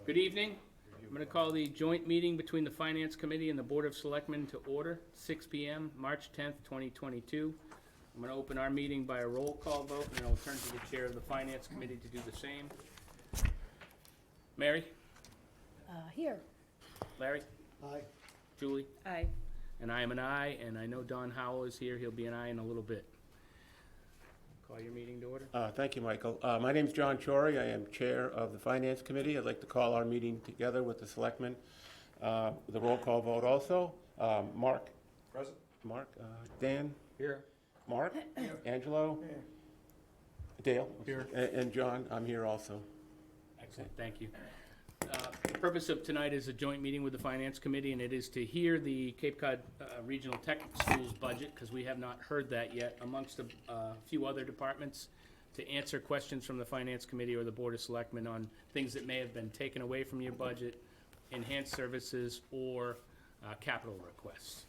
Good evening. I'm going to call the joint meeting between the Finance Committee and the Board of Selectmen to order, 6 p.m., March 10th, 2022. I'm going to open our meeting by a roll call vote, and then I'll turn to the Chair of the Finance Committee to do the same. Mary? Here. Larry? Aye. Julie? Aye. And I am an aye, and I know Don Howell is here. He'll be an aye in a little bit. Call your meeting to order. Thank you, Michael. My name's John Chory. I am Chair of the Finance Committee. I'd like to call our meeting together with the Selectmen. With a roll call vote also. Mark? Present. Mark. Dan? Here. Mark? Angelo? Dale? Here. And John, I'm here also. Excellent, thank you. The purpose of tonight is a joint meeting with the Finance Committee, and it is to hear the Cape Cod Regional Tech Schools budget, because we have not heard that yet, amongst a few other departments, to answer questions from the Finance Committee or the Board of Selectmen on things that may have been taken away from your budget, enhanced services, or capital requests.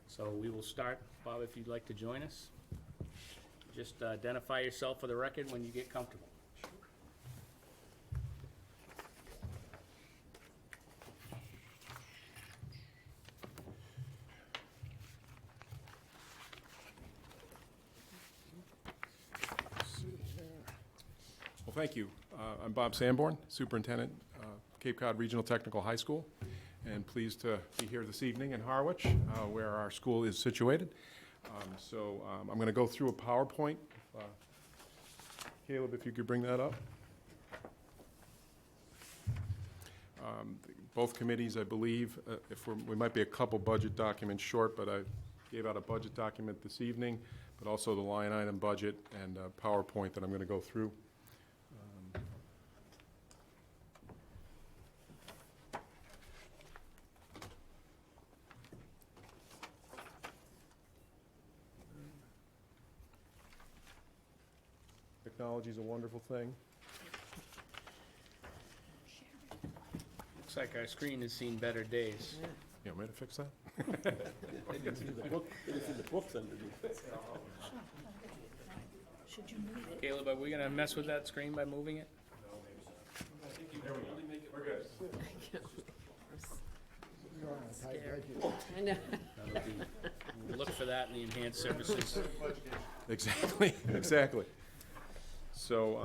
So we will start. Bob, if you'd like to join us. Just identify yourself for the record when you get comfortable. Well, thank you. I'm Bob Sanborn, Superintendent, Cape Cod Regional Technical High School, and pleased to be here this evening in Harwich, where our school is situated. I'm going to go through a PowerPoint. Caleb, if you could bring that up. Both committees, I believe, we might be a couple budget documents short, but I gave out a budget document this evening, but also the line item budget and a PowerPoint that I'm going to go through. Technology is a wonderful thing. Looks like our screen has seen better days. You want me to fix that? They didn't see the books underneath. Should you move it? Caleb, are we gonna mess with that screen by moving it? We're good. I know. We'll look for that in the enhanced services. Exactly, exactly. So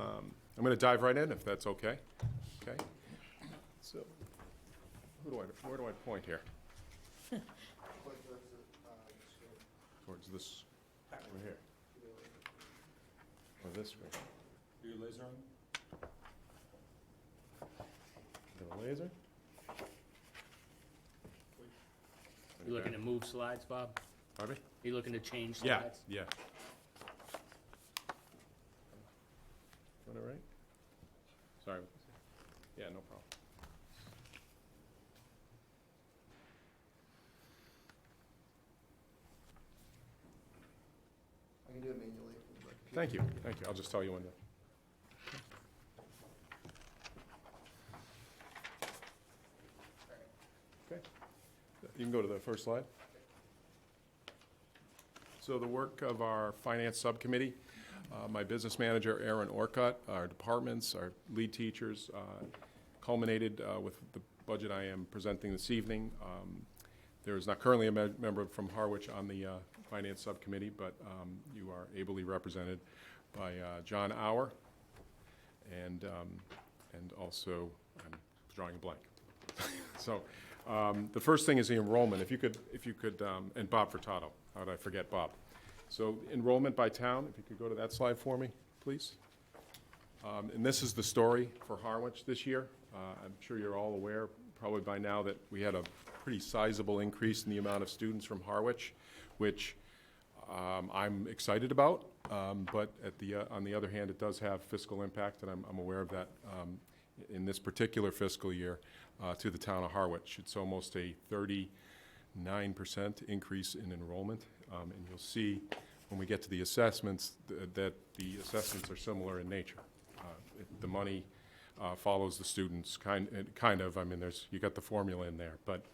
I'm going to dive right in, if that's okay. Okay. So, where do I point here? Towards this over here. Or this screen. Are you laser on? Is it a laser? You looking to move slides, Bob? Pardon me? You looking to change Yeah, slides? yeah. Got it right? Sorry. Yeah, no problem. I can do it manually. Thank you, thank you. I'll just tell you when to. Okay. You can go to the first slide. So the work of our finance subcommittee, my business manager, Aaron Orcutt, our departments, our lead teachers, culminated with the budget I am presenting this evening. There is not currently a member from Harwich on the finance subcommittee, but you are ably represented by John Auer, and also, I'm drawing a blank. So the first thing is the enrollment. If you could, and Bob Furtado. How did I forget Bob? So enrollment by town, if you could go to that slide for me, please. And this is the story for Harwich this year. I'm sure you're all aware, probably by now, that we had a pretty sizable increase in the amount of students from Harwich, which I'm excited about. But on the other hand, it does have fiscal impact, and I'm aware of that in this particular fiscal year to the town of Harwich. It's almost a 39% increase in enrollment, and you'll see when we get to the assessments that the assessments are similar in nature. The money follows the students, kind of. I mean, you got the formula in there, but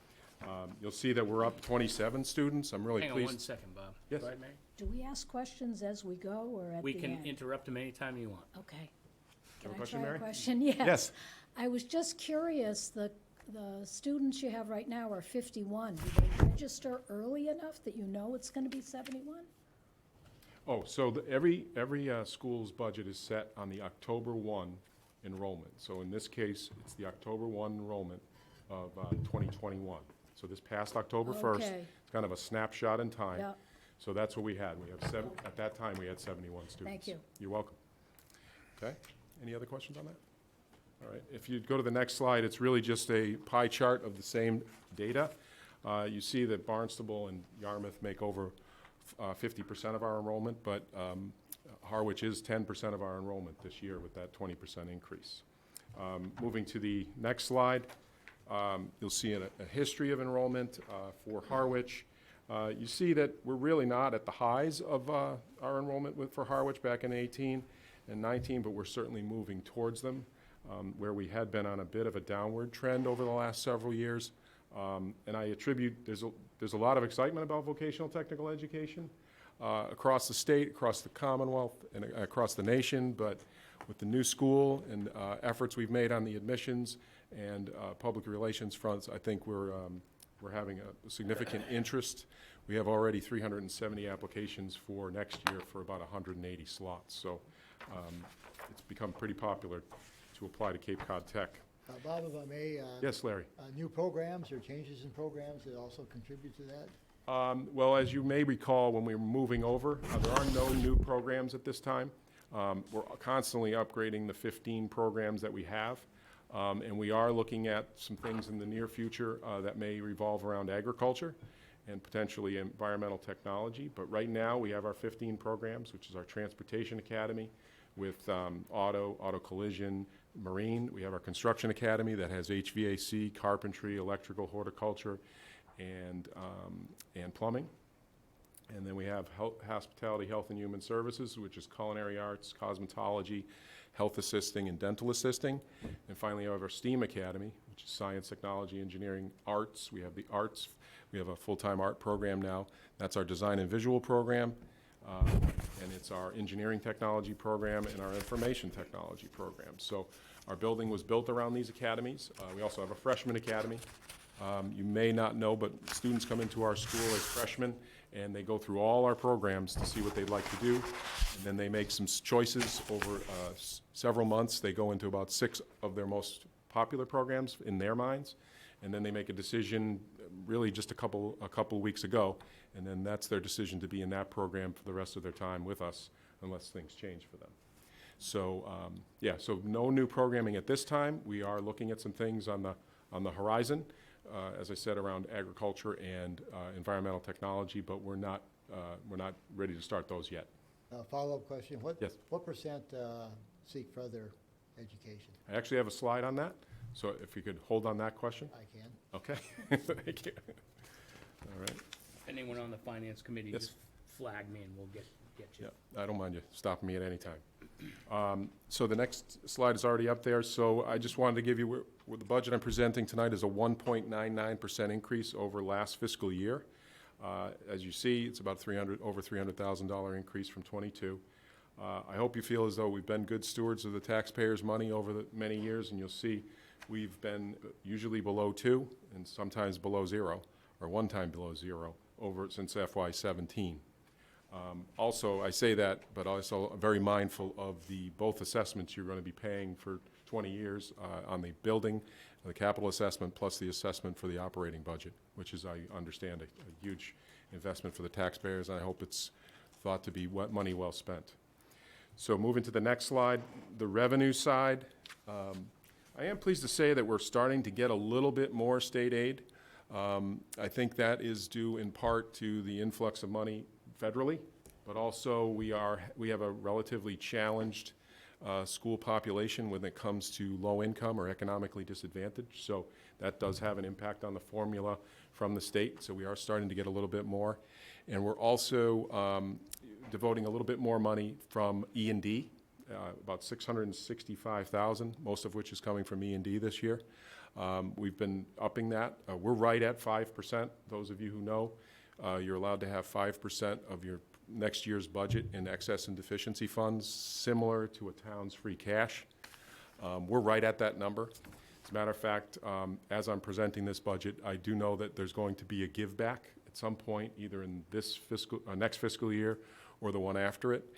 you'll see that we're up 27 students. I'm really Hang on pleased. 1 second, Bob. Yes. Go ahead, Mary. Do we ask questions as we go or at We the can end? interrupt them anytime you want. Okay. Have a Can I question, try Mary? a question? Yes. Yes. I was just curious, the students you have right now are 51. Do they register early enough that you know it's going to be 71? Oh, so every school's budget is set on the October 1 enrollment. So in this case, it's the October 1 enrollment of 2021. So this past October 1st, Okay. it's kind of a snapshot in time. Yeah. So that's what we had. We have at that time, we had 71 students. Thank you. You're welcome. Okay, any other questions on that? All right, if you go to the next slide, it's really just a pie chart of the same data. You see that Barnstable and Yarmouth make over 50% of our enrollment, but Harwich is 10% of our enrollment this year with that 20% increase. Moving to the next slide, you'll see a history of enrollment for Harwich. You see that we're really not at the highs of our enrollment for Harwich back in 18 and 19, but we're certainly moving towards them, where we had been on a bit of a downward trend over the last several years. And I attribute, there's a lot of excitement about vocational technical education across the state, across the Commonwealth, and across the nation, but with the new school and efforts we've made on the admissions and public relations fronts, I think we're having a significant interest. We have already 370 applications for next year for about 180 slots. So it's become pretty popular to apply to Cape Cod Tech. Bob, if I may. Yes, Larry. New programs or changes in programs that also contribute to that? Well, as you may recall, when we were moving over, there are no new programs at this time. We're constantly upgrading the 15 programs that we have. And we are looking at some things in the near future that may revolve around agriculture and potentially environmental technology. But right now, we have our 15 programs, which is our Transportation Academy with auto collision, marine. We have our Construction Academy that has HVAC, carpentry, electrical, horticulture, and plumbing. And then we have hospitality, health, and human services, which is culinary arts, cosmetology, health assisting, and dental assisting. And finally, we have our STEAM Academy, which is science, technology, engineering, arts. We have the arts. We have a full-time art program now. That's our design and visual program. And it's our engineering technology program and our information technology program. So our building was built around these academies. We also have a freshman academy. You may not know, but students come into our school as freshmen, and they go through all our programs to see what they'd like to do. And then they make some choices over several months. They go into about 6 of their most popular programs in their minds. And then they make a decision really just a couple weeks ago. And then that's their decision to be in that program for the rest of their time with us, unless things change for them. So, yeah, so no new programming at this time. We are looking at some things on the horizon, as I said, around agriculture and environmental technology, but we're not ready to start those yet. Follow-up question. Yes. What percent seek further education? I actually have a slide on that, so if you could hold on that question. I can. Okay. Thank you. All right. Anyone on the finance committee, Yes. just flag me and we'll get you. Yeah, I don't mind you stopping me at any time. So the next slide is already up there. So I just wanted to give you where the budget I'm presenting tonight is a 1.99% increase over last fiscal year. As you see, it's about over $300,000 increase from 22. I hope you feel as though we've been good stewards of the taxpayers' money over the many years, and you'll see we've been usually below 2 and sometimes below 0, or one time below 0 since FY17. Also, I say that, but also very mindful of both assessments you're going to be paying for 20 years on the building, the capital assessment, plus the assessment for the operating budget, which is, I understand, a huge investment for the taxpayers, and I hope it's thought to be money well spent. So moving to the next slide, the revenue side. I am pleased to say that we're starting to get a little bit more state aid. I think that is due in part to the influx of money federally, but also we have a relatively challenged school population when it comes to low income or economically disadvantaged. So that does have an impact on the formula from the state. So we are starting to get a little bit more. And we're also devoting a little bit more money from E&D, about $665,000, most of which is coming from E&D this year. We've been upping that. We're right at 5%. Those of you who know, you're allowed to have 5% of your next year's budget in excess and deficiency funds, similar to a town's free cash. We're right at that number. As a matter of fact, as I'm presenting this budget, I do know that there's going to be a give back at some point, either in this next fiscal year or the one after it,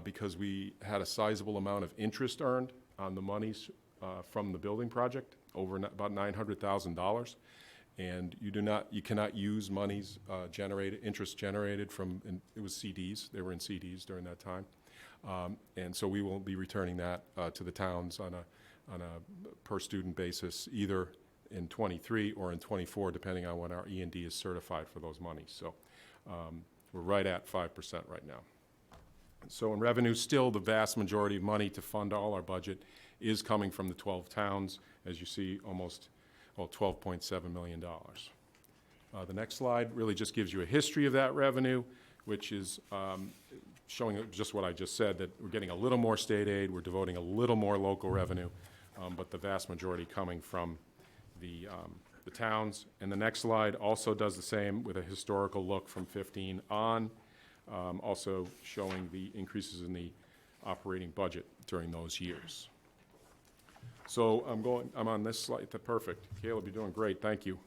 because we had a sizable amount of interest earned on the monies from the building project, over about $900,000. And you cannot use monies interest generated from, and it was CDs, they were in CDs during that time. And so we will be returning that to the towns on a per student basis, either in '23 or in '24, depending on when our E&D is certified for those monies. So we're right at 5% right now. So in revenue, still the vast majority of money to fund all our budget is coming from the 12 towns, as you see, almost, well, $12.7 million. The next slide really just gives you a history of that revenue, which is showing just what I just said, that we're getting a little more state aid, we're devoting a little more local revenue, but the vast majority coming from the towns. And the next slide also does the same with a historical look from 15 on, also showing the increases in the operating budget during those years. So I'm on this slide. Perfect. Caleb, you're doing great. Thank you.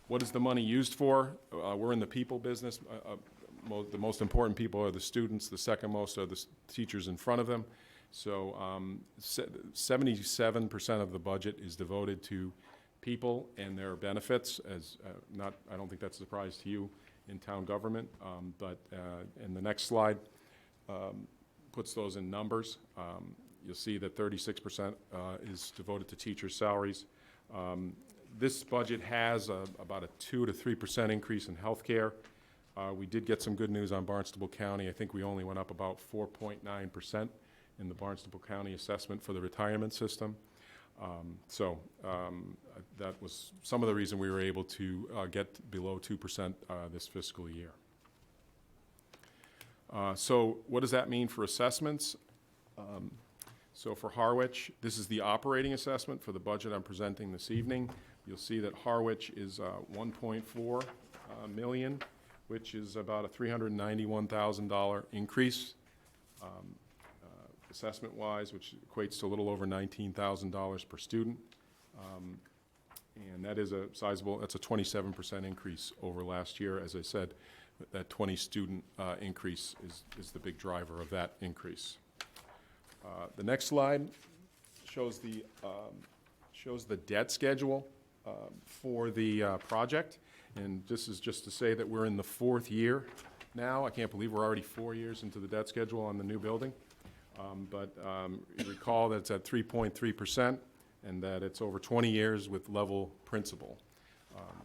What is the money used for? We're in the people business. The most important people are the students. The second most are the teachers in front of them. So 77% of the budget is devoted to people and their benefits. I don't think that's a surprise to you in town government. And the next slide puts those in numbers. You'll see that 36% is devoted to teacher salaries. This budget has about a 2 to 3% increase in healthcare. We did get some good news on Barnstable County. I think we only went up about 4.9% in the Barnstable County assessment for the retirement system. That was some of the reason we were able to get below 2% this fiscal year. So what does that mean for assessments? So for Harwich, this is the operating assessment for the budget I'm presenting this evening. You'll see that Harwich is 1.4 million, which is about a $391,000 increase assessment-wise, which equates to a little over $19,000 per student. And that is a sizable, that's a 27% increase over last year. As I said, that 20 student increase is the big driver of that increase. The next slide shows the debt schedule for the project. And this is just to say that we're in the 4th year now. I can't believe we're already 4 years into the debt schedule on the new building. Recall that it's at 3.3% and that it's over 20 years with level principal.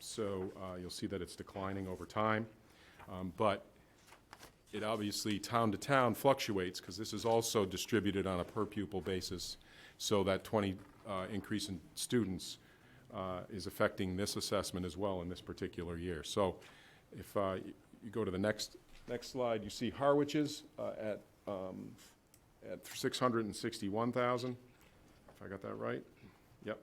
You'll see that it's declining over time. But it obviously town to town fluctuates because this is also distributed on a per pupil basis. So that 20 increase in students is affecting this assessment as well in this particular year. So if you go to the next slide, you see Harwich's at 661,000, if I got that right. Yep.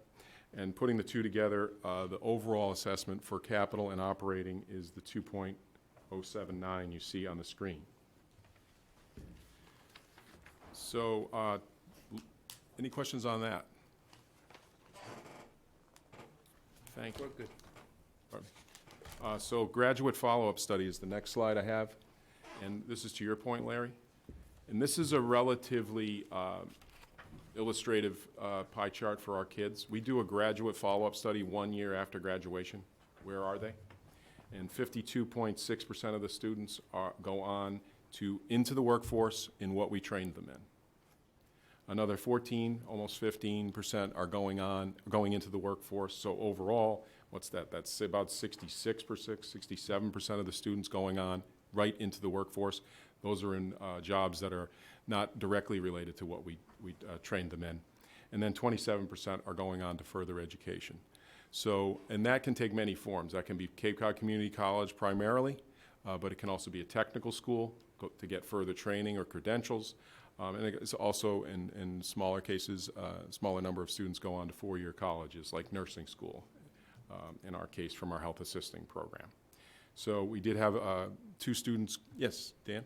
And putting the two together, the overall assessment for capital and operating is the 2.079 you see on the screen. So any questions on that? Thank you. Good. So graduate follow-up study is the next slide I have. And this is to your point, Larry. And this is a relatively illustrative pie chart for our kids. We do a graduate follow-up study 1 year after graduation. Where are they? And 52.6% of the students go on into the workforce in what we trained them in. Another 14, almost 15% are going into the workforce. So overall, what's that? That's about 66%, 67% of the students going on right into the workforce. Those are in jobs that are not directly related to what we trained them in. And then 27% are going on to further education. So, and that can take many forms. That can be Cape Cod Community College primarily, but it can also be a technical school to get further training or credentials. And it's also, in smaller cases, a smaller number of students go on to 4-year colleges, like nursing school, in our case, from our health assisting program. So we did have 2 students. Yes, Dan?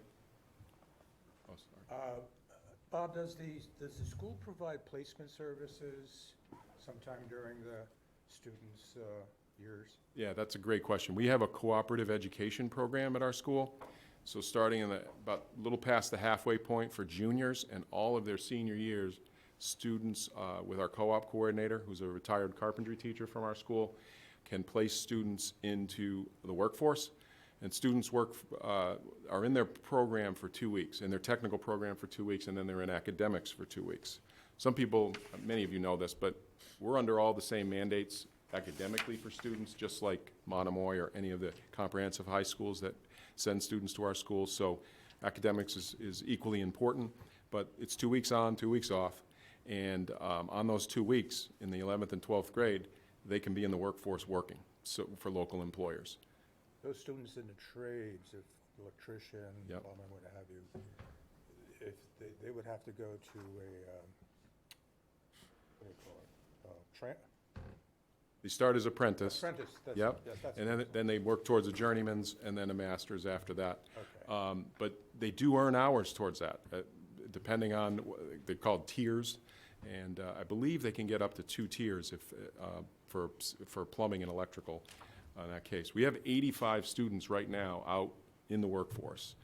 Oh, sorry. Bob, does the school provide placement services sometime during the students' years? Yeah, that's a great question. We have a cooperative education program at our school. So starting in about a little past the halfway point for juniors and all of their senior years, students with our co-op coordinator, who's a retired carpentry teacher from our school, can place students into the workforce. And students are in their program for 2 weeks, in their technical program for 2 weeks, and then they're in academics for 2 weeks. Some people, many of you know this, but we're under all the same mandates academically for students, just like Monomoy or any of the comprehensive high schools that send students to our schools. So academics is equally important, but it's 2 weeks on, 2 weeks off. And on those 2 weeks, in the 11th and 12th grade, they can be in the workforce working for local employers. Those students in the trades, if electrician, Yep. plumber, what have you, if they would have to go to a, what do you call it? They start as apprentice. Apprentice, that's, Yep. yes, that's. And then they work towards a journeyman's and then a master's after that. Okay. But they do earn hours towards that, depending on, they're called tiers. And I believe they can get up to 2 tiers if, for plumbing and electrical in that case. We have 85 students right now out in the workforce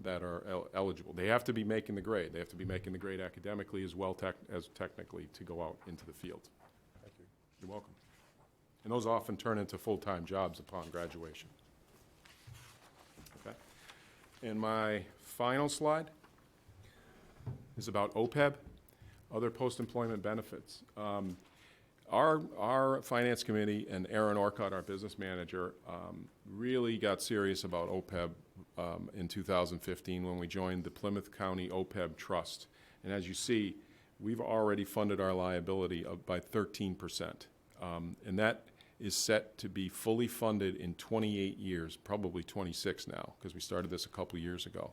that are eligible. They have to be making the grade. They have to be making the grade academically as well as technically to go out into the field. Thank you. You're welcome. And those often turn into full-time jobs upon graduation. Okay. And my final slide is about OPEB, other post-employment benefits. Our finance committee and Aaron Orcutt, our business manager, really got serious about OPEB in 2015 when we joined the Plymouth County OPEB Trust. And as you see, we've already funded our liability by 13%. And that is set to be fully funded in 28 years, probably 26 now, because we started this a couple years ago.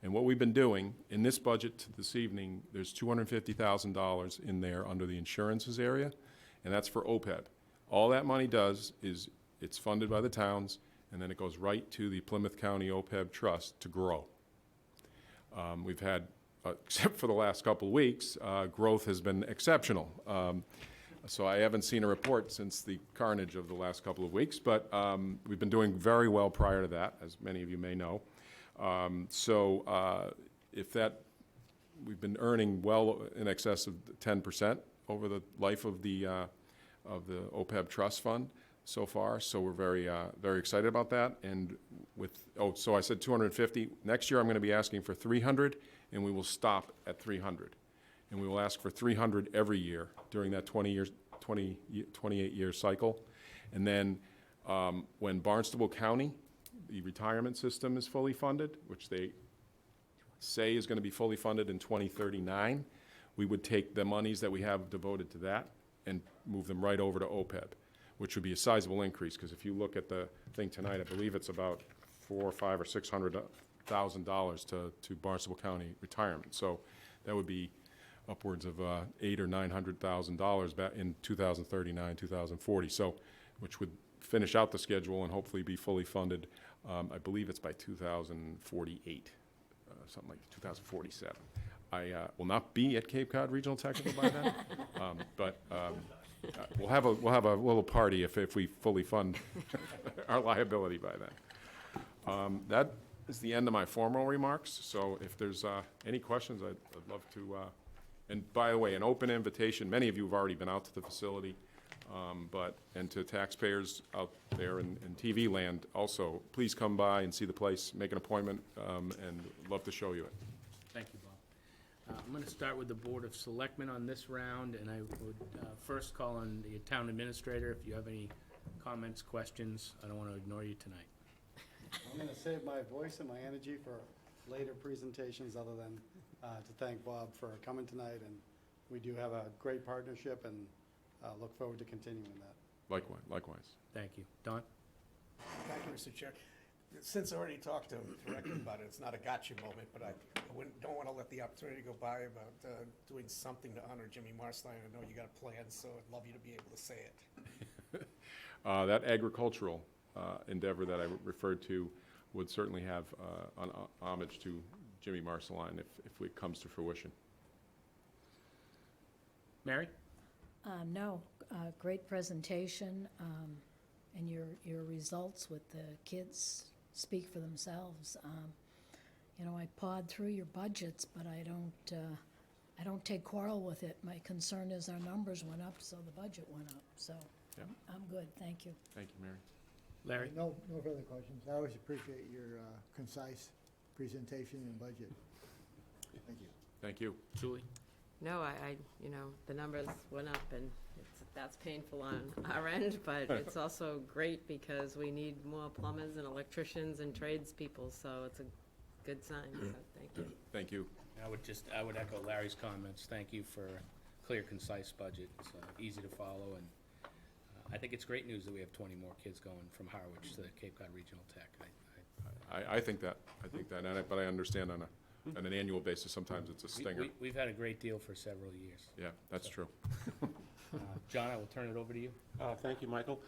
And what we've been doing, in this budget this evening, there's $250,000 in there under the insurances area, and that's for OPEB. All that money does is it's funded by the towns, and then it goes right to the Plymouth County OPEB Trust to grow. We've had, except for the last couple of weeks, growth has been exceptional. So I haven't seen a report since the carnage of the last couple of weeks, but we've been doing very well prior to that, as many of you may know. We've been earning well in excess of 10% over the life of the OPEB Trust Fund so far, so we're very excited about that. And so I said 250. Next year I'm going to be asking for 300, and we will stop at 300. And we will ask for 300 every year during that 28-year cycle. And then when Barnstable County, the retirement system is fully funded, which they say is going to be fully funded in 2039, we would take the monies that we have devoted to that and move them right over to OPEB, which would be a sizable increase, because if you look at the thing tonight, I believe it's about $400,000 or $500,000 or $600,000 to Barnstable County retirement. So that would be upwards of $800,000 or $900,000 back in 2039, 2040. So, which would finish out the schedule and hopefully be fully funded. I believe it's by 2048, something like 2047. I will not be at Cape Cod Regional Technical by then, but we'll have a little party if we fully fund our liability by then. That is the end of my formal remarks. So if there's any questions, I'd love to. And by the way, an open invitation. Many of you have already been out to the facility, and to taxpayers out there in TV land also, please come by and see the place, make an appointment, and love to show you it. Thank you, Bob. I'm going to start with the Board of Selectmen on this round, and I would first call on the town administrator if you have any comments, questions. I don't want to ignore you tonight. I'm going to save my voice and my energy for later presentations, other than to thank Bob for coming tonight, and we do have a great partnership, and look forward to continuing that. Likewise. Thank you. Don? Thank you, Mr. Chair. Since I already talked to Rick about it, it's not a gotcha moment, but I don't want to let the opportunity go by about doing something to honor Jimmy Marstein. I know you got a plan, so I'd love you to be able to say it. That agricultural endeavor that I referred to would certainly have an homage to Jimmy Marceline if it comes to fruition. Mary? No, great presentation, and your results with the kids speak for themselves. You know, I pawed through your budgets, but I don't take quarrel with it. My concern is our numbers went up, so the budget went up, so Yeah. I'm good, thank you. Thank you, Mary. Larry? No further questions. I always appreciate your concise presentation and budget. Thank you. Thank you. Julie? No, you know, the numbers went up, and that's painful on our end, but it's also great because we need more plumbers and electricians and tradespeople, so it's a good sign, so thank you. Thank you. I would echo Larry's comments. Thank you for a clear, concise budget. It's easy to follow, and I think it's great news that we have 20 more kids going from Harwich to Cape Cod Regional Tech. I think that, but I understand on an annual basis, sometimes it's a stinger. We've had a great deal for several years. Yeah, that's true. John, I will turn it over to you. Thank you, Michael.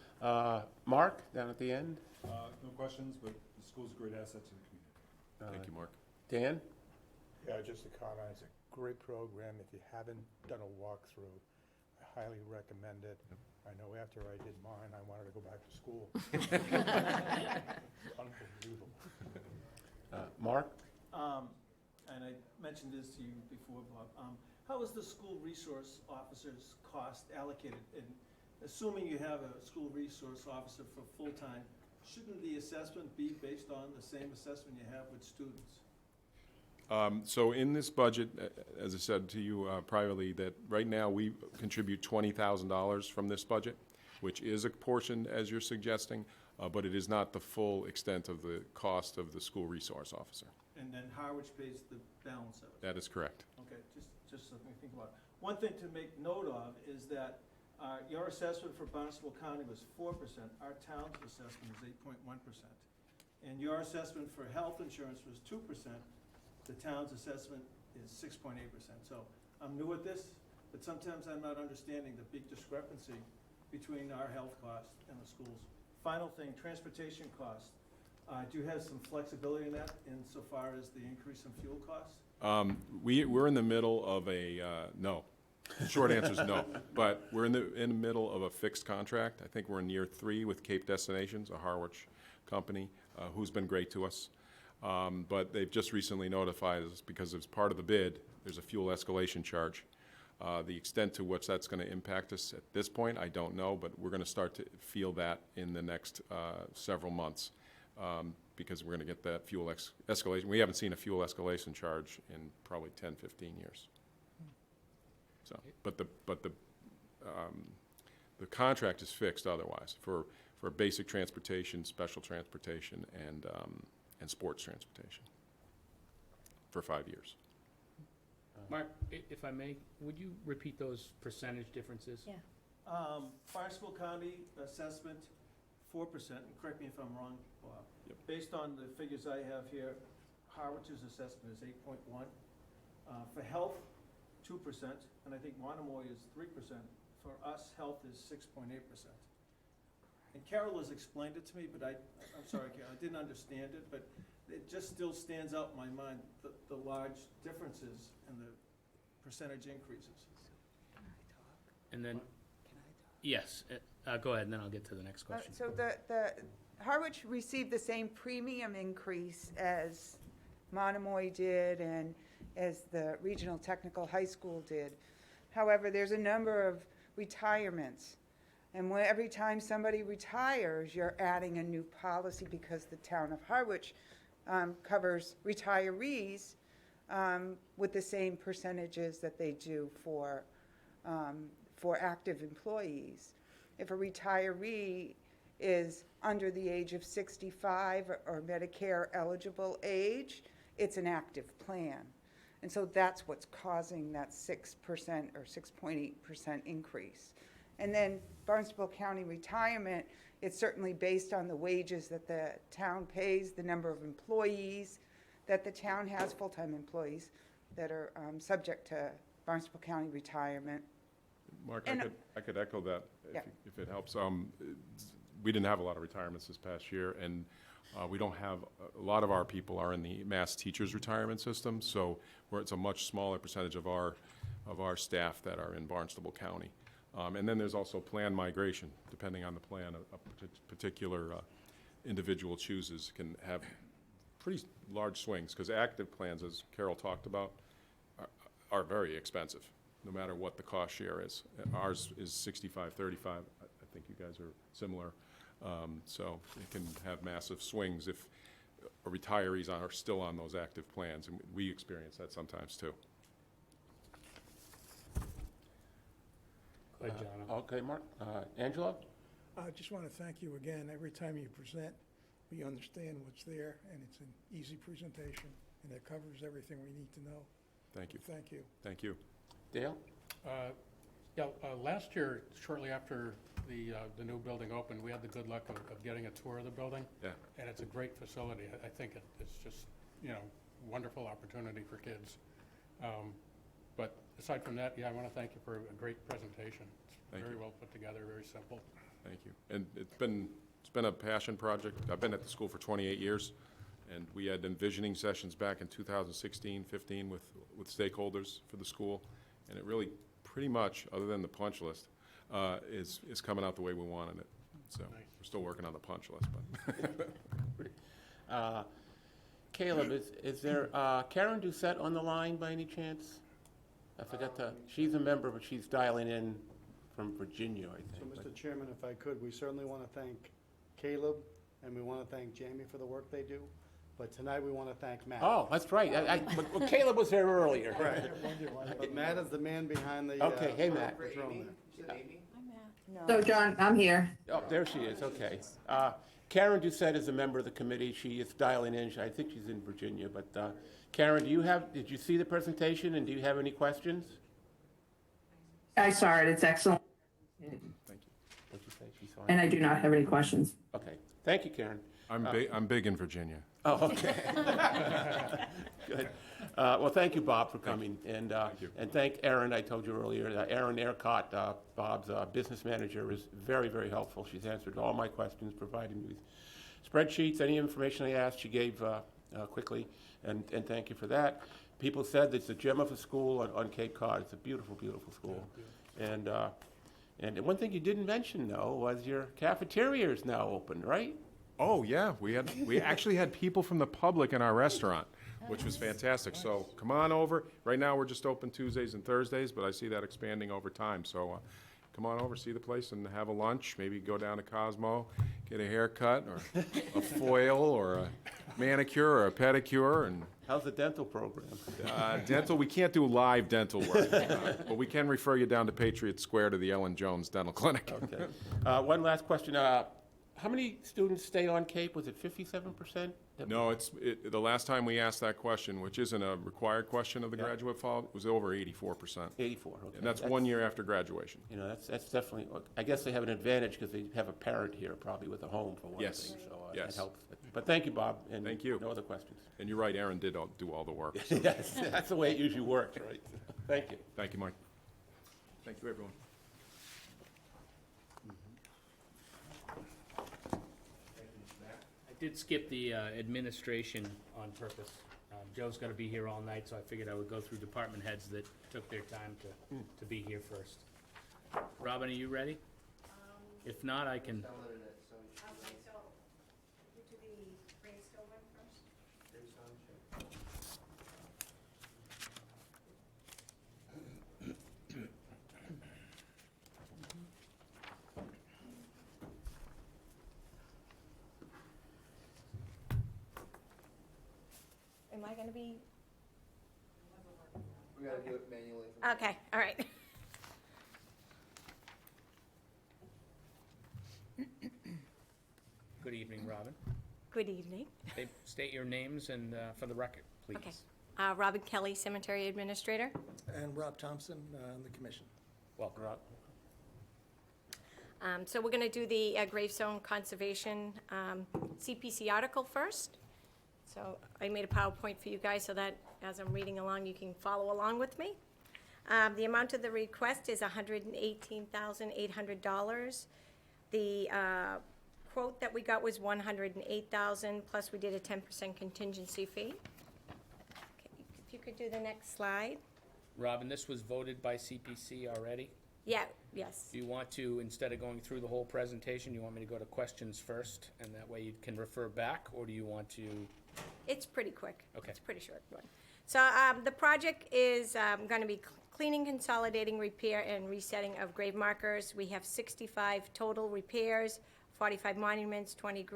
Mark, down at the end. No questions, but the school's a great asset to the community. Thank you, Mark. Dan? Yeah, just a comment, it's a great program. If you haven't done a walkthrough, I highly recommend it. I know after I did mine, I wanted to go back to school. Unbelievable. Mark? And I mentioned this to you before, Bob. How is the school resource officer's cost allocated? And assuming you have a school resource officer for full-time, shouldn't the assessment be based on the same assessment you have with students? So in this budget, as I said to you privately, that right now we contribute $20,000 from this budget, which is a portion, as you're suggesting, but it is not the full extent of the cost of the school resource officer. And then Harwich pays the balance of it? That is correct. Okay, just something to think about. One thing to make note of is that your assessment for Barnstable County was 4%. Our town's assessment is 8.1%. And your assessment for health insurance was 2%. The town's assessment is 6.8%. So I'm new at this, but sometimes I'm not understanding the big discrepancy between our health costs and the schools. Final thing, transportation costs. Do you have some flexibility in that insofar as the increase in fuel costs? We're in the middle of no. The short answer is no. But we're in the middle of a fixed contract. I think we're in year 3 with Cape Destinations, a Harwich company, who's been great to us. But they've just recently notified us, because it's part of the bid, there's a fuel escalation charge. The extent to which that's going to impact us at this point, I don't know, but we're going to start to feel that in the next several months, because we're going to get that fuel escalation. We haven't seen a fuel escalation charge in probably 10, 15 years. So, but the contract is fixed otherwise for basic transportation, special transportation, and sports transportation for 5 years. Mark, if I may, would you repeat those percentage differences? Yeah. Barnstable County assessment, 4%, and correct me if I'm wrong, Bob. Yep. Based on the figures I have here, Harwich's assessment is 8.1. For health, 2%, and I think Monomoy is 3%. For us, health is 6.8%. And Carol has explained it to me, but I'm sorry, Carol, I didn't understand it, but it just still stands out in my mind, the large differences in the percentage increases. And then, yes, go ahead, and then I'll get to the next question. So the Harwich received the same premium increase as Monomoy did and as the Regional Technical High School did. However, there's a number of retirements. And every time somebody retires, you're adding a new policy because the town of Harwich covers retirees with the same percentages that they do for active employees. If a retiree is under the age of 65 or Medicare eligible age, it's an active plan. And so that's what's causing that 6% or 6.8% increase. And then Barnstable County retirement, it's certainly based on the wages that the town pays, the number of employees that the town has, full-time employees that are subject to Barnstable County retirement. Mark, And, I could echo that Yeah. if it helps. We didn't have a lot of retirements this past year, and We don't have, a lot of our people are in the mass teachers retirement system, so where it's a much smaller percentage of our staff that are in Barnstable County. And then there's also plan migration, depending on the plan a particular individual chooses, can have pretty large swings, because active plans, as Carol talked about, are very expensive, no matter what the cost share is. Ours is 65-35. I think you guys are similar. So it can have massive swings if retirees are still on those active plans, and we experience that sometimes too. Go ahead, John. Okay, Mark. Angelo? I just want to thank you again. Every time you present, we understand what's there, and it's an easy presentation, and it covers everything we need to know. Thank you. Thank you. Thank you. Dale? Last year, shortly after the new building opened, we had the good luck of getting a tour of the building. Yeah. And it's a great facility. I think it's just, wonderful opportunity for kids. But aside from that, I want to thank you for a great presentation. It's very well put together, very simple. Thank you. And it's been a passion project. I've been at the school for 28 years, and we had envisioning sessions back in 2016, 15 with stakeholders for the school, and it really pretty much, other than the punch list, is coming out the way we wanted it. So Nice. we're still working on the punch list, but. Caleb, is there Karen Doucette on the line by any chance? I forgot to, she's a member, but she's dialing in from Virginia, I So, think. Mr. Chairman, if I could, we certainly want to thank Caleb, and we want to thank Jamie for the work they do, but tonight we want to thank Matt. Oh, that's right. But Caleb was there earlier. But Matt is the man behind the. Okay, hey, Matt. the drone there. No. John, I'm here. Oh, there she is, okay. Karen Doucette is a member of the committee. She is dialing in. I think she's in Virginia, but Karen, did you see the presentation, and do you have any questions? I saw it. It's excellent. Thank you. What'd you say? She's fine? And I do not have any questions. Okay, thank you, Karen. I'm big in Virginia. Oh, okay. Good. Well, thank you, Bob, for coming. And thank Erin, I told you earlier, Erin Ercott, Bob's business manager, is very, very helpful. She's answered all my questions, provided me with spreadsheets, any information I asked, she gave quickly, and thank you for that. People said it's a gem of a school on Cape Cod. It's a beautiful, beautiful school. And one thing you didn't mention, though, was your cafeteria is now open, right? Oh, yeah, we actually had people from the public in our restaurant, which was fantastic. So come on over. Right now, we're just open Tuesdays and Thursdays, but I see that expanding over time. So come on over, see the place, and have a lunch. Maybe go down to Cosmo, get a haircut, or a foil, or a manicure, or a pedicure. And How's the dental program? dental, we can't do live dental work, but we can refer you down to Patriot Square to the Ellen Jones Dental Clinic. Okay. One last question. How many students stay on Cape? Was it 57%? No, the last time we asked that question, which isn't a required question of the graduate fall, it was over 84%. 84, okay. And that's 1 year after graduation. You know, that's definitely, I guess they have an advantage because they have a parent here probably with a home for one Yes. thing, so that Yes. helps. But thank you, Bob. And Thank you. no other questions. And you're right, Aaron did do all the work. So Yes, that's the way it usually works, right? Thank you. thank you, Mike. Thank you, everyone. I did skip the administration on purpose. Joe's gonna be here all night, so I figured I would go through department heads that took their time to be here first. Robin, are you ready? If not, I can. Okay, so, you do the Gravestone one first? Am I gonna be, We gotta do it manually. okay, all right. Good evening, Robin. Good evening. State your names and, for the record, please. Okay. Robin Kelly, Cemetery Administrator. And Rob Thompson, on the commission. Welcome. So we're gonna do the Gravestone Conservation CPC article first. So I made a PowerPoint for you guys so that as I'm reading along, you can follow along with me. The amount of the request is $118,800. The quote that we got was $108,000, plus we did a 10% contingency fee. Okay, if you could do the next slide. Robin, this was voted by CPC already? Yeah, yes. Do you want to, instead of going through the whole presentation, you want me to go to questions first, and that way you can refer back, or do you want to? It's pretty quick. Okay. It's a pretty short one. So the project is going to be cleaning, consolidating, repair, and resetting of grave markers. We have 65 total repairs, 45 monuments, 20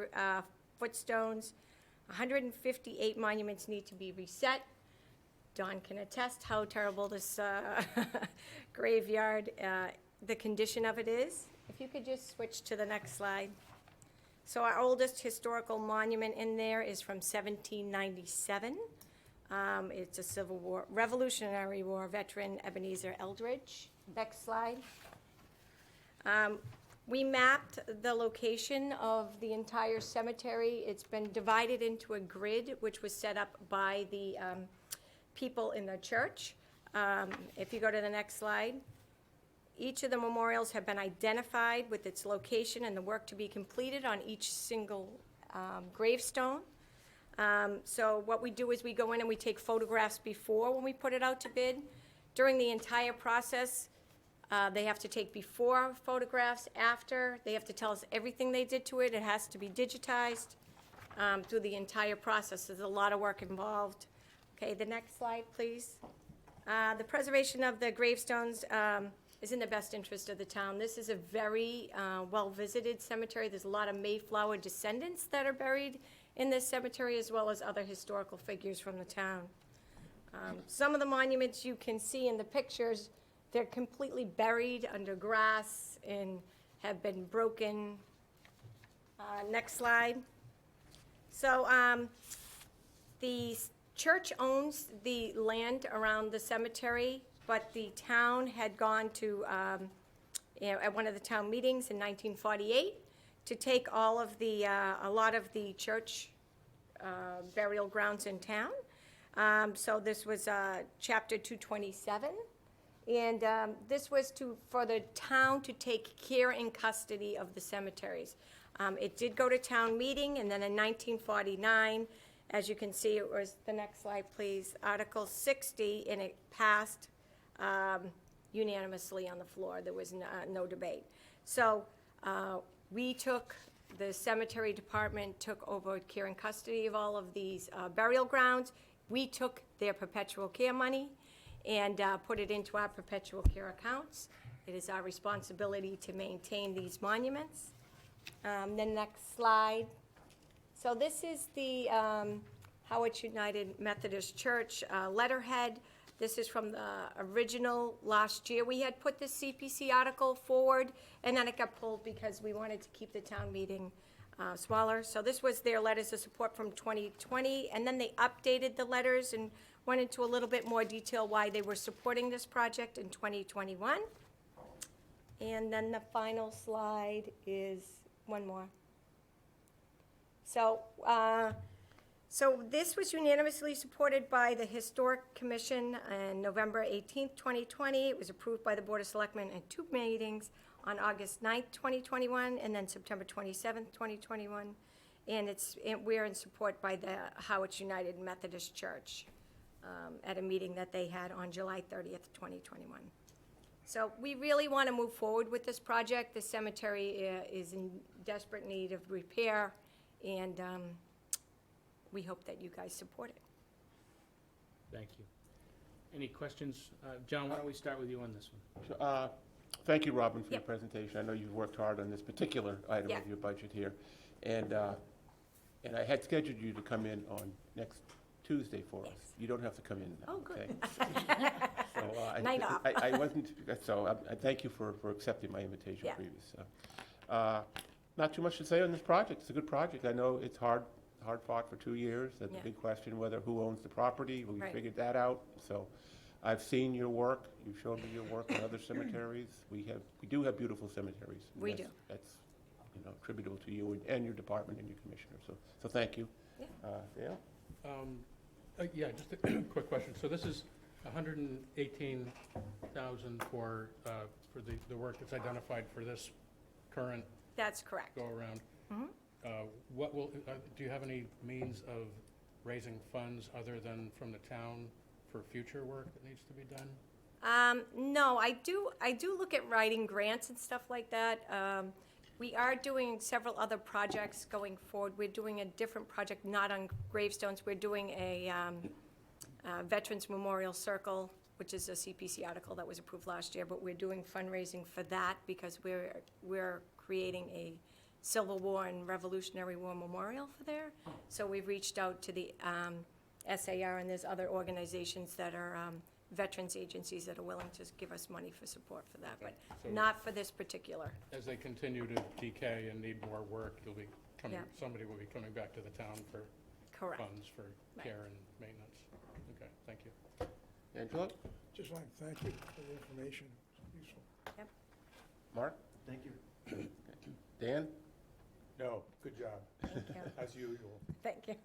footstones. 158 monuments need to be reset. Don can attest how terrible this graveyard, the condition of it is. If you could just switch to the next slide. So our oldest historical monument in there is from 1797. It's a Civil War, Revolutionary War veteran, Ebenezer Eldridge. Next slide. We mapped the location of the entire cemetery. It's been divided into a grid, which was set up by the people in the church. If you go to the next slide. Each of the memorials have been identified with its location and the work to be completed on each single gravestone. So what we do is we go in and we take photographs before when we put it out to bid. During the entire process, they have to take before photographs, after. They have to tell us everything they did to it. It has to be digitized through the entire process. There's a lot of work involved. Okay, the next slide, please. The preservation of the gravestones is in the best interest of the town. This is a very well-visited cemetery. There's a lot of Mayflower descendants that are buried in this cemetery, as well as other historical figures from the town. Some of the monuments you can see in the pictures, they're completely buried under grass and have been broken. Next slide. So the church owns the land around the cemetery, but the town had gone to, at one of the town meetings in 1948, to take all of the, a lot of the church burial grounds in town. So this was Chapter 227. And this was for the town to take care and custody of the cemeteries. It did go to town meeting, and then in 1949, as you can see, it was, the next slide, please, Article 60, and it passed unanimously on the floor. There was no debate. So the cemetery department took over care and custody of all of these burial grounds. We took their perpetual care money and put it into our perpetual care accounts. It is our responsibility to maintain these monuments. The next slide. So this is the Harwich United Methodist Church letterhead. This is from the original last year. We had put the CPC article forward, and then it got pulled because we wanted to keep the town meeting smaller. So this was their letters of support from 2020, and then they updated the letters and went into a little bit more detail why they were supporting this project in 2021. And then the final slide is one more. So, so this was unanimously supported by the Historic Commission on November 18th, 2020. It was approved by the Board of Selectmen in 2 meetings on August 9th, 2021, and then September 27th, 2021. And we're in support by the Harwich United Methodist Church at a meeting that they had on July 30th, 2021. So we really want to move forward with this project. The cemetery is in desperate need of repair, and we hope that you guys support it. Thank you. Any questions? John, why don't we start with you on this one? Thank you, Robin, for your Yep. presentation. I know you've worked hard on this particular item Yeah. of your budget here. And I had scheduled you to come in on next Tuesday for us. Yes. You don't have to come in now, Oh, good. okay? So, Night off. I wasn't, so I thank you for accepting my invitation Yeah. previous. Not too much to say on this project. It's a good project. I know it's hard fought for 2 years. That's Yeah. a big question, who owns the property. We Right. figured that out. So I've seen your work. You've shown me your work on other cemeteries. We do have beautiful cemeteries. and We that's- do. That's, attributable to you and your department and your commissioner. So thank you. Yeah. Dale? Yeah, just a quick question. So this is $118,000 for the work that's identified for this current That's correct. go-around. Mhm. What will, do you have any means of raising funds other than from the town for future work that needs to be done? No, I do look at writing grants and stuff like that. We are doing several other projects going forward. We're doing a different project, not on gravestones. We're doing a Veterans Memorial Circle, which is a CPC article that was approved last year, but we're doing fundraising for that because we're creating a Civil War and Revolutionary War memorial for there. So we've reached out to the SAR, and there's other organizations that are veterans agencies that are willing to give us money for support for that, but So- not for this particular. As they continue to decay and need more work, you'll be coming, Yeah. somebody will be coming back to the town for Correct. funds for Right. care and maintenance. Okay, thank you. Angela? Just want to thank you for the information. It's useful. Mark? Thank you. Dan? No, good job, Thank you. as usual. Thank you.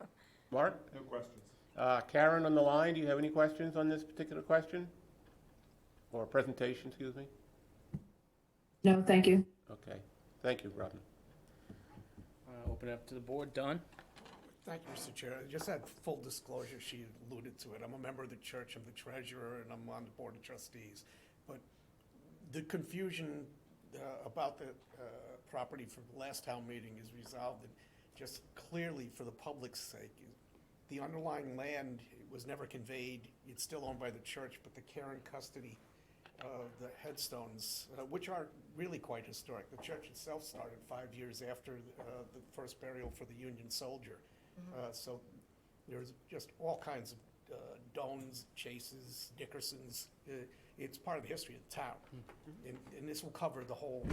Mark? No questions. Karen on the line, do you have any questions on this particular question? Or presentation, excuse me? No, thank you. Okay, thank you, Robin. Open it up to the board. Don? Thank you, Mr. Chair. Just had full disclosure, she alluded to it. I'm a member of the church, I'm the treasurer, and I'm on the board of trustees. But the confusion about the property from the last town meeting is resolved, and just clearly for the public's sake, the underlying land was never conveyed. It's still owned by the church, but the care and custody of the headstones, which are really quite historic. The church itself started 5 years after the first burial for the Union soldier. So there's just all kinds of Dones, Chases, Dickersons. It's part of the history of the town. And this will cover the whole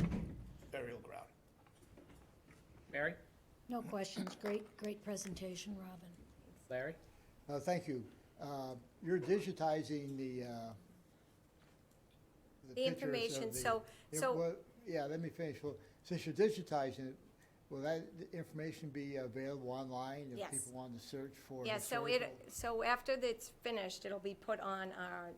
burial ground. Mary? No questions. Great presentation, Robin. Larry? Thank you. You're digitizing the The pictures of information, the- so- Well, yeah, let me finish. Well, since you're digitizing it, will that information be available online if Yes. people want to search for? Yeah, so historical? so after it's finished, it'll be put on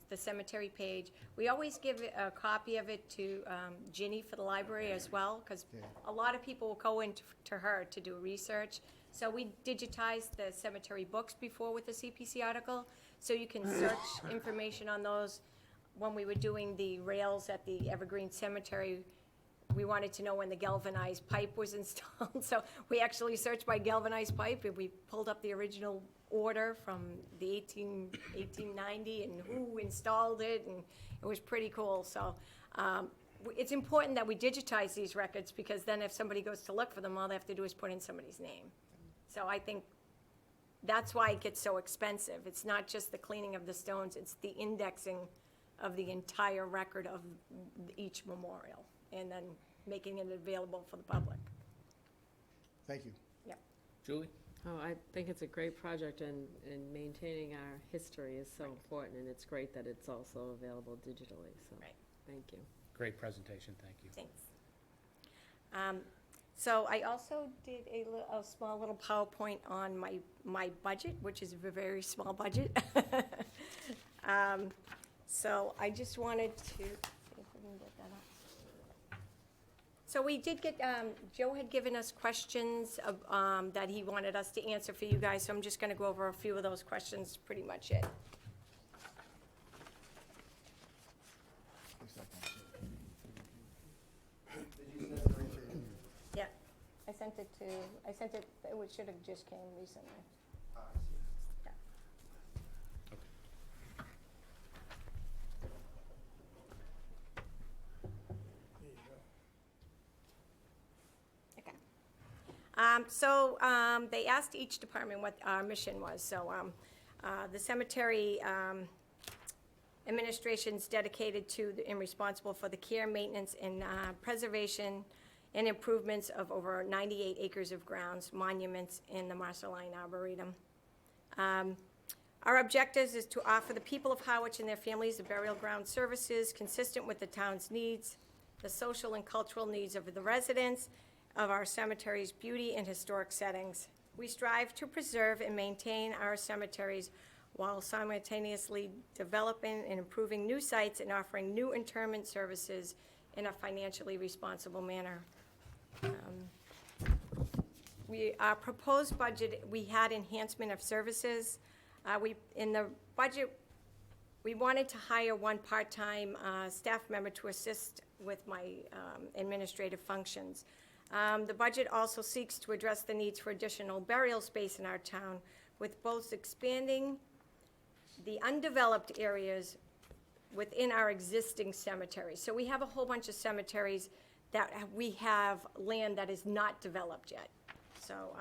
the cemetery page. We always give a copy of it to Ginny for the library as well, because Yeah. a lot of people will go into to her to do research. So we digitized the cemetery books before with the CPC article, so you can search information on those. When we were doing the rails at the Evergreen Cemetery, we wanted to know when the galvanized pipe was installed, so we actually searched by galvanized pipe, and we pulled up the original order from the 1890 and who installed it, and it was pretty cool. So it's important that we digitize these records, because then if somebody goes to look for them, all they have to do is put in somebody's name. So I think that's why it gets so expensive. It's not just the cleaning of the stones, it's the indexing of the entire record of each memorial, and then making it available for the public. Thank you. Yep. Julie? Oh, I think it's a great project, and maintaining our history is so important, and it's great that it's also available digitally, so, Right. thank you. Great presentation, thank you. Thanks. So I also did a small little PowerPoint on my budget, which is a very small budget. So I just wanted to, see if we can get that up. So we did get, Joe had given us questions that he wanted us to answer for you guys, so I'm just gonna go over a few of those questions, pretty much it. Yeah, I sent it, it should have just came recently. Yeah. Okay. They asked each department what our mission was. So the cemetery administration's dedicated to and responsible for the care, maintenance, and preservation and improvements of over 98 acres of grounds, monuments in the Marceline Arboretum. Our objectives is to offer the people of Harwich and their families the burial ground services consistent with the town's needs, the social and cultural needs of the residents of our cemetery's beauty and historic settings. We strive to preserve and maintain our cemeteries while simultaneously developing and improving new sites and offering new interment services in a financially responsible manner. our proposed budget, we had enhancement of services. In the budget, we wanted to hire one part-time staff member to assist with my administrative functions. The budget also seeks to address the needs for additional burial space in our town, with both expanding the undeveloped areas within our existing cemeteries. So we have a whole bunch of cemeteries that we have land that is not developed yet. So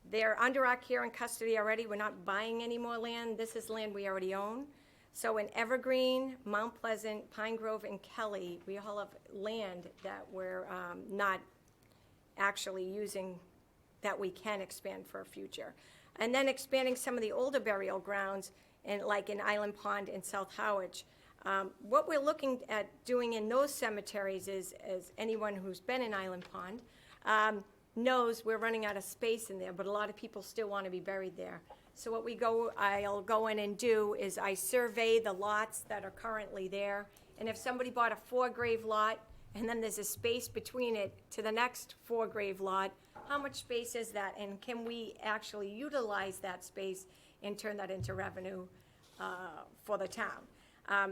they're under our care and custody already. We're not buying any more land. This is land we already own. So in Evergreen, Mount Pleasant, Pine Grove, and Kelly, we all have land that we're not actually using, that we can expand for a future. And then expanding some of the older burial grounds, and like in Island Pond and South Harwich. What we're looking at doing in those cemeteries is, as anyone who's been in Island Pond knows, we're running out of space in there, but a lot of people still want to be buried there. So what I'll go in and do is I survey the lots that are currently there, and if somebody bought a 4-grave lot, and then there's a space between it to the next 4-grave lot, how much space is that, and can we actually utilize that space and turn that into revenue for the town?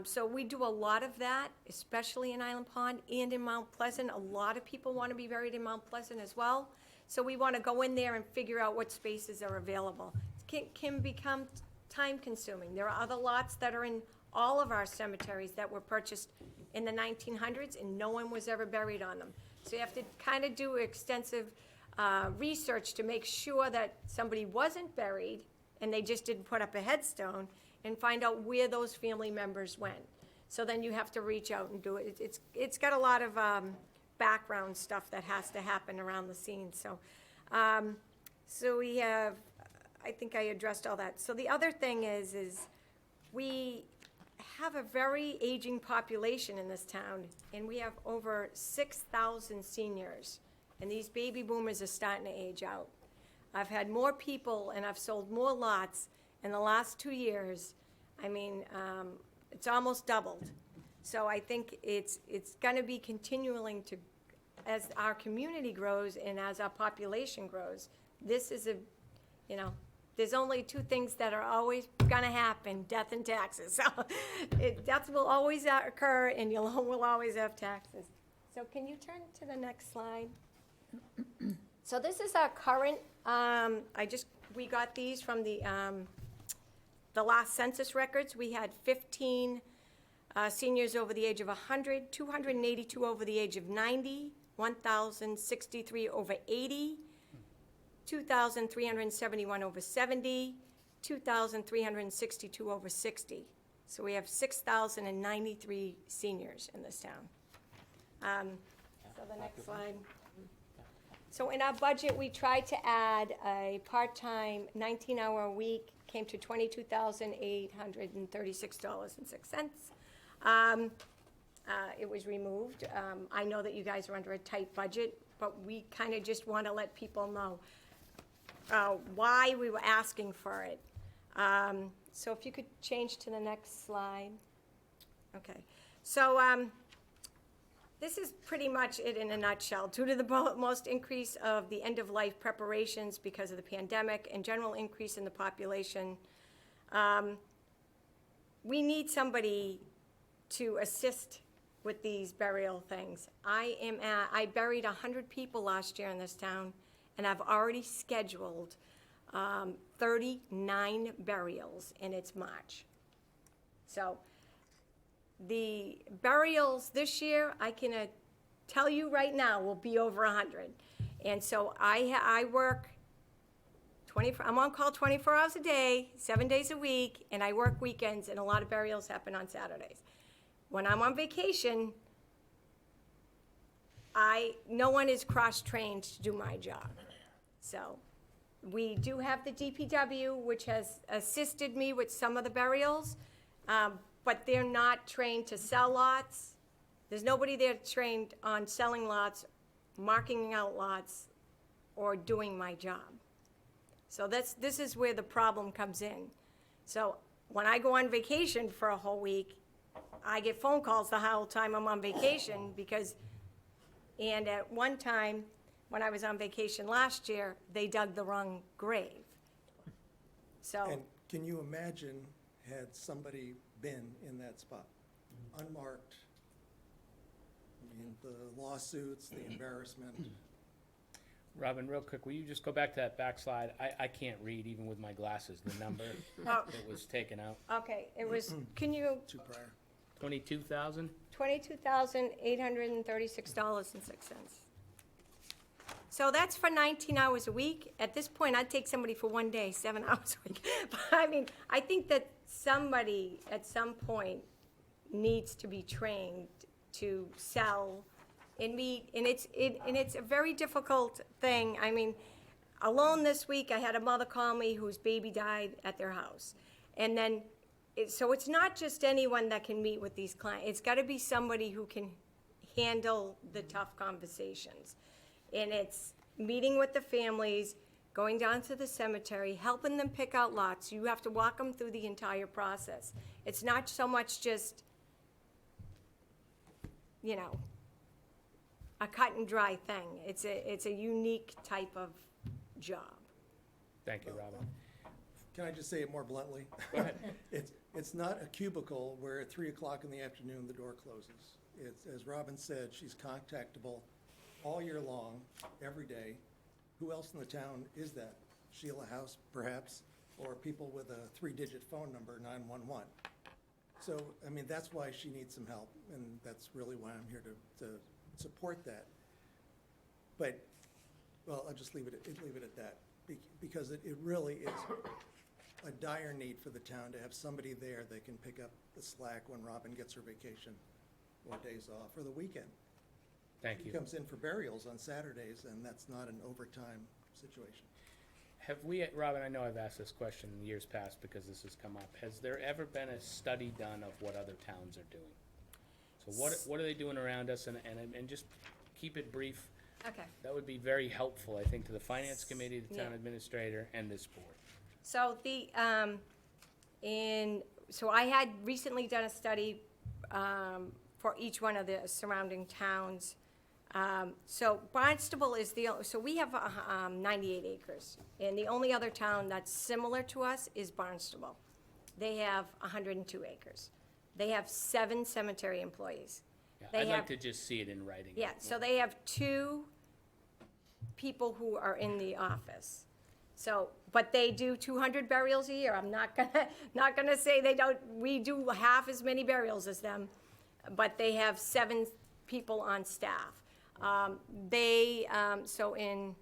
So we do a lot of that, especially in Island Pond and in Mount Pleasant. A lot of people want to be buried in Mount Pleasant as well. So we want to go in there and figure out what spaces are available. It can become time-consuming. There are other lots that are in all of our cemeteries that were purchased in the 1900s, and no one was ever buried on them. So you have to kind of do extensive research to make sure that somebody wasn't buried and they just didn't put up a headstone, and find out where those family members went. So then you have to reach out and do it. It's got a lot of background stuff that has to happen around the scene. So, so we have, I think I addressed all that. So the other thing is we have a very aging population in this town, and we have over 6,000 seniors, and these baby boomers are starting to age out. I've had more people, and I've sold more lots in the last 2 years. I mean, it's almost doubled. So I think it's going to be continuing to, as our community grows and as our population grows, this is there's only 2 things that are always going to happen: death and taxes. So death will always occur, and you will always have taxes. So can you turn to the next slide? So this is our current, we got these from the last census records. We had 15 seniors over the age of 100, 282 over the age of 90, 1,063 over 80, 2,371 over 70, 2,362 over 60. So we have 6,093 seniors in this town. So the next slide. So in our budget, we tried to add a part-time 19-hour-a-week, came to $22,836.06. It was removed. I know that you guys are under a tight budget, but we kind of just want to let people know why we were asking for it. So if you could change to the next slide. Okay. So this is pretty much it in a nutshell. Due to the most increase of the end-of-life preparations because of the pandemic and general increase in the population, we need somebody to assist with these burial things. I buried 100 people last year in this town, and I've already scheduled 39 burials, and it's March. So the burials this year, I can tell you right now, will be over 100. And so I work 24, I'm on call 24 hours a day, 7 days a week, and I work weekends, and a lot of burials happen on Saturdays. When I'm on vacation, no one is cross-trained to do my job. So we do have the DPW, which has assisted me with some of the burials, but they're not trained to sell lots. There's nobody there trained on selling lots, marking out lots, or doing my job. So this is where the problem comes in. So when I go on vacation for a whole week, I get phone calls the whole time I'm on vacation and at one time, when I was on vacation last year, they dug the wrong grave. So, And can you imagine had somebody been in that spot, unmarked? I mean, the lawsuits, the embarrassment. Robin, real quick, will you just go back to that back slide? I can't read even with my glasses, the number oh, that was taken out. okay, it was, can you, Two prior. 22,000? $22,836.06. So that's for 19 hours a week. At this point, I'd take somebody for one day, 7 hours a week. But I mean, I think that somebody at some point needs to be trained to sell and meet, and it's a very difficult thing. I mean, alone this week, I had a mother call me whose baby died at their house. And then, so it's not just anyone that can meet with these clients. It's gotta be somebody who can handle the tough conversations. And it's meeting with the families, going down to the cemetery, helping them pick out lots. You have to walk them through the entire process. It's not so much just, you know, a cut and dry thing. It's a unique type of job. Thank you, Robin. Can I just say it more bluntly? Go ahead. It's not a cubicle where at 3 o'clock in the afternoon, the door closes. It's, as Robin said, she's contactable all year long, every day. Who else in the town is that? Sheila House, perhaps, or people with a 3-digit phone number, 911. So, I mean, that's why she needs some help, and that's really why I'm here to support that. But, well, I'll just leave it at that, because it really is a dire need for the town to have somebody there that can pick up the slack when Robin gets her vacation or days off, or the weekend. Thank She you. comes in for burials on Saturdays, and that's not an overtime situation. Have we, Robin, I know I've asked this question in years past because this has come up. Has there ever been a study done of what other towns are doing? So what are they doing around us, and just keep it brief. Okay. That would be very helpful, I think, to the finance committee, the town Yeah. administrator, and this board. So so I had recently done a study for each one of the surrounding towns. So Barnstable is so we have 98 acres, and the only other town that's similar to us is Barnstable. They have 102 acres. They have 7 cemetery employees. Yeah, They I'd like have- to just see it in writing. Yeah, so they have 2 people who are in the office. So, but they do 200 burials a year. I'm not gonna say they don't, we do half as many burials as them, but they have 7 people on staff. So in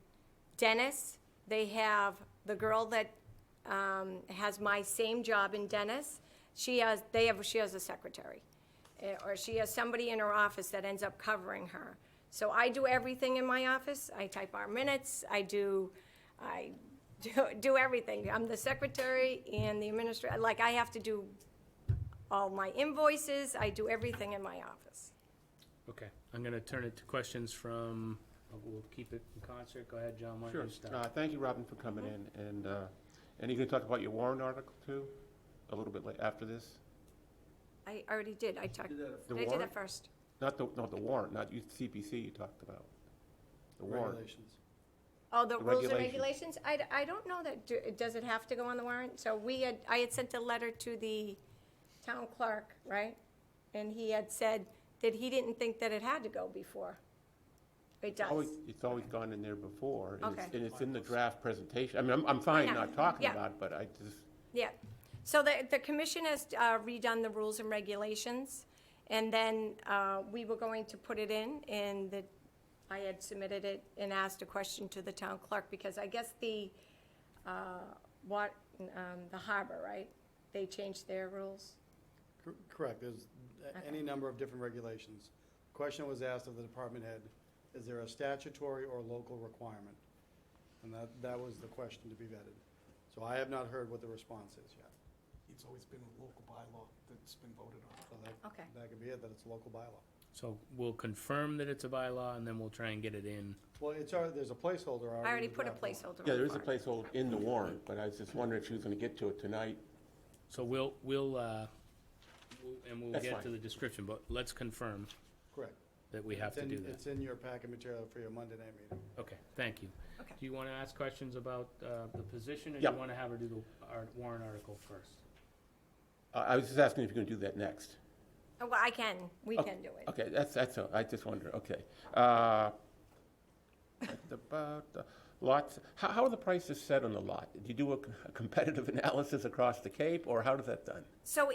Dennis, they have the girl that has my same job in Dennis. She has a secretary, or she has somebody in her office that ends up covering her. So I do everything in my office. I type our minutes. I do everything. I'm the secretary and the administrator. Like, I have to do all my invoices. I do everything in my office. Okay, I'm gonna turn it to questions from, we'll keep it in concert. Go ahead, John, why don't Sure. you start? Thank you, Robin, for coming in, and you can talk about your warrant article, too, a little bit after this? I already did. I talked, Did that The I did warrant? that first. Not the warrant, not CPC you talked about. The warrant. Regulations. Oh, the The rules and regulations. regulations? I don't know that, does it have to go on the warrant? So I had sent a letter to the town clerk, right? And he had said that he didn't think that it had to go before. It does. It's always gone in there before, and Okay. it's in the draft presentation. I mean, I'm fine know. not talking Yeah. about it, but I just, Yeah. So the commission has redone the rules and regulations, and then we were going to put it in, and I had submitted it and asked a question to the town clerk, because I guess the harbor, right? They changed their rules? Correct, there's any number of different regulations. Question was asked of the department head, is there a statutory or local requirement? And that was the question to be vetted. So I have not heard what the response is yet. It's always been a local bylaw that's been voted on. So Okay. that could be it, that it's a local bylaw. So we'll confirm that it's a bylaw, and then we'll try and get it in. Well, there's a placeholder already. I already in the put a draft warrant. placeholder on yeah, there is a the warrant. placeholder in the warrant, but I was just wondering if she was gonna get to it tonight. So we'll That's get fine. to the description, but let's confirm. Correct. that we have to do that? It's in your packet material for your Monday night meeting. Okay, thank you. Okay. Do you want to ask questions about the position, or do Yeah. you want to have her do the warrant article first? I was just asking if you're going to do that next. Oh, well, we can do it. Okay, that's all. I just wonder, okay. About the lots, how are the prices set on the lot? Do you do a competitive analysis across the Cape, or how does that done? So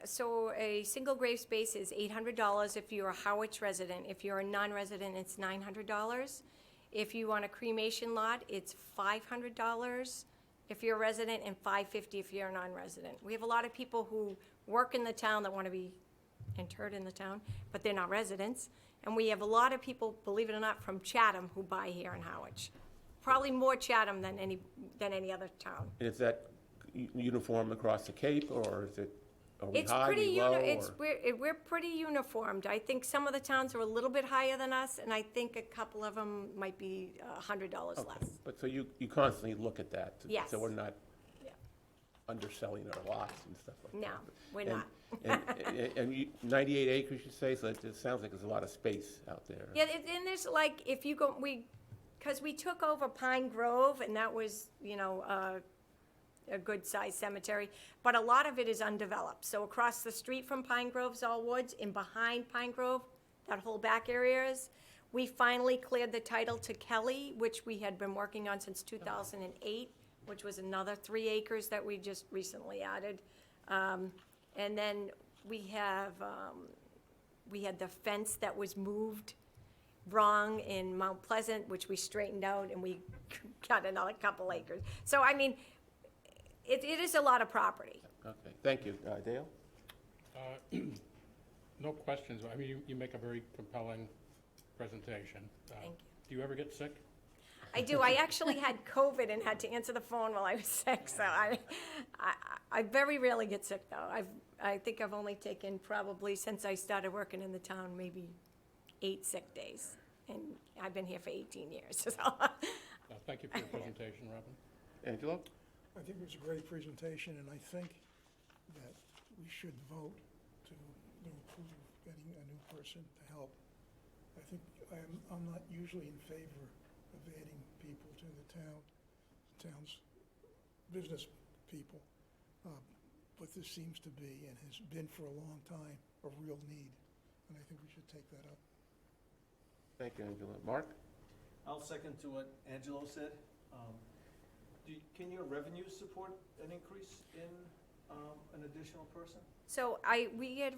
so a single grave space is $800 if you're a Harwich resident. If you're a non-resident, it's $900. If you want a cremation lot, it's $500 if you're a resident, and $550 if you're a non-resident. We have a lot of people who work in the town that want to be interred in the town, but they're not residents. And we have a lot of people, believe it or not, from Chatham who buy here in Harwich. Probably more Chatham than any other town. And is that uniform across the Cape, or is it, are we It's high, pretty we low? we're pretty uniformed. I think some of the towns are a little bit higher than us, and I think a couple of them might be $100 less. But so you constantly look at that? Yes. So we're not Yeah. underselling our lots and stuff like that? No, we're And- not. And 98 acres, you say, so it sounds like there's a lot of space out there. Yeah, and there's like, if you go, because we took over Pine Grove, and that was, a good-sized cemetery, but a lot of it is undeveloped. So across the street from Pine Grove's all woods, and behind Pine Grove, that whole back area is, we finally cleared the title to Kelly, which we had been working on since 2008, which was another 3 acres that we just recently added. And then we had the fence that was moved wrong in Mount Pleasant, which we straightened out, and we got another couple acres. So, I mean, it is a lot of property. Okay, thank you. Dale? No questions. I mean, you make a very compelling presentation. Thank you. Do you ever get sick? I do. I actually had COVID and had to answer the phone while I was sick, so I very rarely get sick, though. I think I've only taken probably, since I started working in the town, maybe 8 sick days, and I've been here for 18 years, so. Thank you for your presentation, Robin. Angelo? I think it was a great presentation, and I think that we should vote to approve getting a new person to help. I think I'm not usually in favor of adding people to the town's business people. But this seems to be, and has been for a long time, a real need, and I think we should take that up. Thank you, Angelo. Mark? I'll second to what Angelo said. Can your revenues support an increase in an additional person? So we had,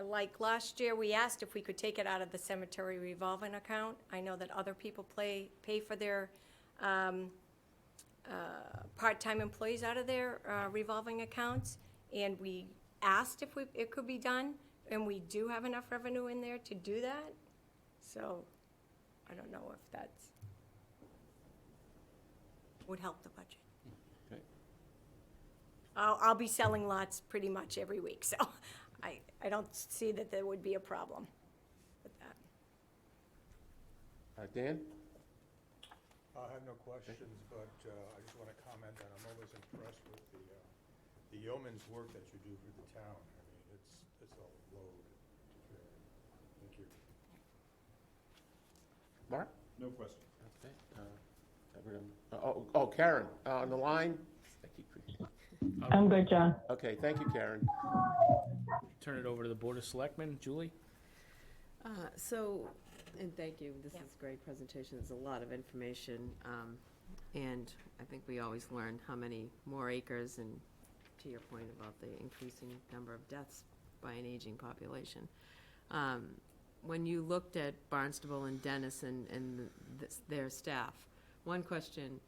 like last year, we asked if we could take it out of the cemetery revolving account. I know that other people pay for their part-time employees out of their revolving accounts, and we asked if it could be done, and we do have enough revenue in there to do that. So I don't know if that's would help the budget. Okay. I'll be selling lots pretty much every week, so I don't see that there would be a problem with that. Dan? I have no questions, but I just want to comment that I'm always impressed with the yeoman's work that you do for the town. I mean, it's a load to carry. Thank you. Mark? No question. Okay. Karen, on the line? I'm good, John. Okay, thank you, Karen. Turn it over to the Board of Selectmen. Julie? And thank you, this is a great presentation, there's a lot of information, and I think we always learn how many more acres, and to your point about the increasing number of deaths by an aging population. When you looked at Barnstable and Dennis and their staff, one question,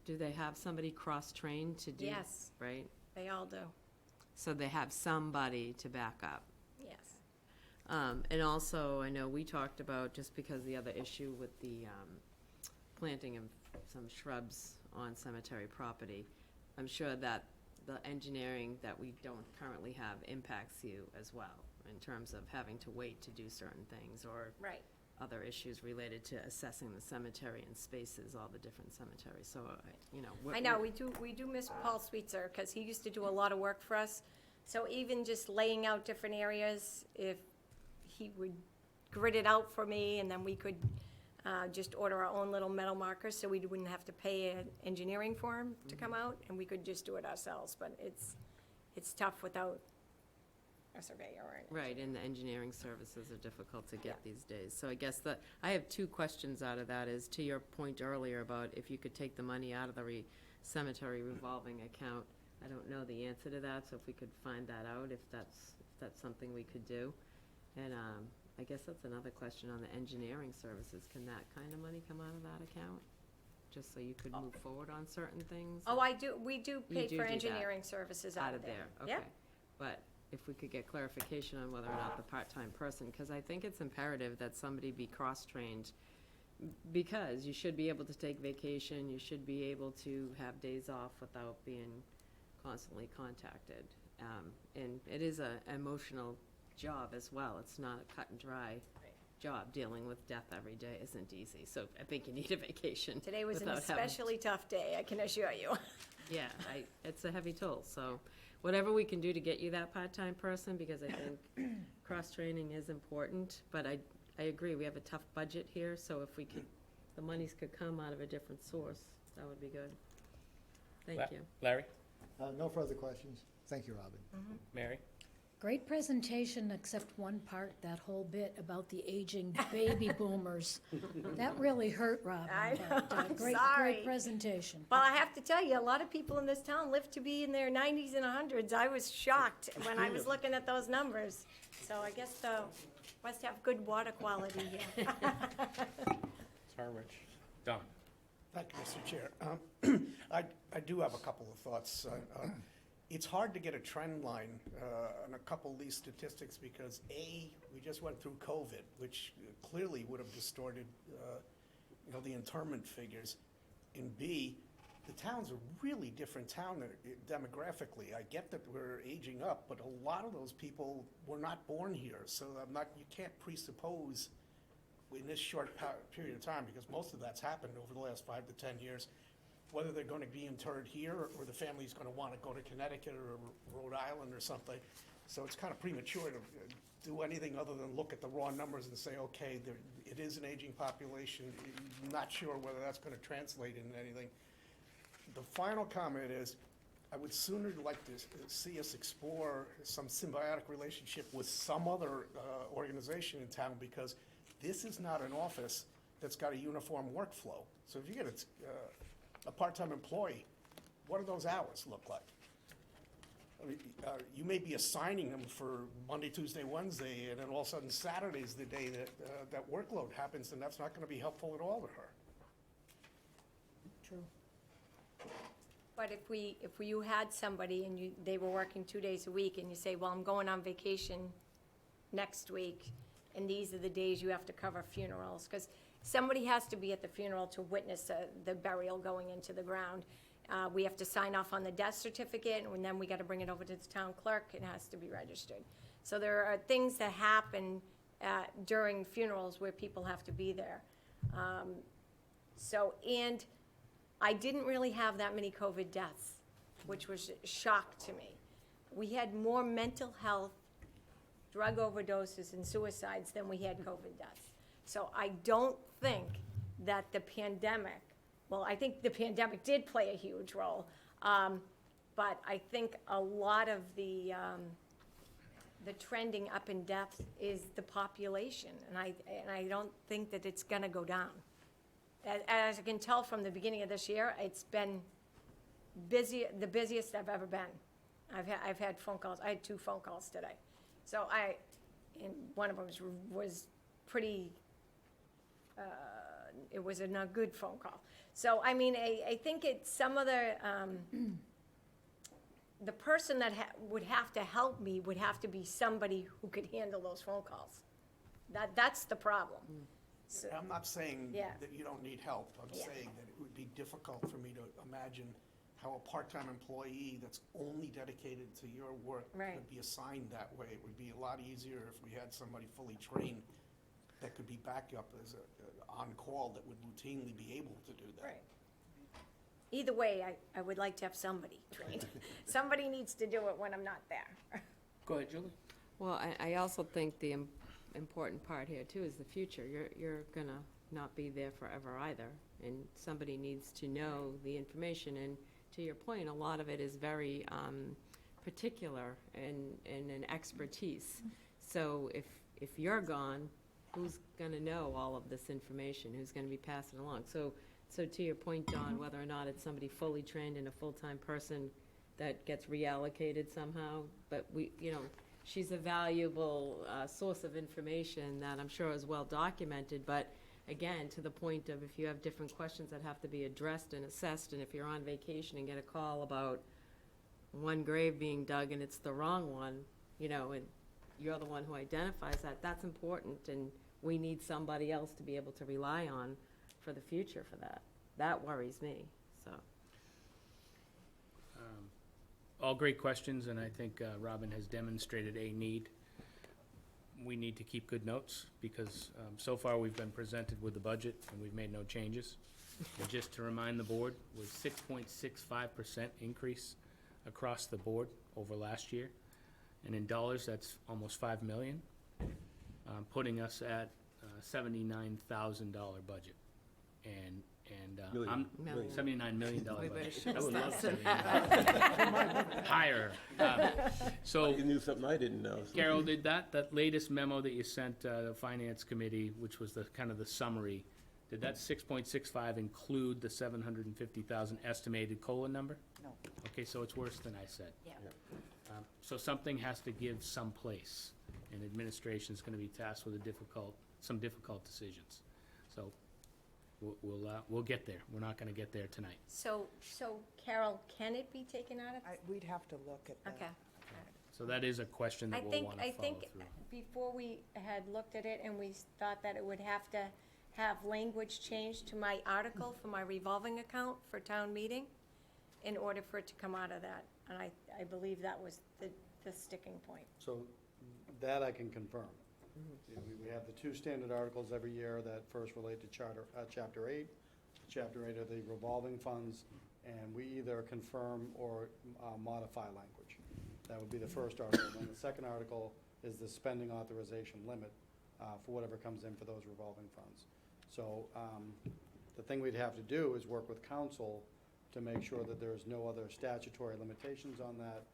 do they have somebody cross-trained to do? Yes. Right? They all do. So they have somebody to back up. Yes. And also, I know we talked about, just because the other issue with the planting of some shrubs on cemetery property, I'm sure that the engineering that we don't currently have impacts you as well, in terms of having to wait to do certain things, or Right. other issues related to assessing the cemetery and spaces, all the different cemeteries, so, I know, we do miss Paul Sweetser, because he used to do a lot of work for us. So even just laying out different areas, if he would grid it out for me, and then we could just order our own little metal markers, so we wouldn't have to pay an engineering firm to come out, and we could just do it ourselves, but it's tough without a surveyor or anything. Right, and the engineering services are difficult to get these days. So I guess I have two questions out of that, is to your point earlier about if you could take the money out of the cemetery revolving account. I don't know the answer to that, so if we could find that out, if that's something we could do. And I guess that's another question on the engineering services. Can that kind of money come out of that account? Just so you could move forward on certain things? Oh, we do You pay do for do that. engineering services out of there. Okay. Yep. But if we could get clarification on whether or not the part-time person, because I think it's imperative that somebody be cross-trained, because you should be able to take vacation, you should be able to have days off without being constantly contacted. And it is an emotional job as well. It's not a cut and dry job. Dealing with death every day isn't easy, so I think you need a vacation. Today was an without having- especially tough day, I can assure you. Yeah, it's a heavy toll, so whatever we can do to get you that part-time person, because I think cross-training is important, but I agree, we have a tough budget here, so if the monies could come out of a different source, that would be good. Thank you. Larry? No further questions. Thank you, Robin. Mary? Great presentation, except one part, that whole bit about the aging baby boomers. That really hurt, Robin. I know, but, I'm great, sorry. Great presentation. Well, I have to tell you, a lot of people in this town live to be in their 90s and 100s. I was shocked when I was looking at those numbers. So I guess must have good water quality here. It's Harwich. Don? Thank you, Mr. Chair. I do have a couple of thoughts. It's hard to get a trend line on a couple of these statistics because A, we just went through COVID, which clearly would have distorted, the interment figures. And B, the town's a really different town demographically. I get that we're aging up, but a lot of those people were not born here, so you can't presuppose in this short period of time, because most of that's happened over the last 5 to 10 years, whether they're going to be interred here or the family's going to want to go to Connecticut or Rhode Island or something. So it's kind of premature to do anything other than look at the raw numbers and say, okay, it is an aging population. Not sure whether that's going to translate into anything. The final comment is, I would sooner like to see us explore some symbiotic relationship with some other organization in town, because this is not an office that's got a uniform workflow. So if you get a part-time employee, what do those hours look like? I mean, you may be assigning them for Monday, Tuesday, Wednesday, and then all of a sudden Saturday's the day that workload happens, and that's not going to be helpful at all to her. True. But if you had somebody and they were working 2 days a week, and you say, well, I'm going on vacation next week, and these are the days you have to cover funerals, because somebody has to be at the funeral to witness the burial going into the ground. We have to sign off on the death certificate, and then we got to bring it over to the town clerk. It has to be registered. So there are things that happen during funerals where people have to be there. And I didn't really have that many COVID deaths, which was a shock to me. We had more mental health, drug overdoses, and suicides than we had COVID deaths. So I don't think that the pandemic, well, I think the pandemic did play a huge role, but I think a lot of the trending up in deaths is the population, and I don't think that it's gonna go down. As I can tell from the beginning of this year, it's been the busiest I've ever been. I've had phone calls. I had 2 phone calls today. So and one of them was pretty, it was a not good phone call. So, I mean, I think it's some of the person that would have to help me would have to be somebody who could handle those phone calls. That's the problem. So, I'm not saying Yeah. that you don't need help. I'm Yeah. saying that it would be difficult for me to imagine how a part-time employee that's only dedicated to your work Right. could be assigned that way. It would be a lot easier if we had somebody fully trained that could be backup as on-call that would routinely be able to do that. right. Either way, I would like to have somebody trained. Somebody needs to do it when I'm not there. Go ahead, Julie. Well, I also think important part here too is the future. You're gonna not be there forever either, and somebody needs to know the information. And to your point, a lot of it is very particular and an expertise. So if you're gone, who's gonna know all of this information? Who's gonna be passing along? So to your point, Don, whether or not it's somebody fully trained and a full-time person that gets reallocated somehow, but she's a valuable source of information that I'm sure is well documented, but again, to the point of if you have different questions that have to be addressed and assessed, and if you're on vacation and get a call about one grave being dug and it's the wrong one, and you're the one who identifies that, that's important, and we need somebody else to be able to rely on for the future for that. That worries me, so. All great questions, and I think Robin has demonstrated a need. We need to keep good notes, because so far we've been presented with the budget, and we've made no changes. And just to remind the board, was 6.65% increase across the board over last year. And in dollars, that's almost $5 million, putting us at $79,000 budget. And I'm Million. $79 million We budget. better shoot I would love less to. than that. Higher. So, You knew something I didn't know. Carol, did that latest memo that you sent the Finance Committee, which was the kind of the summary, did that 6.65 include the 750,000 estimated COLA number? No. Okay, so it's worse than I said. Yeah. So something has to give some place, and administration's gonna be tasked with some difficult decisions. So we'll get there. We're not gonna get there tonight. So Carol, can it be taken out of? We'd have to look at that. Okay. So that is a question that we'll wanna follow I think through. before we had looked at it and we thought that it would have to have language changed to my article for my revolving account for town meeting in order for it to come out of that. And I believe that was the sticking point. So that I can confirm. We have the two standard articles every year that first relate to Chapter 8. Chapter 8 are the revolving funds, and we either confirm or modify language. That would be the first article. And the second article is the spending authorization limit for whatever comes in for those revolving funds. So the thing we'd have to do is work with council to make sure that there's no other statutory limitations on that,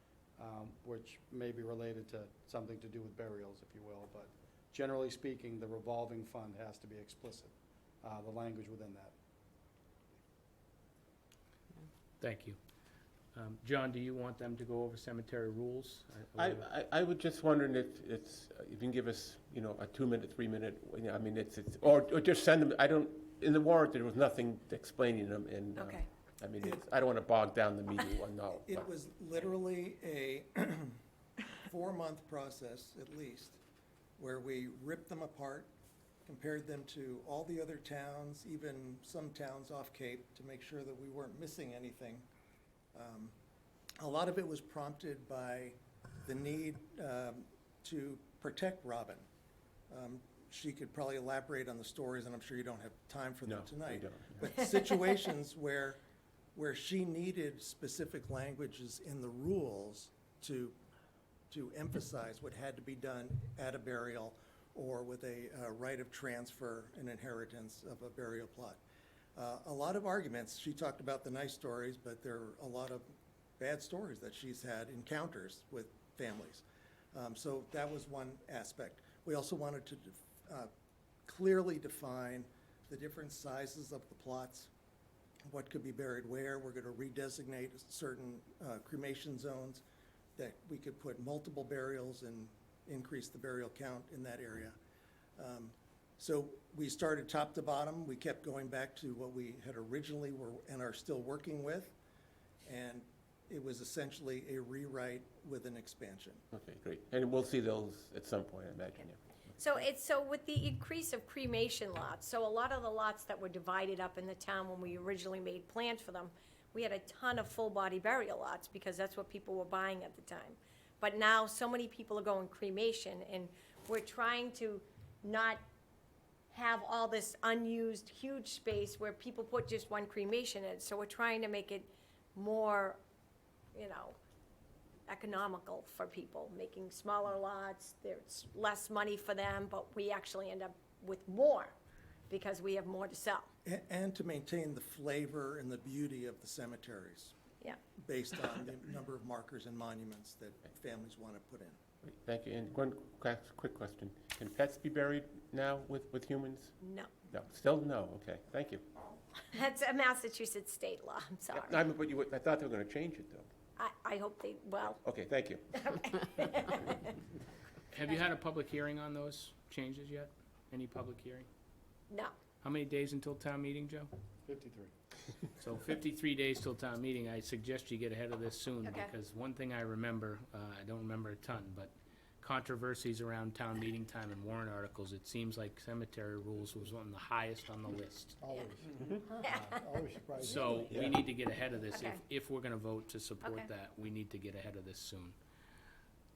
which may be related to something to do with burials, if you will. But generally speaking, the revolving fund has to be explicit, the language within that. Thank you. John, do you want them to go over cemetery rules? I would just wondering if you can give us, a 2-minute, 3-minute, I mean, or just send them, in the warrant, there was nothing explaining them, and, Okay. I mean, I don't want to bog down the meeting, no. It but- was literally a 4-month process, at least, where we ripped them apart, compared them to all the other towns, even some towns off Cape, to make sure that we weren't missing anything. A lot of it was prompted by the need to protect Robin. She could probably elaborate on the stories, and I'm sure you don't have time for them No, we tonight. don't. But situations where she needed specific languages in the rules to emphasize what had to be done at a burial or with a right of transfer and inheritance of a burial plot. A lot of arguments. She talked about the nice stories, but there are a lot of bad stories that she's had, encounters with families. So that was one aspect. We also wanted to clearly define the different sizes of the plots, what could be buried where. We're going to redesignate certain cremation zones that we could put multiple burials and increase the burial count in that area. So we started top to bottom. We kept going back to what we had originally and are still working with, and it was essentially a rewrite with an expansion. Okay, great. And we'll see those at some point, I imagine, yeah. So with the increase of cremation lots, so a lot of the lots that were divided up in the town when we originally made plans for them, we had a ton of full-body burial lots because that's what people were buying at the time. But now so many people are going cremation, and we're trying to not have all this unused huge space where people put just one cremation in. So we're trying to make it more, economical for people, making smaller lots, there's less money for them, but we actually end up with more because we have more to sell. And to maintain the flavor and the beauty of the cemeteries, Yeah. based on the number of markers and monuments that families want to put in. Thank you. And one quick question. Can pets be buried now with humans? No. No, still no, okay, thank you. That's a Massachusetts state law, I'm sorry. I mean, but I thought they were gonna change it, though. I hope they, well, Okay, thank you. Have you had a public hearing on those changes yet? Any public hearing? no. How many days until town meeting, Joe? 53. So 53 days till town meeting. I suggest you get ahead of this soon, Okay. because one thing I remember, I don't remember a ton, but controversies around town meeting time and warrant articles, it seems like cemetery rules was one of the highest on the list. Always. Always surprising. So we need to get ahead of this. Okay. If we're gonna vote to support Okay. that, we need to get ahead of this soon.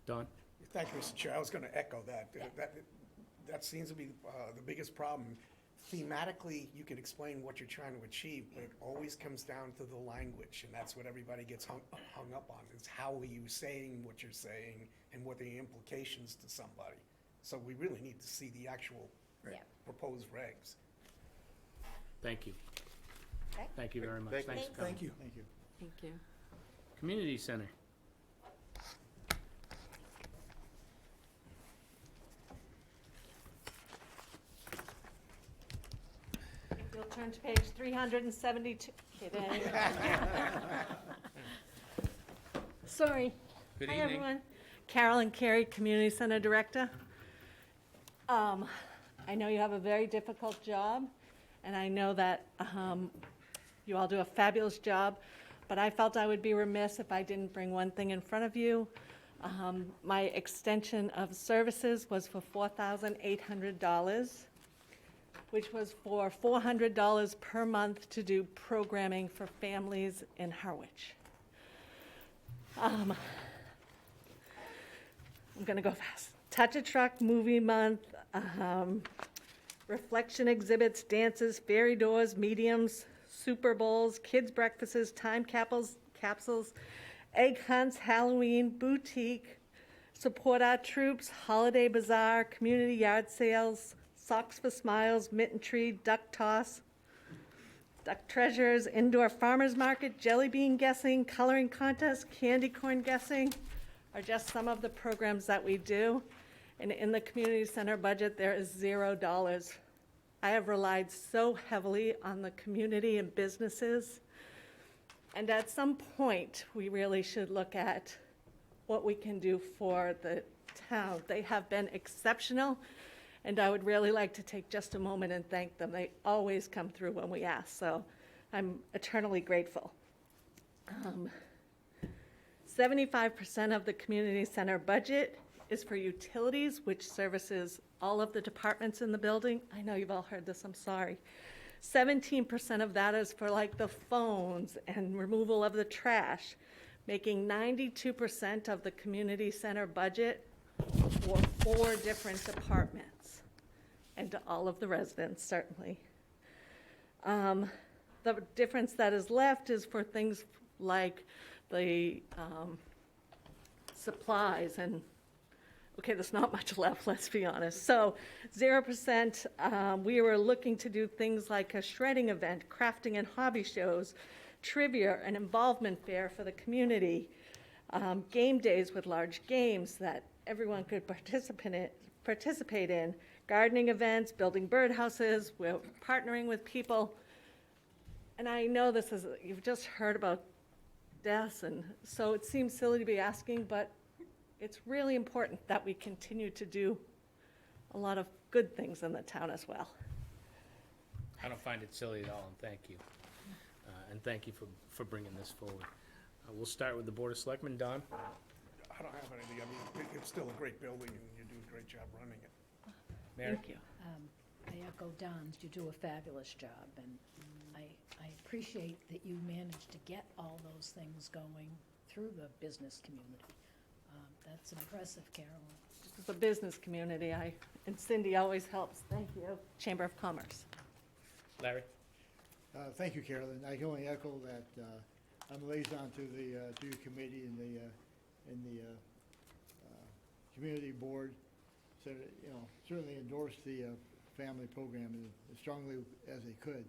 Don? Thank you, Mr. Chair. I was going to echo that. Yeah. That seems to be the biggest problem. Thematically, you can explain what you're trying to achieve, but it always comes down to the language, and that's what everybody gets hung up on, is how are you saying what you're saying and what are the implications to somebody. So we really need to see the actual Yeah. proposed regs. Thank you. Okay. Thank you very much. Thank you. Thanks for coming. Thank you. Thank you. Thank you. Community Center. You'll turn to page 372. Kidding. Sorry. Good Hi, evening. everyone. Carolyn, Carey, Community Center Director. I know you have a very difficult job, and I know that you all do a fabulous job, but I felt I would be remiss if I didn't bring one thing in front of you. My extension of services was for $4,800, which was for $400 per month to do programming for families in Harwich. I'm gonna go fast. Touch a Truck Movie Month, reflection exhibits, dances, fairy doors, mediums, Super Bowls, kids' breakfasts, time capsules, egg hunts, Halloween, boutique, support our troops, holiday bazaar, community yard sales, Socks for Smiles, mitten tree, duck toss, duck treasures, indoor farmers market, jelly bean guessing, coloring contest, candy corn guessing are just some of the programs that we do. And in the community center budget, there is $0. I have relied so heavily on the community and businesses. And at some point, we really should look at what we can do for the town. They have been exceptional, and I would really like to take just a moment and thank them. They always come through when we ask, so I'm eternally grateful. 75% of the community center budget is for utilities, which services all of the departments in the building. I know you've all heard this, I'm sorry. 17% of that is for like the phones and removal of the trash, making 92% of the community center budget for 4 different departments, and to all of the residents, certainly. The difference that is left is for things like the supplies and, okay, there's not much left, let's be honest. So 0%, we were looking to do things like a shredding event, crafting and hobby shows, trivia, an involvement fair for the community, game days with large games that everyone could participate in, gardening events, building birdhouses, we're partnering with people. And I know this is, you've just heard about deaths, and so it seems silly to be asking, but it's really important that we continue to do a lot of good things in the town as well. I don't find it silly at all, and thank you. And thank you for bringing this forward. We'll start with the Board of Selectmen. Don? I don't have anything. I mean, it's still a great building, and you do a great job running it. Mary? Thank you. I echo Don's, you do a fabulous job, and I appreciate that you managed to get all those things going through the business community. That's impressive, Carolyn. The business community, and Cindy always helps. Thank you. Chamber of Commerce. Larry? Thank you, Carolyn. I can only echo that I'm a liaison to the committee and the and the community board said, certainly endorsed the family program as strongly as they could.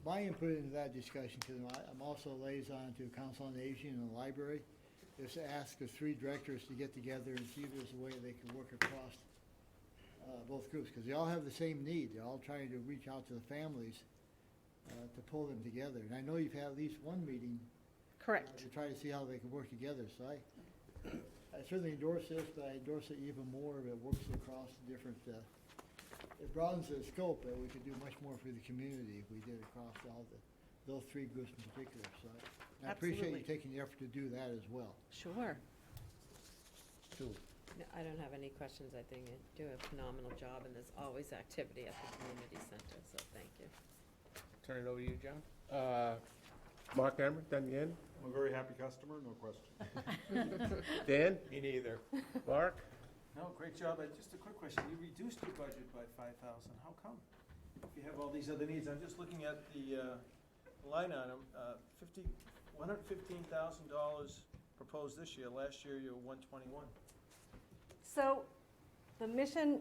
My input into that discussion, because I'm also a liaison to Council on Aging and the library, is to ask the three directors to get together and see if there's a way they can work across both groups, because they all have the same need. They're all trying to reach out to the families to pull them together. And I know you've had at least one meeting Correct. to try to see how they can work together. So I certainly endorse this, but I endorse it even more if it works across the different, it broadens the scope, that we could do much more for the community if we did across those three groups in particular. So I appreciate you Absolutely. taking the effort to do that as well. Sure. Julie? No, I don't have any questions. I think you do a phenomenal job, and there's always activity at the community center, so thank you. Turn it over to you, John. Mark Amber, done again? I'm a very happy customer, no question. Dan? Me neither. Mark? No, great job. Just a quick question. You reduced your budget by 5,000. How come? If you have all these other needs, I'm just looking at the line item, $115,000 proposed this year. Last year, you were 121. So the mission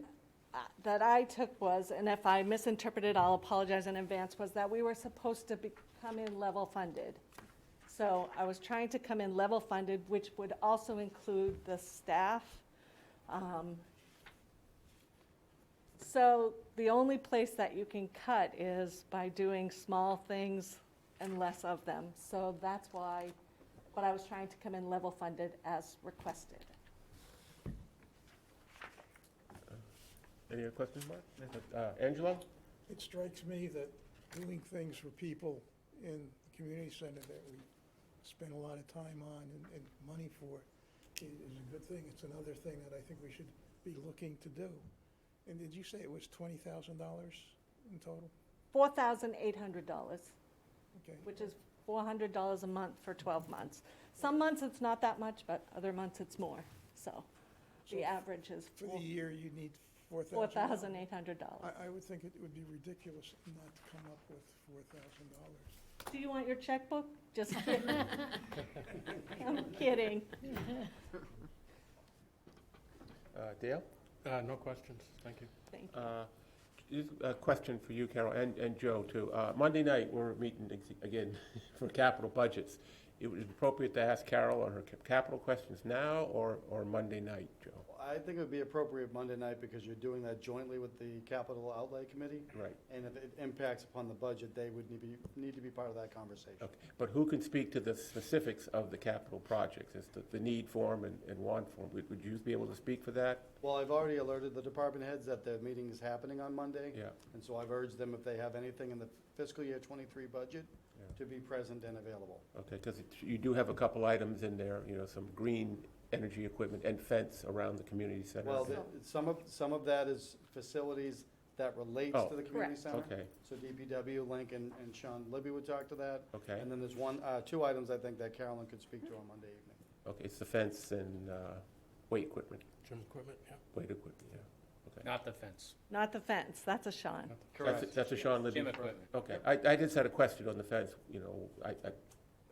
that I took was, and if I misinterpreted, I'll apologize in advance, was that we were supposed to come in level funded. So I was trying to come in level funded, which would also include the staff. So the only place that you can cut is by doing small things and less of them. So that's why, but I was trying to come in level funded as requested. Any other questions, Mark? Angelo? It strikes me that doing things for people in the community center that we spend a lot of time on and money for is a good thing. It's another thing that I think we should be looking to do. And did you say it was $20,000 in total? $4,800, Okay. which is $400 a month for 12 months. Some months it's not that much, but other months it's more. So the So average is For the year, you need $4,000. $4,800. I would think it would be ridiculous not to come up with $4,000. Do you want your checkbook? Just kidding. I'm kidding. Dale? No questions, thank you. Thank you. Just a question for you, Carol, and Joe, too. Monday night, we're meeting again for capital budgets. It would be appropriate to ask Carol on her capital questions now or Monday night, Joe? I think it would be appropriate Monday night because you're doing that jointly with the Capital Outlay Committee. Right. And if it impacts upon the budget, they would need to be part of that conversation. Okay, but who can speak to the specifics of the capital projects, as to the need for them and want for them? Would you be able to speak for that? Well, I've already alerted the department heads that the meeting is happening on Monday. Yeah. And so I've urged them, if they have anything in the fiscal year '23 budget, to be present and available. Okay, because you do have a couple items in there, some green energy equipment and fence around the community center. Well, some of that is facilities that relates to the community center. Okay. So DPW, Lincoln, and Sean Libby would talk to that. Okay. And then there's two items I think that Carolyn could speak to on Monday evening. Okay, it's the fence and weight equipment. Gym equipment, yeah. Weight equipment, yeah. Okay. Not the fence. Not the fence, that's a Sean. Correct. That's a Sean Libby. Gym equipment. Okay, I just had a question on the fence,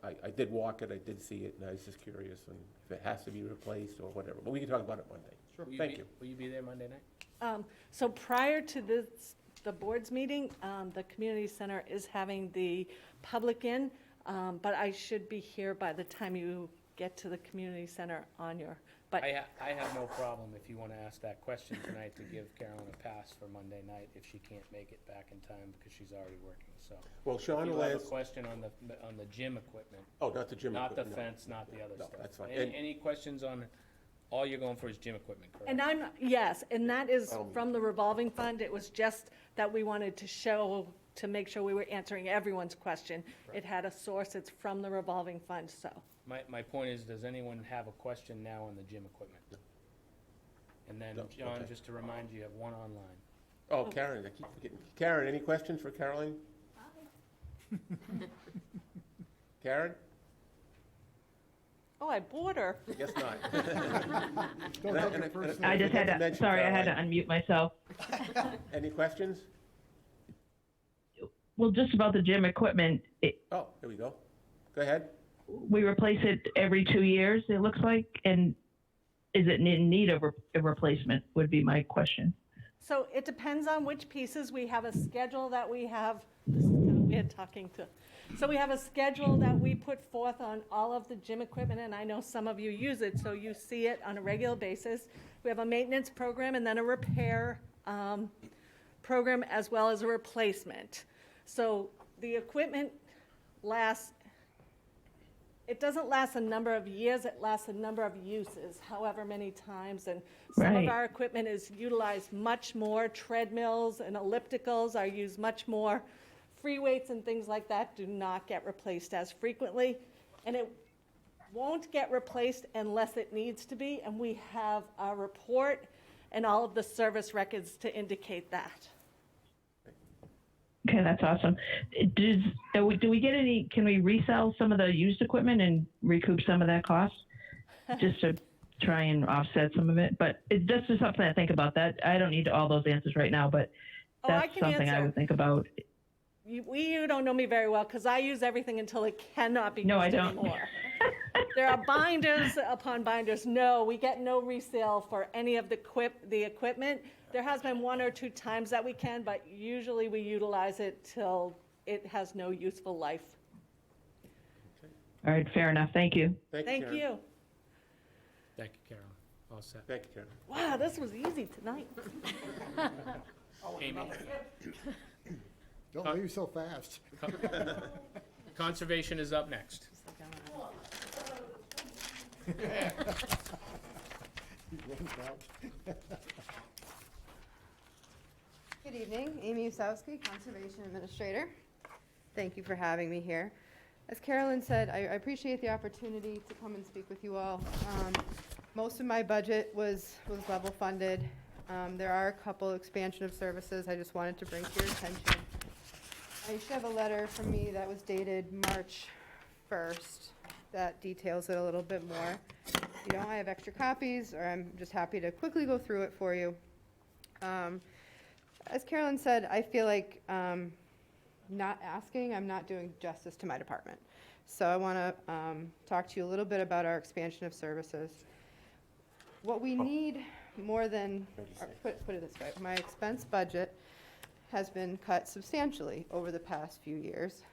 I did walk it, I did see it, and I was just curious if it has to be replaced or whatever, but we can talk about it Monday. Sure. Thank you. Will you be there Monday night? So prior to the board's meeting, the community center is having the public in, but I should be here by the time you get to the community center on your, but I have no problem if you want to ask that question tonight to give Carolyn a pass for Monday night if she can't make it back in time because she's already working, so. Well, Sean If you will have a ask, question on the gym equipment, oh, not the gym not the equipment, no. fence, not the other No, stuff. that's fine. Any questions on, all you're going for is gym equipment, correct? and yes, and that is from the revolving fund. It was just that we wanted to make sure we were answering everyone's question. It had a source, it's from the revolving fund, so. My point is, does anyone have a question now on the gym equipment? And then, No, John, okay. just to remind you, you have one online. Oh, Karen, I keep forgetting. Karen, any questions for Caroline? Karen? Oh, I bored her. I guess not. Don't take it personally. I just had to, mention sorry, I had to Caroline. unmute myself. Any questions? Well, just about the gym equipment, Oh, here we go. Go ahead. we replace it every 2 years, it looks like, and is it in need of a replacement, would be my question. So it depends on which pieces. We have a schedule that we have, this is kind of weird talking to. So we have a schedule that we put forth on all of the gym equipment, and I know some of you use it, so you see it on a regular basis. We have a maintenance program and then a repair program as well as a replacement. So the equipment lasts, it doesn't last a number of years, it lasts a number of uses, however many times. And some of Right. our equipment is utilized much more. Treadmills and ellipticals are used much more. Free weights and things like that do not get replaced as frequently. And it won't get replaced unless it needs to be. And we have a report and all of the service records to indicate that. Okay, that's awesome. Do we get any, can we resell some of the used equipment and recoup some of that cost? Just to try and offset some of it, but that's just something I think about. That I don't need all those answers right now, but Oh, I that's can something I answer. would think about. You don't know me very well because I use everything until it cannot be No, I used don't. anymore. There are binders upon binders. No, we get no resale for any of the equipment. There has been 1 or 2 times that we can, but usually we utilize it till it has no useful life. All right, fair enough. Thank you. Thank Karen. you. Thank you, Carolyn. All set. Thank you, Karen. Wow, this was easy tonight. Amy, Don't leave so fast. conservation is up next. Good evening, Amy Usowski, Conservation Administrator. Thank you for having me here. As Carolyn said, I appreciate the opportunity to come and speak with you all. Most of my budget was level funded. There are a couple expansion of services I just wanted to bring to your attention. I should have a letter from me that was dated March 1st that details it a little bit more. If you don't, I have extra copies, or I'm just happy to quickly go through it for you. As Carolyn said, I feel like not asking, I'm not doing justice to my department. So I want to talk to you a little bit about our expansion of services. What we need more than, or put it this way, my expense budget has been cut substantially over the past few years.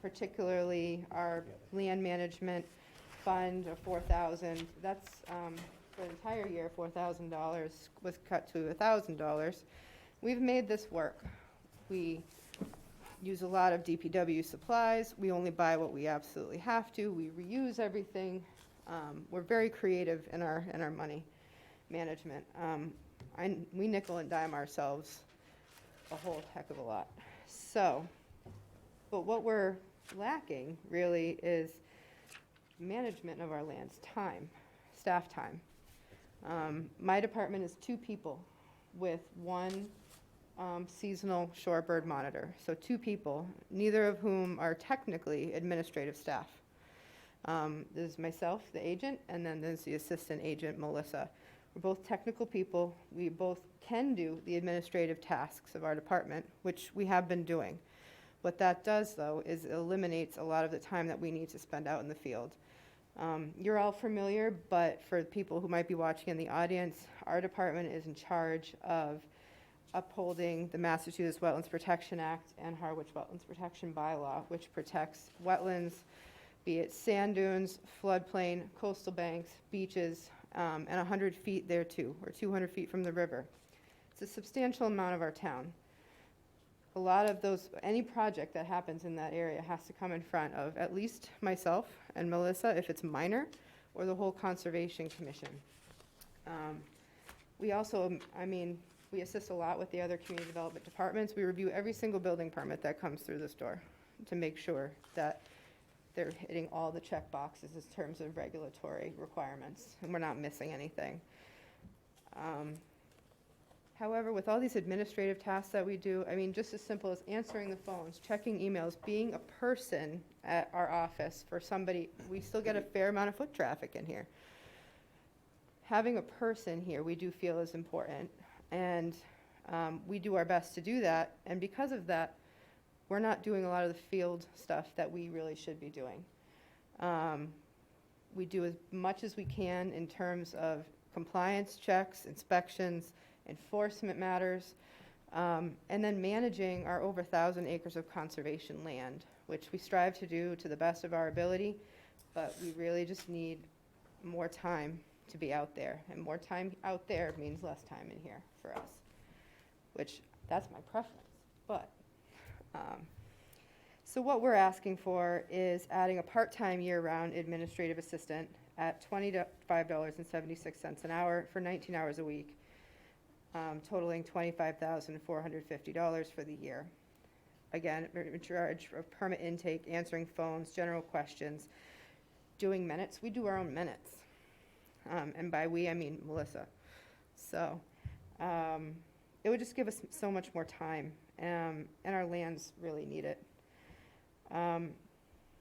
Particularly our land management fund of $4,000. That's for the entire year, $4,000 was cut to $1,000. We've made this work. We use a lot of DPW supplies. We only buy what we absolutely have to. We reuse everything. We're very creative in our money management. We nickel and dime ourselves a whole heck of a lot. So, but what we're lacking really is management of our land's time, staff time. My department is 2 people with 1 seasonal shorebird monitor. So 2 people, neither of whom are technically administrative staff. There's myself, the agent, and then there's the assistant agent, Melissa. We're both technical people. We both can do the administrative tasks of our department, which we have been doing. What that does, though, is it eliminates a lot of the time that we need to spend out in the field. You're all familiar, but for people who might be watching in the audience, our department is in charge of upholding the Massachusetts Wetlands Protection Act and Harwich Wetlands Protection Bylaw, which protects wetlands, be it sand dunes, floodplain, coastal banks, beaches, and 100 feet there too, or 200 feet from the river. It's a substantial amount of our town. A lot of those, any project that happens in that area has to come in front of at least myself and Melissa if it's minor, or the whole Conservation Commission. We also, we assist a lot with the other community development departments. We review every single building permit that comes through this door to make sure that they're hitting all the check boxes in terms of regulatory requirements, and we're not missing anything. However, with all these administrative tasks that we do, just as simple as answering the phones, checking emails, being a person at our office for somebody, we still get a fair amount of foot traffic in here. Having a person here, we do feel is important, and we do our best to do that, and because of that, we're not doing a lot of the field stuff that we really should be doing. We do as much as we can in terms of compliance checks, inspections, enforcement matters, and then managing our over 1,000 acres of conservation land, which we strive to do to the best of our ability, but we really just need more time to be out there. And more time out there means less time in here for us, which that's my preference. But so what we're asking for is adding a part-time year-round administrative assistant at $25.76 an hour for 19 hours a week, totaling $25,450 for the year. Again, in charge of permit intake, answering phones, general questions, doing minutes. We do our own minutes. And by we, I mean Melissa. So it would just give us so much more time, and our lands really need it.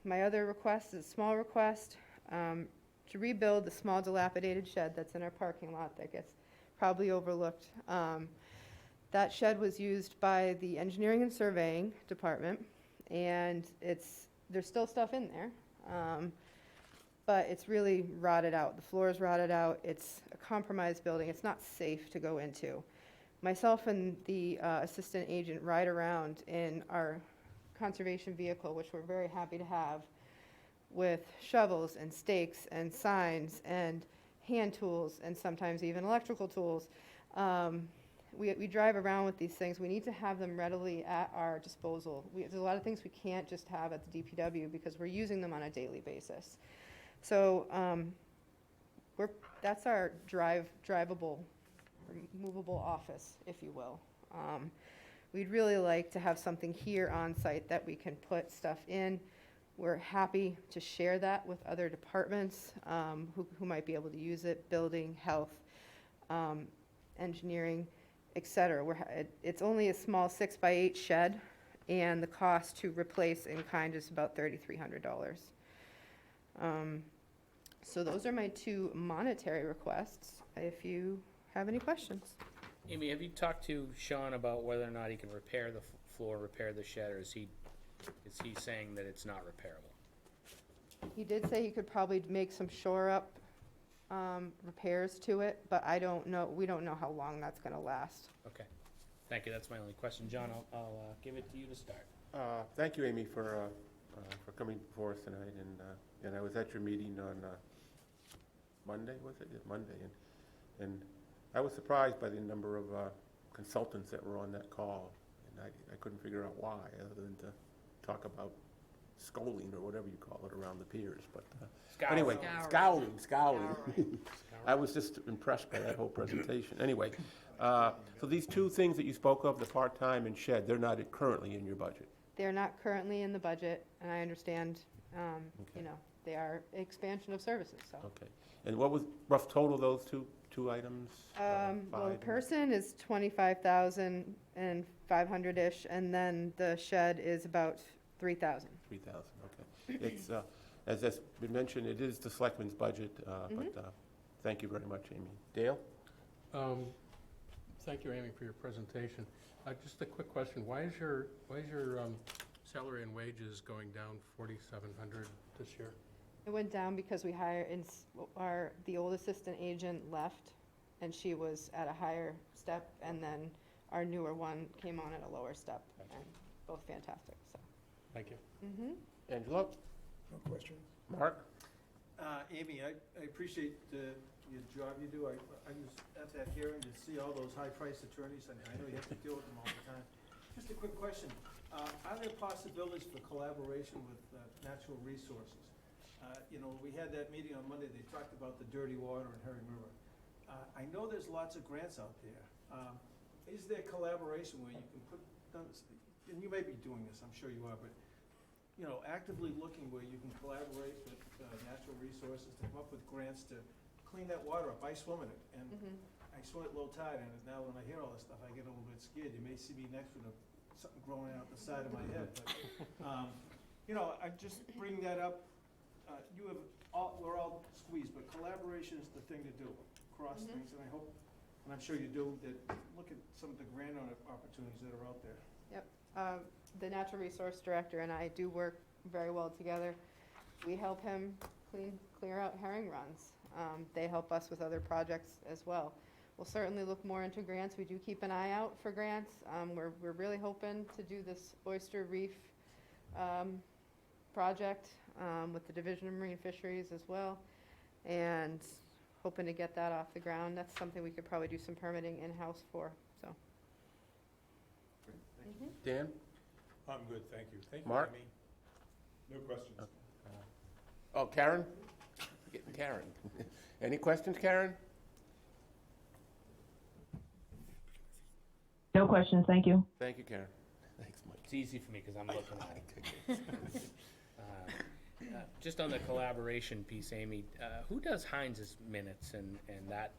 My other request is a small request to rebuild the small dilapidated shed that's in our parking lot that gets probably overlooked. That shed was used by the engineering and surveying department, and there's still stuff in there, but it's really rotted out. The floor is rotted out. It's a compromised building. It's not safe to go into. Myself and the assistant agent ride around in our conservation vehicle, which we're very happy to have, with shovels and stakes and signs and hand tools and sometimes even electrical tools. We drive around with these things. We need to have them readily at our disposal. There's a lot of things we can't just have at the DPW because we're using them on a daily basis. So that's our drivable, movable office, if you will. We'd really like to have something here on site that we can put stuff in. We're happy to share that with other departments who might be able to use it, building, health, engineering, etc. It's only a small 6x8 shed, and the cost to replace in kind is about $3,300. So those are my two monetary requests, if you have any questions. Amy, have you talked to Sean about whether or not he can repair the floor, repair the shed, or is he saying that it's not repairable? He did say he could probably make some shore-up repairs to it, but I don't know. We don't know how long that's going to last. Okay, thank you. That's my only question. John, I'll give it to you to start. Thank you, Amy, for coming before us tonight, and I was at your meeting on Monday, was it? Yeah, Monday, and I was surprised by the number of consultants that were on that call, and I couldn't figure out why, other than to talk about scolding or whatever you call it around the piers. But anyway, scouting. I was just impressed by that whole presentation. Anyway, so these two things that you spoke of, the part-time and shed, they're not currently in your budget? They're not currently in the budget, and I understand, you know, they are expansion of services, so. Okay. And what was rough total of those two items? Well, the person is 25,500-ish, and then the shed is about 3,000. 3,000, okay. It's, as has been mentioned, it is the Selectmen's budget, but thank you very much, Amy. Dale? Thank you, Amy, for your presentation. Just a quick question. Why is your salary and wages going down $4,700 this year? It went down because we hired, the old assistant agent left, and she was at a higher step, and then our newer one came on at a lower step, and both fantastic, so. Thank you. Angelo? No questions. Mark? Amy, I appreciate your job you do. I was at that hearing to see all those high-priced attorneys, and I know you have to deal with them all the time. Just a quick question. Are there possibilities for collaboration with natural resources? You know, we had that meeting on Monday. They talked about the dirty water in Herring River. I know there's lots of grants out there. Is there collaboration where you can and you may be doing this, I'm sure you are, but you know, actively looking where you can collaborate with natural resources to come up with grants to clean that water up. I swim in it, and I swim at low tide, and now when I hear all this stuff, I get a little bit scared. You may see me next with something growing out the side of my head, but you know, I just bring that up. We're all squeezed, but collaboration is the thing to do across things, and I hope, and I'm sure you do, that look at some of the grant opportunities that are out there. Yep. The natural resource director and I do work very well together. We help him clear out herring runs. They help us with other projects as well. We'll certainly look more into grants. We do keep an eye out for grants. We're really hoping to do this oyster reef project with the Division of Marine Fisheries as well, and hoping to get that off the ground. That's something we could probably do some permitting in-house for, so. Dan? I'm good, thank you. Thank you, Mark? Amy. No questions. Oh, Karen? Getting Karen. Any questions, Karen? No questions, thank you. Thank you, Karen. Thanks, Mike. It's easy for me because I'm looking at it. Just on the collaboration piece, Amy, who does Heinz's minutes and that,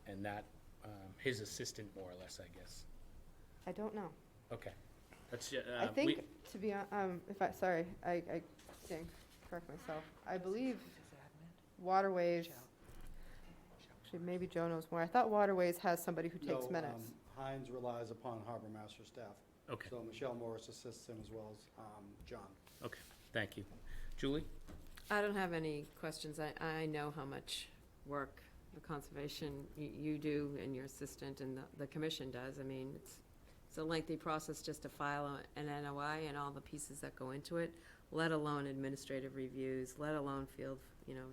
his assistant more or less, I guess? I don't know. Okay. That's, I think, to be, sorry, I didn't correct myself. I believe Waterways, actually, maybe Joe knows more. I thought Waterways has somebody who takes No, minutes. Heinz relies upon Harbormaster staff. Okay. So Michelle Morris assists him as well as John. Okay, thank you. Julie? I don't have any questions. I know how much work the conservation, you do and your assistant and the commission does. I mean, it's a lengthy process just to file an NOI and all the pieces that go into it, let alone administrative reviews, let alone field,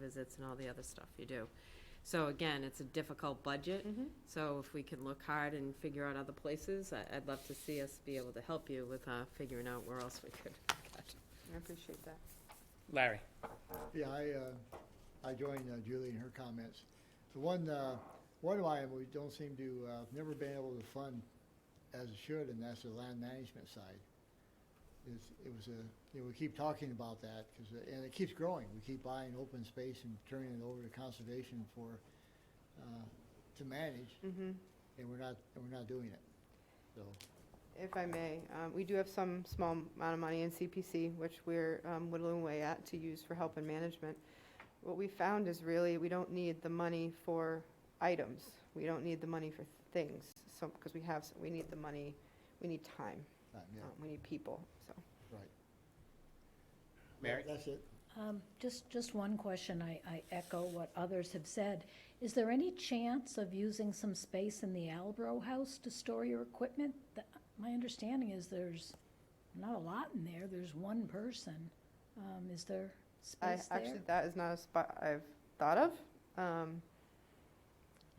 visits and all the other stuff you do. So again, it's a difficult budget. So if we can look hard and figure out other places, I'd love to see us be able to help you with figuring out where else we could cut. I appreciate that. Larry? Yeah, I joined Julie in her comments. The one item we don't seem to, never been able to fund as it should, and that's the land management side. We keep talking about that, and it keeps growing. We keep buying open space and turning it over to conservation to manage, and we're not doing it, so. If I may, we do have some small amount of money in CPC, which we're whittling away at to use for help and management. What we found is really we don't need the money for items. We don't need the money for things. So because we need the money, we need time. Yeah. We need people. So. Right. Mary? That's it. Just one question. I echo what others have said. Is there any chance of using some space in the Albro house to store your equipment? My understanding is there's not a lot in there. There's one person. Is there space there? Actually, that is not a spot I've thought of. I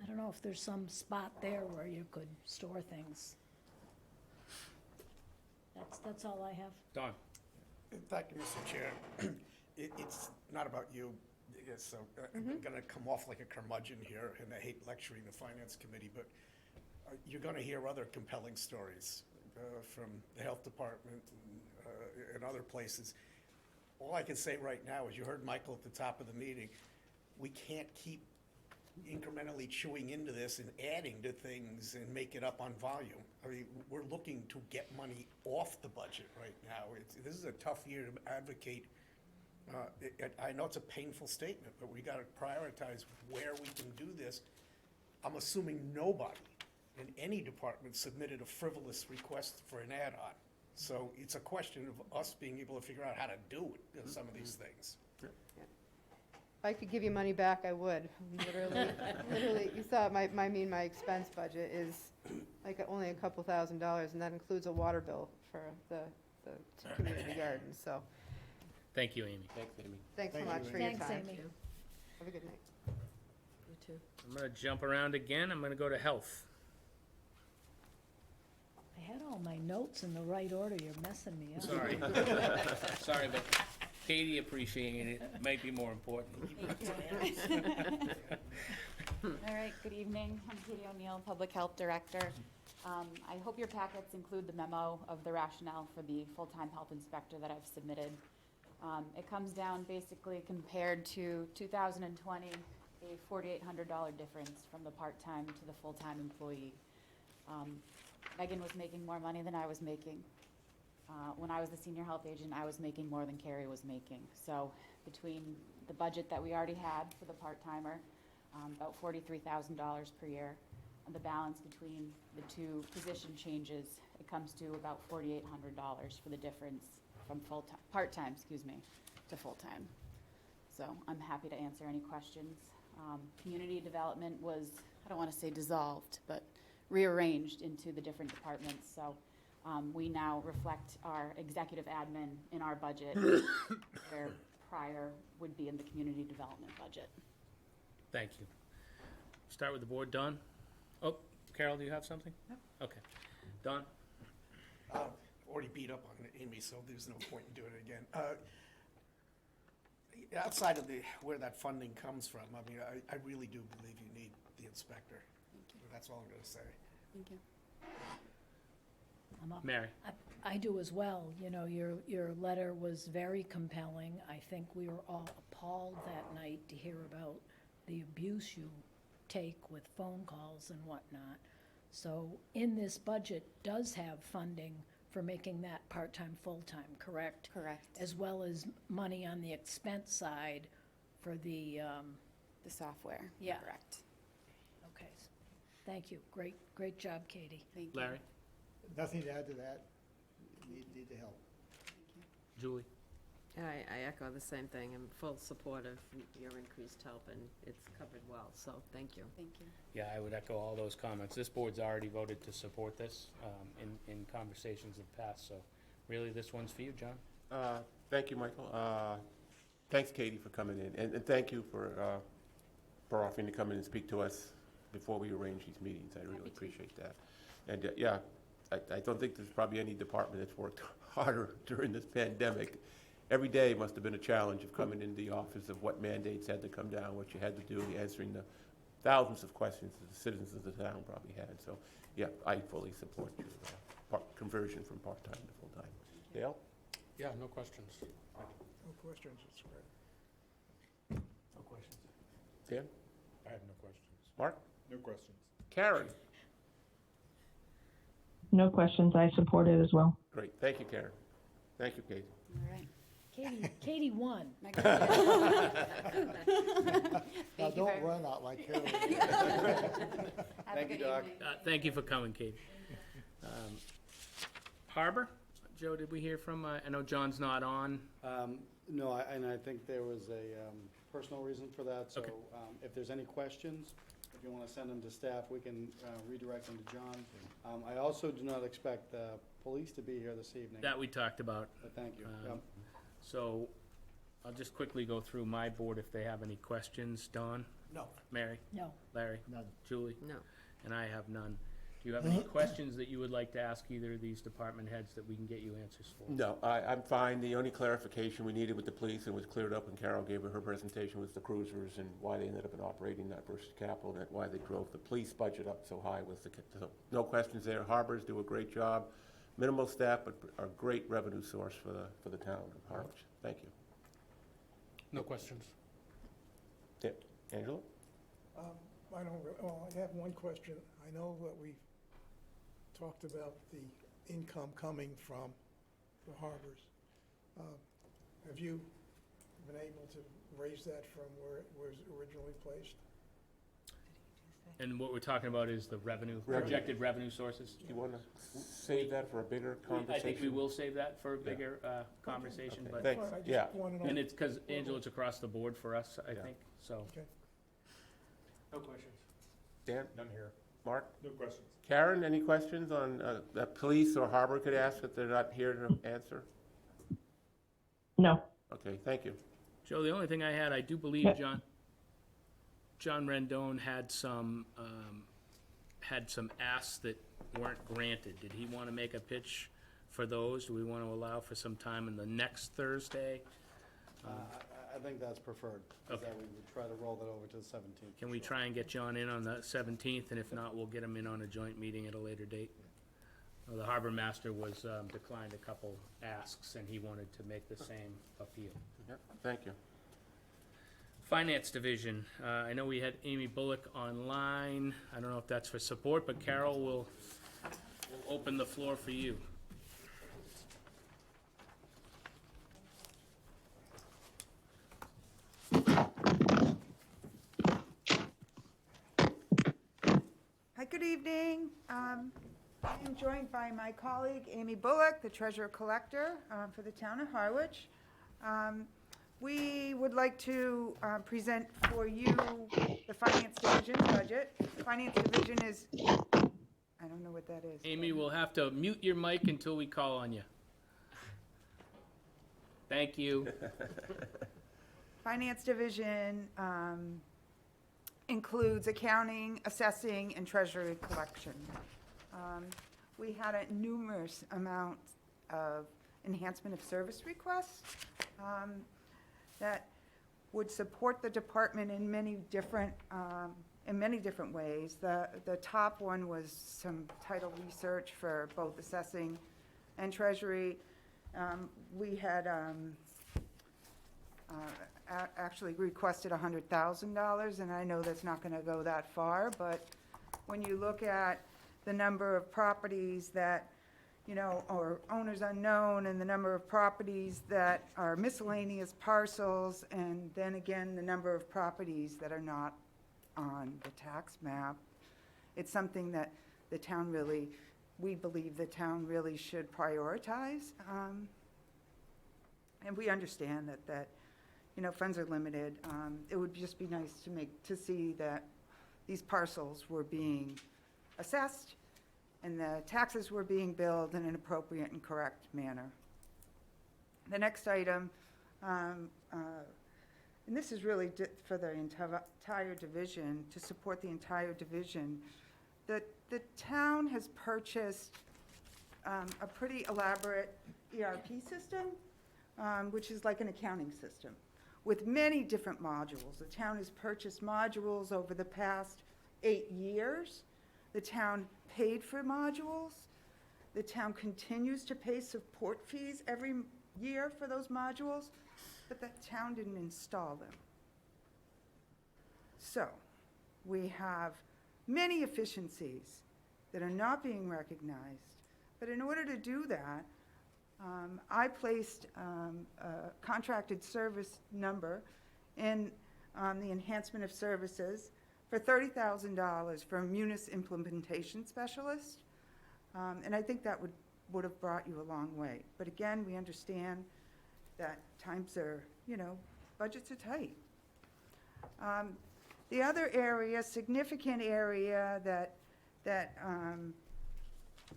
don't know if there's some spot there where you could store things. That's all I have. Don? Thank you, Mr. Chair. It's not about you, so I'm going to come off like a curmudgeon here, and I hate lecturing the Finance Committee, but you're going to hear other compelling stories from the Health Department and other places. All I can say right now is, you heard Michael at the top of the meeting, we can't keep incrementally chewing into this and adding to things and make it up on volume. I mean, we're looking to get money off the budget right now. This is a tough year to advocate. I know it's a painful statement, but we got to prioritize where we can do this. I'm assuming nobody in any department submitted a frivolous request for an add-on. So it's a question of us being able to figure out how to do it, some of these things. If I could give you money back, I would. Literally, you saw my expense budget is like only a couple $1,000s, and that includes a water bill for the community garden, so. Thank you, Amy. Thanks, Amy. Thanks so much for your time. Thanks, Amy. Have a good night. You too. I'm going to jump around again. I'm going to go to health. I had all my notes in the right order. You're messing me up. Sorry. Sorry, but Katie appreciating it might be more important. All right, good evening. I'm Katie O'Neill, Public Health Director. I hope your packets include the memo of the rationale for the full-time health inspector that I've submitted. It comes down basically compared to 2020, a $4,800 difference from the part-time to the full-time employee. Megan was making more money than I was making. When I was the senior health agent, I was making more than Carey was making. So between the budget that we already had for the part-timer, about $43,000 per year, and the balance between the two position changes, it comes to about $4,800 for the difference from part-time, to full-time. So I'm happy to answer any questions. Community development was, I don't want to say dissolved, but rearranged into the different departments. So we now reflect our executive admin in our budget, where prior would be in the community development budget. Thank you. Start with the board. Don? Oh, Carol, do you have something? No. Okay. Don? Already beat up on Amy, so there's no point in doing it again. Outside of where that funding comes from, I mean, I really do believe you need the inspector. That's all I'm gonna say. Thank you. Mary? I do as well. You know, your letter was very compelling. I think we were all appalled that night to hear about the abuse you take with phone calls and whatnot. So in this budget does have funding for making that part-time, full-time, correct? Correct. As well as money on the expense side for the, The software. Yeah. Correct. okay. Thank you. Great job, Katie. Thank you. Larry? Nothing to add to that. Need the help. Julie? I echo the same thing. I'm full support of your increased help, and it's covered well, so thank you. Thank you. Yeah, I would echo all those comments. This board's already voted to support this in conversations in the past, so really, this one's for you, John. Thank you, Michael. Thanks, Katie, for coming in, and thank you for offering to come in and speak to us before we arrange these meetings. I really appreciate that. And yeah, I don't think there's probably any department that's worked harder during this pandemic. Every day must have been a challenge of coming into the office of what mandates had to come down, what you had to do, answering the thousands of questions that the citizens of the town probably had. So, yeah, I fully support your conversion from part-time to full-time. Dale? Yeah, no questions. No questions, it's great. No questions. Dan? I have no questions. Mark? No questions. Karen? No questions. I support it as well. Great. Thank you, Karen. Thank you, Katie. All right. Katie won. My God. Now, Thank you don't very run out like Carolyn. Have a Thank you, good Doc. evening. Thank you for coming, Katie. Harbor? Joe, did we hear from, I know John's not on. No, and I think there was a personal reason for that, so Okay. If there's any questions, if you want to send them to staff, we can redirect them to John. I also do not expect the police to be here this evening, That we talked about. but thank you. Um, Yep. So I'll just quickly go through my board if they have any questions. Don? No. Mary? No. Larry? None. Julie? No. And I have none. Do you have any questions that you would like to ask either of these department heads that we can get you answers for? No, I'm fine. The only clarification we needed with the police and was cleared up when Carol gave her presentation was the cruisers and why they ended up in operating that versus capital, and why they drove the police budget up so high was so no questions there. Harbors do a great job. Minimal staff, but are a great revenue source for the town of Harwich. Thank you. No questions. Yeah. Angela? I don't, well, I have one question. I know that we talked about the income coming from the harbors. Have you been able to raise that from where it was originally placed? And what we're talking about is the revenue, Revenue. projected revenue sources? Do you want to save that for a bigger conversation? I think we will save that for a bigger conversation, Okay. but, Thanks. I Yeah. just want to know. and it's because, Angela, it's across the board for us, I Yeah. think, so. Okay. No questions. Dan? None here. Mark? No questions. Karen, any questions on that police or harbor could ask that they're not here to answer? No. Okay, thank you. Joe, the only thing I had, I do believe John Rendon had some asks that weren't granted. Did he want to make a pitch for those? Do we want to allow for some time in the next Thursday? I think that's preferred, because Okay. we would try to roll that over to the 17th. Can we try and get John in on the 17th, and if not, we'll get him in on a joint meeting at a later date? The Harbormaster was, declined a couple asks, and he wanted to make the same appeal. Yeah, thank you. Finance Division, I know we had Amy Bullock online. I don't know if that's for support, but Carol will open the floor for you. Hi, good evening. I'm joined by my colleague, Amy Bullock, the treasurer collector for the town of Harwich. We would like to present for you the Finance Division's budget. The Finance Division is, I don't know what that is. Amy, we'll have to mute your mic until we call on you. Thank you. Finance Division includes accounting, assessing, and treasury collection. We had a numerous amount of enhancement of service requests that would support the department in many different ways. The top one was some title research for both assessing and treasury. We had actually requested $100,000, and I know that's not going to go that far, but when you look at the number of properties that, you know, or owners unknown, and the number of properties that are miscellaneous parcels, and then again, the number of properties that are not on the tax map, it's something that the town really, we believe the town really should prioritize. And we understand that you know, funds are limited. It would just be nice to see that these parcels were being assessed and the taxes were being billed in an appropriate and correct manner. The next item, and this is really for the entire division, to support the entire division. The town has purchased a pretty elaborate ERP system, which is like an accounting system, with many different modules. The town has purchased modules over the past 8 years. The town paid for modules. The town continues to pay support fees every year for those modules, but the town didn't install them. So we have many efficiencies that are not being recognized, but in order to do that, I placed a contracted service number in the Enhancement of Services for $30,000 for a Munis implementation specialist. And I think that would have brought you a long way. But again, we understand that times are, you know, budgets are tight. The other area, significant area that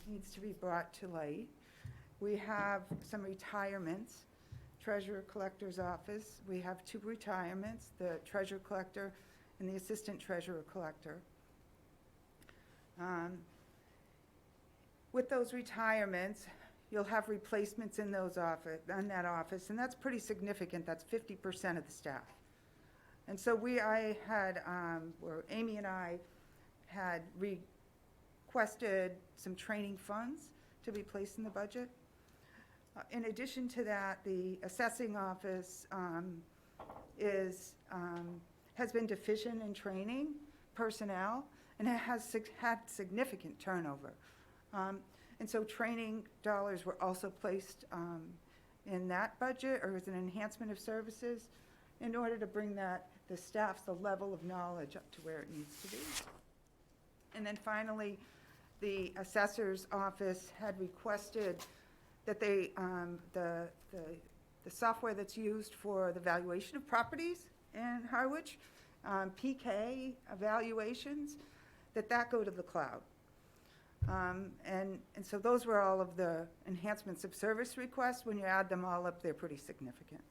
needs to be brought to light, we have some retirements. Treasurer Collector's Office, we have 2 retirements, the Treasurer Collector and the Assistant Treasurer Collector. With those retirements, you'll have replacements in that office, and that's pretty significant. That's 50% of the staff. And so Amy and I had requested some training funds to be placed in the budget. In addition to that, the assessing office has been deficient in training personnel, and it has had significant turnover. And so training dollars were also placed in that budget, or as an enhancement of services, in order to bring the staff's the level of knowledge up to where it needs to be. And then finally, the assessor's office had requested that the software that's used for the valuation of properties in Harwich, PK evaluations, that go to the cloud. And so those were all of the enhancements of service requests. When you add them all up, they're pretty significant.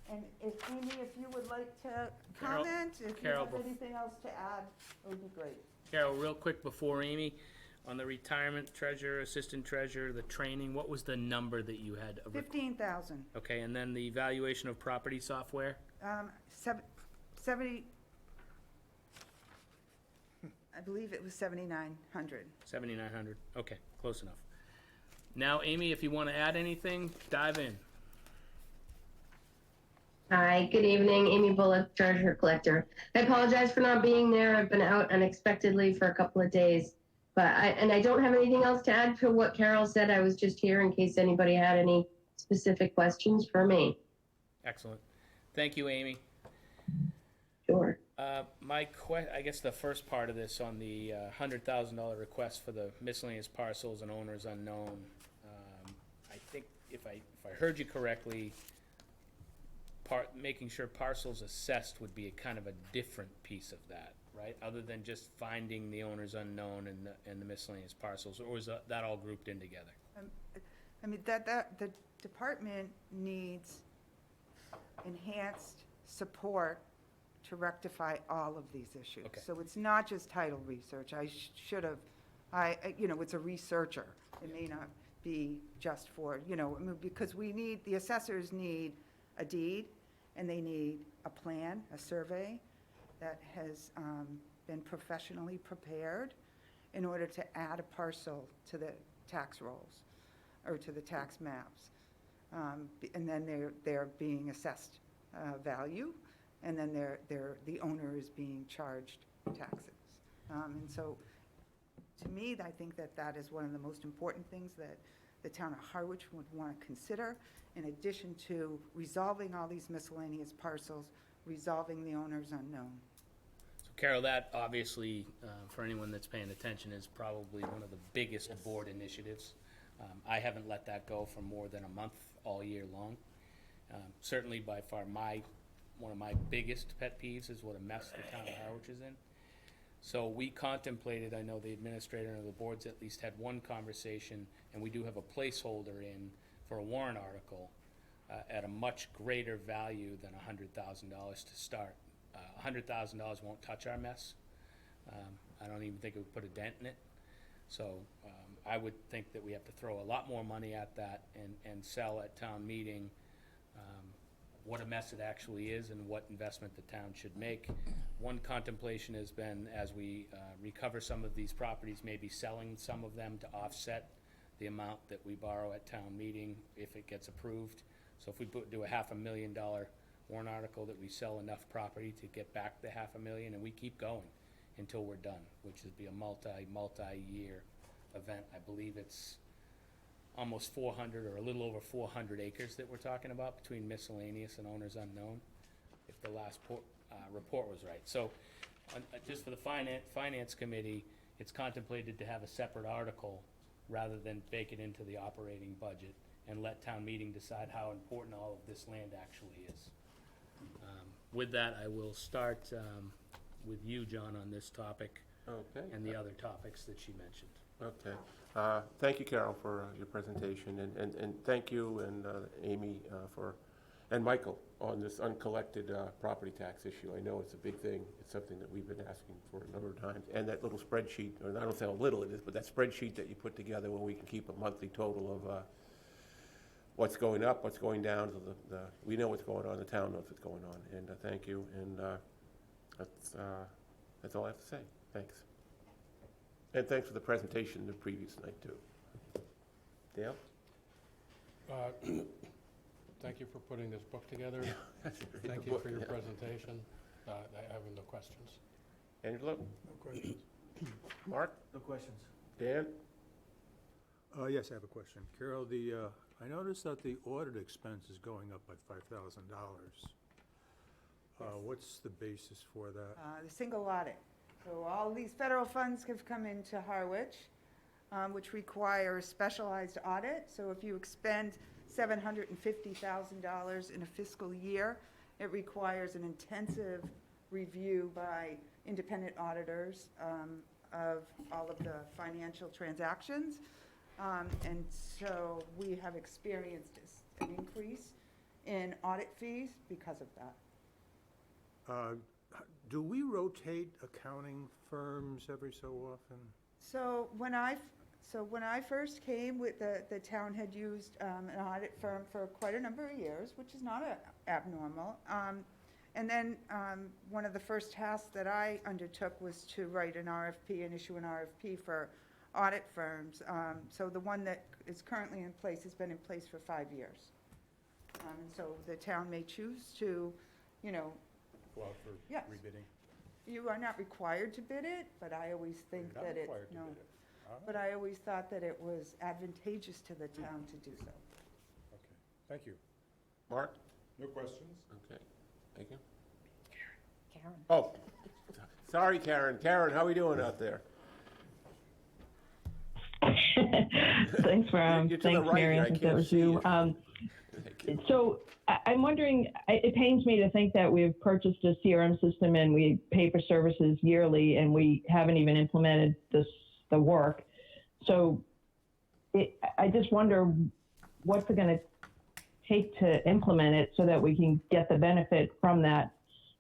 And Amy, if you would like to comment, if you have anything else to add, it would be great. Carol, real quick before Amy, on the retirement treasurer, assistant treasurer, the training, what was the number that you had? 15,000. Okay, and then the evaluation of property software? 70, I believe it was 7,900. 7,900, okay, close enough. Now, Amy, if you want to add anything, dive in. Hi, good evening. Amy Bullock, Treasurer Collector. I apologize for not being there. I've been out unexpectedly for a couple of days. But I don't have anything else to add to what Carol said. I was just here in case anybody had any specific questions for me. Excellent. Thank you, Amy. Sure. I guess the first part of this on the $100,000 request for the miscellaneous parcels and owners unknown. I think if I heard you correctly, making sure parcels assessed would be a kind of a different piece of that, right? Other than just finding the owners unknown and the miscellaneous parcels, or is that all grouped in together? I mean, the department needs enhanced support to rectify all of these issues. Okay. So it's not just title research. I should have, it's a researcher. It may not be just for, because the assessors need a deed, and they need a plan, a survey that has been professionally prepared in order to add a parcel to the tax rolls, or to the tax maps. And then they're being assessed value, and then the owner is being charged taxes. And so, to me, I think that is one of the most important things that the town of Harwich would want to consider, in addition to resolving all these miscellaneous parcels, resolving the owners unknown. So Carol, that obviously, for anyone that's paying attention, is probably one of the biggest board initiatives. I haven't let that go for more than a month all year long. Certainly by far one of my biggest pet peeves is what a mess the town of Harwich is in. So we contemplated, I know the administrator and the boards at least had one conversation, and we do have a placeholder in for a warrant article at a much greater value than $100,000 to start. $100,000 won't touch our mess. I don't even think it would put a dent in it. So I would think that we have to throw a lot more money at that and sell at town meeting what a mess it actually is and what investment the town should make. One contemplation has been, as we recover some of these properties, maybe selling some of them to offset the amount that we borrow at town meeting if it gets approved. So if we do a $500,000 warrant article, that we sell enough property to get back the $500,000, and we keep going until we're done, which would be a multi-year event. I believe it's almost 400 or a little over 400 acres that we're talking about between miscellaneous and owners unknown, if the last report was right. So just for the finance committee, it's contemplated to have a separate article rather than bake it into the operating budget and let town meeting decide how important all of this land actually is. With that, I will start with you, John, on this topic. Okay. And the other topics that she mentioned. Okay. Thank you, Carol, for your presentation, and thank you and Amy and Michael on this uncollected property tax issue. I know it's a big thing. It's something that we've been asking for a number of times. And that little spreadsheet, or I don't know how little it is, but that spreadsheet that you put together where we can keep a monthly total of what's going up, what's going down. We know what's going on. The town knows what's going on. And thank you. And that's all I have to say. Thanks. And thanks for the presentation the previous night, too. Dale? Thank you for putting this book together. Thank you for your presentation. I have no questions. Angelo? No questions. Mark? No questions. Dan? Yes, I have a question. Carol, I noticed that the audit expense is going up by $5,000. What's the basis for that? The single audit. So all these federal funds have come into Harwich, which require a specialized audit. So if you expend $750,000 in a fiscal year, it requires an intensive review by independent auditors of all of the financial transactions. And so we have experienced an increase in audit fees because of that. Do we rotate accounting firms every so often? So when I first came, the town had used an audit firm for quite a number of years, which is not abnormal. And then one of the first tasks that I undertook was to write an RFP and issue an RFP for audit firms. So the one that is currently in place has been in place for 5 years. And so the town may choose to, Go out for Yes. rebidding? You are not required to bid it, but I always think You're not that it, required to no. bid it. But I always thought that it was advantageous to the town to do so. Okay, thank you. Mark? No questions? Okay. Thank you. Karen. Oh, sorry, Karen. Karen, how are we doing out there? Thanks for You're to the thanks, right Mary. here. I I think can't that was see you. you. So I'm wondering, it pains me to think that we've purchased a CRM system and we pay for services yearly and we haven't even implemented the work. So I just wonder what's it going to take to implement it so that we can get the benefit from that,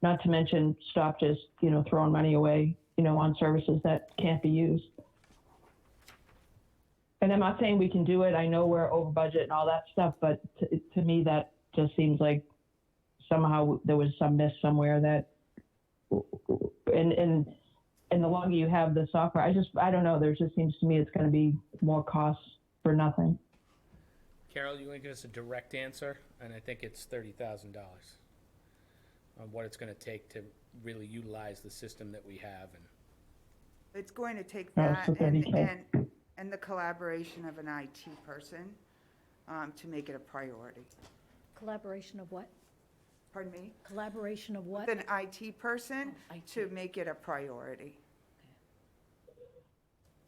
not to mention stop just, throwing money away, on services that can't be used. And I'm not saying we can do it. I know we're over budget and all that stuff, but to me, that just seems like somehow there was some miss somewhere that, and the longer you have the software, I don't know, there just seems to me it's going to be more costs for nothing. Carol, you want to give us a direct answer? And I think it's $30,000 on what it's going to take to really utilize the system that we have. And It's going to take Oh, that so $30K. and the collaboration of an IT person to make it a priority. Collaboration of what? Pardon me? Collaboration of what? With an IT person Oh, IT. to make it a priority.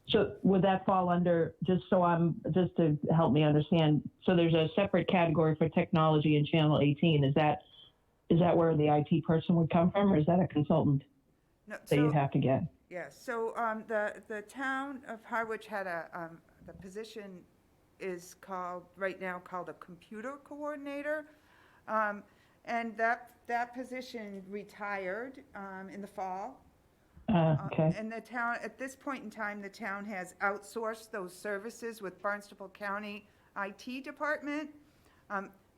So would that fall under, just to help me understand, so there's a separate category for technology in Channel 18. Is that where the IT person would come from, or is that a consultant No, that you so- have to get? Yes, so the town of Harwich had the position is right now called a computer coordinator. And that position retired in the fall. Okay. And the town, at this point in time, the town has outsourced those services with Barnstable County IT department,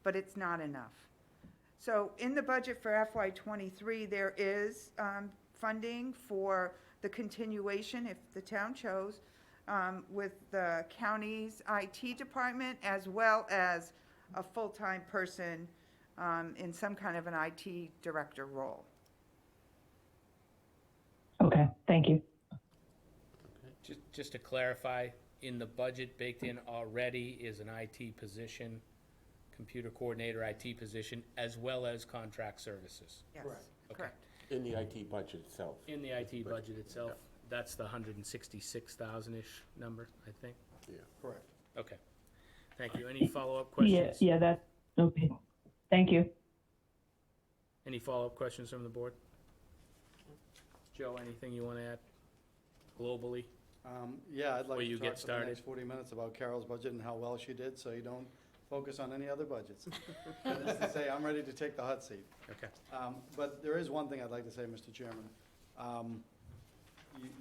but it's not enough. So in the budget for FY '23, there is funding for the continuation, if the town chose, with the county's IT department, as well as a full-time person in some kind of an IT director role. Okay, thank you. just to clarify, in the budget baked in already is an IT position, computer coordinator IT position, as well as contract services. Yes, Okay. correct. In the IT budget itself. In the IT budget itself, that's the 166,000-ish number, I think? Yeah. Correct. Okay. Thank you. Any follow-up questions? Yeah, that, okay. Thank you. Any follow-up questions from the board? Joe, anything you want to add globally? Yeah, I'd Before like you to get talk for the started. next 40 minutes about Carol's budget and how well she did, so you don't focus on any other budgets. That is to say, I'm ready to take the hot seat. Okay. But there is one thing I'd like to say, Mr. Chairman.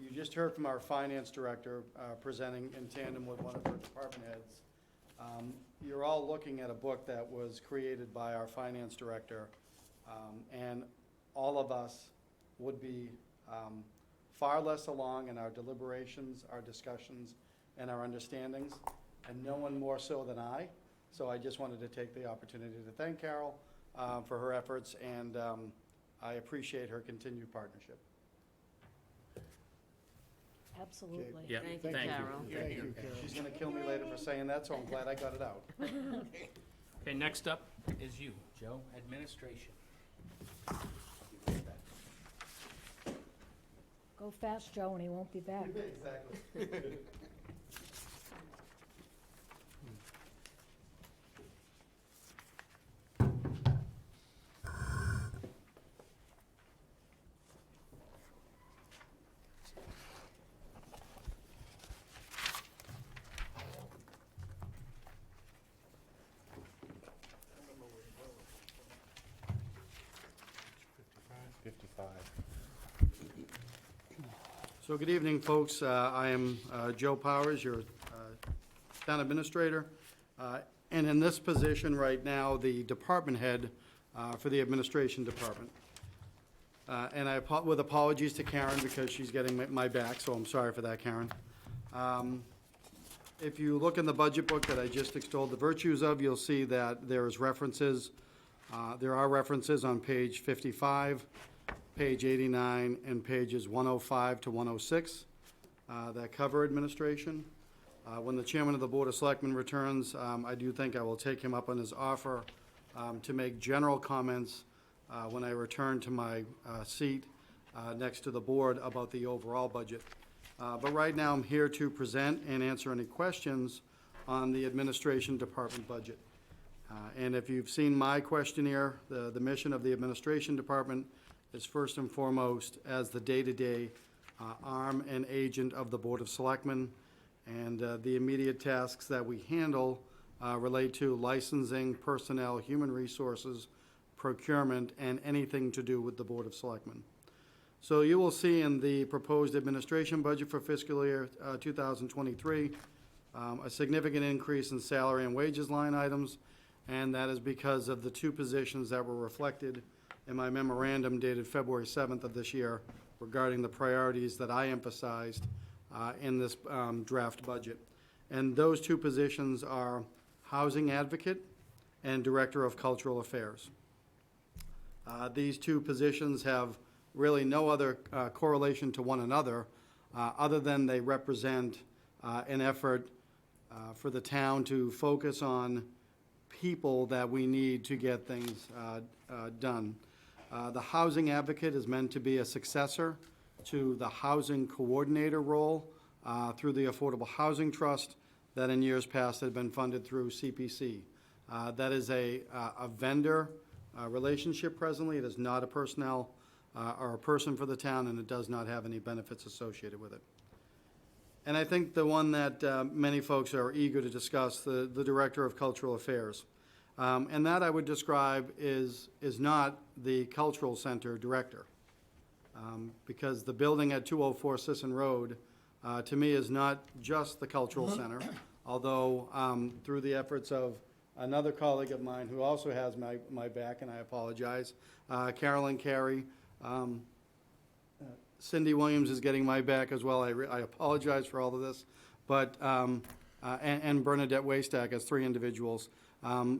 You just heard from our finance director presenting in tandem with one of her department heads. You're all looking at a book that was created by our finance director, and all of us would be far less along in our deliberations, our discussions, and our understandings, and no one more so than I. So I just wanted to take the opportunity to thank Carol for her efforts, and I appreciate her continued partnership. Absolutely. Yeah, Thank you, thank you. Carol. Thank you, Carol. She's gonna kill me later for saying that, so I'm glad I got it out. Okay, next up is you, Joe, administration. Go fast, Joe, and he won't be back. Exactly. So good evening, folks. I am Joe Powers, your town administrator. And in this position right now, the department head for the administration department. And with apologies to Karen because she's getting my back, so I'm sorry for that, Karen. If you look in the budget book that I just extolled the virtues of, you'll see that there are references on page 55, page 89, and pages 105 to 106 that cover administration. When the chairman of the Board of Selectmen returns, I do think I will take him up on his offer to make general comments when I return to my seat next to the board about the overall budget. But right now, I'm here to present and answer any questions on the administration department budget. And if you've seen my questionnaire, the mission of the administration department is first and foremost as the day-to-day arm and agent of the Board of Selectmen. And the immediate tasks that we handle relate to licensing, personnel, human resources, procurement, and anything to do with the Board of Selectmen. So you will see in the proposed administration budget for fiscal year 2023, a significant increase in salary and wages line items, and that is because of the two positions that were reflected in my memorandum dated February 7th of this year regarding the priorities that I emphasized in this draft budget. And those two positions are Housing Advocate and Director of Cultural Affairs. These two positions have really no other correlation to one another, other than they represent an effort for the town to focus on people that we need to get things done. The Housing Advocate is meant to be a successor to the Housing Coordinator role through the Affordable Housing Trust that in years past had been funded through CPC. That is a vendor relationship presently. It is not a personnel or a person for the town, and it does not have any benefits associated with it. And I think the one that many folks are eager to discuss, the Director of Cultural Affairs. And that I would describe is not the Cultural Center Director. Because the building at 204 Sisson Road, to me, is not just the Cultural Center, although through the efforts of another colleague of mine who also has my back, and I apologize, Carolyn, Carey, Cindy Williams is getting my back as well. I apologize for all of this, but and Bernadette Waystack as three individuals.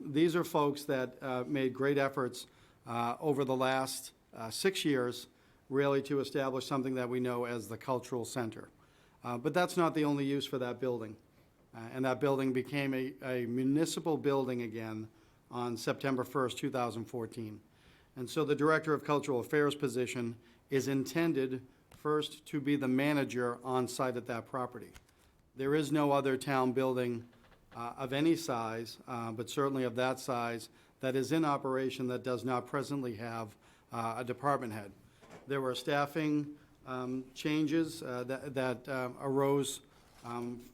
These are folks that made great efforts over the last 6 years, really, to establish something that we know as the Cultural Center. But that's not the only use for that building. And that building became a municipal building again on September 1st, 2014. And so the Director of Cultural Affairs position is intended first to be the manager on site at that property. There is no other town building of any size, but certainly of that size, that is in operation that does not presently have a department head. There were staffing changes that arose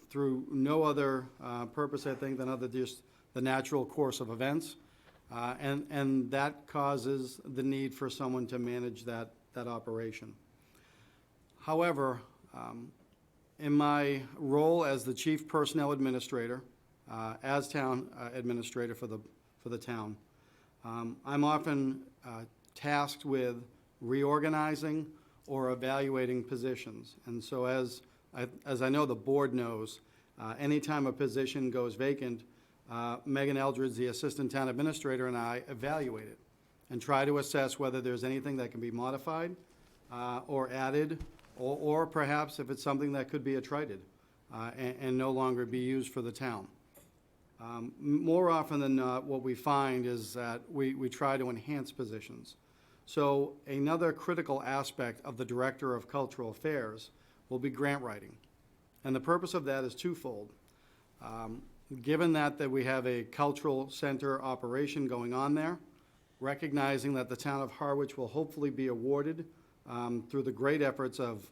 through no other purpose, I think, than other just the natural course of events. And that causes the need for someone to manage that operation. However, in my role as the Chief Personnel Administrator, as Town Administrator for the town, I'm often tasked with reorganizing or evaluating positions. And so as I know the board knows, anytime a position goes vacant, Megan Eldridge, the Assistant Town Administrator, and I evaluate it and try to assess whether there's anything that can be modified or added, or perhaps if it's something that could be attrited and no longer be used for the town. More often than not, what we find is that we try to enhance positions. So another critical aspect of the Director of Cultural Affairs will be grant writing. And the purpose of that is twofold. Given that we have a cultural center operation going on there, recognizing that the town of Harwich will hopefully be awarded through the great efforts of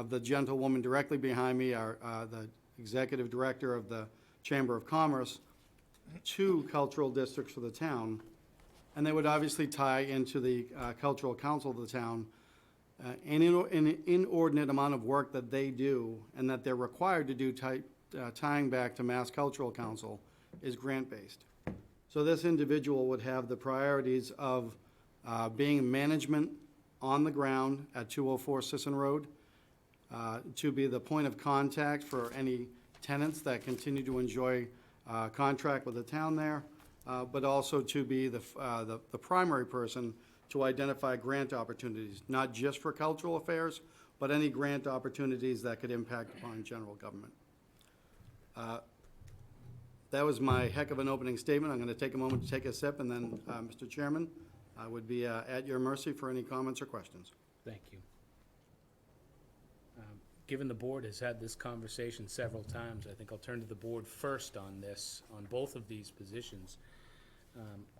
the gentlewoman directly behind me, the Executive Director of the Chamber of Commerce, 2 cultural districts for the town, and they would obviously tie into the Cultural Council of the town. An inordinate amount of work that they do and that they're required to do tying back to Mass Cultural Council is grant-based. So this individual would have the priorities of being management on the ground at 204 Sisson Road, to be the point of contact for any tenants that continue to enjoy contract with the town there, but also to be the primary person to identify grant opportunities, not just for cultural affairs, but any grant opportunities that could impact upon general government. That was my heck of an opening statement. I'm going to take a moment to take a sip, and then, Mr. Chairman, I would be at your mercy for any comments or questions. Thank you. Given the board has had this conversation several times, I think I'll turn to the board first on this, on both of these positions.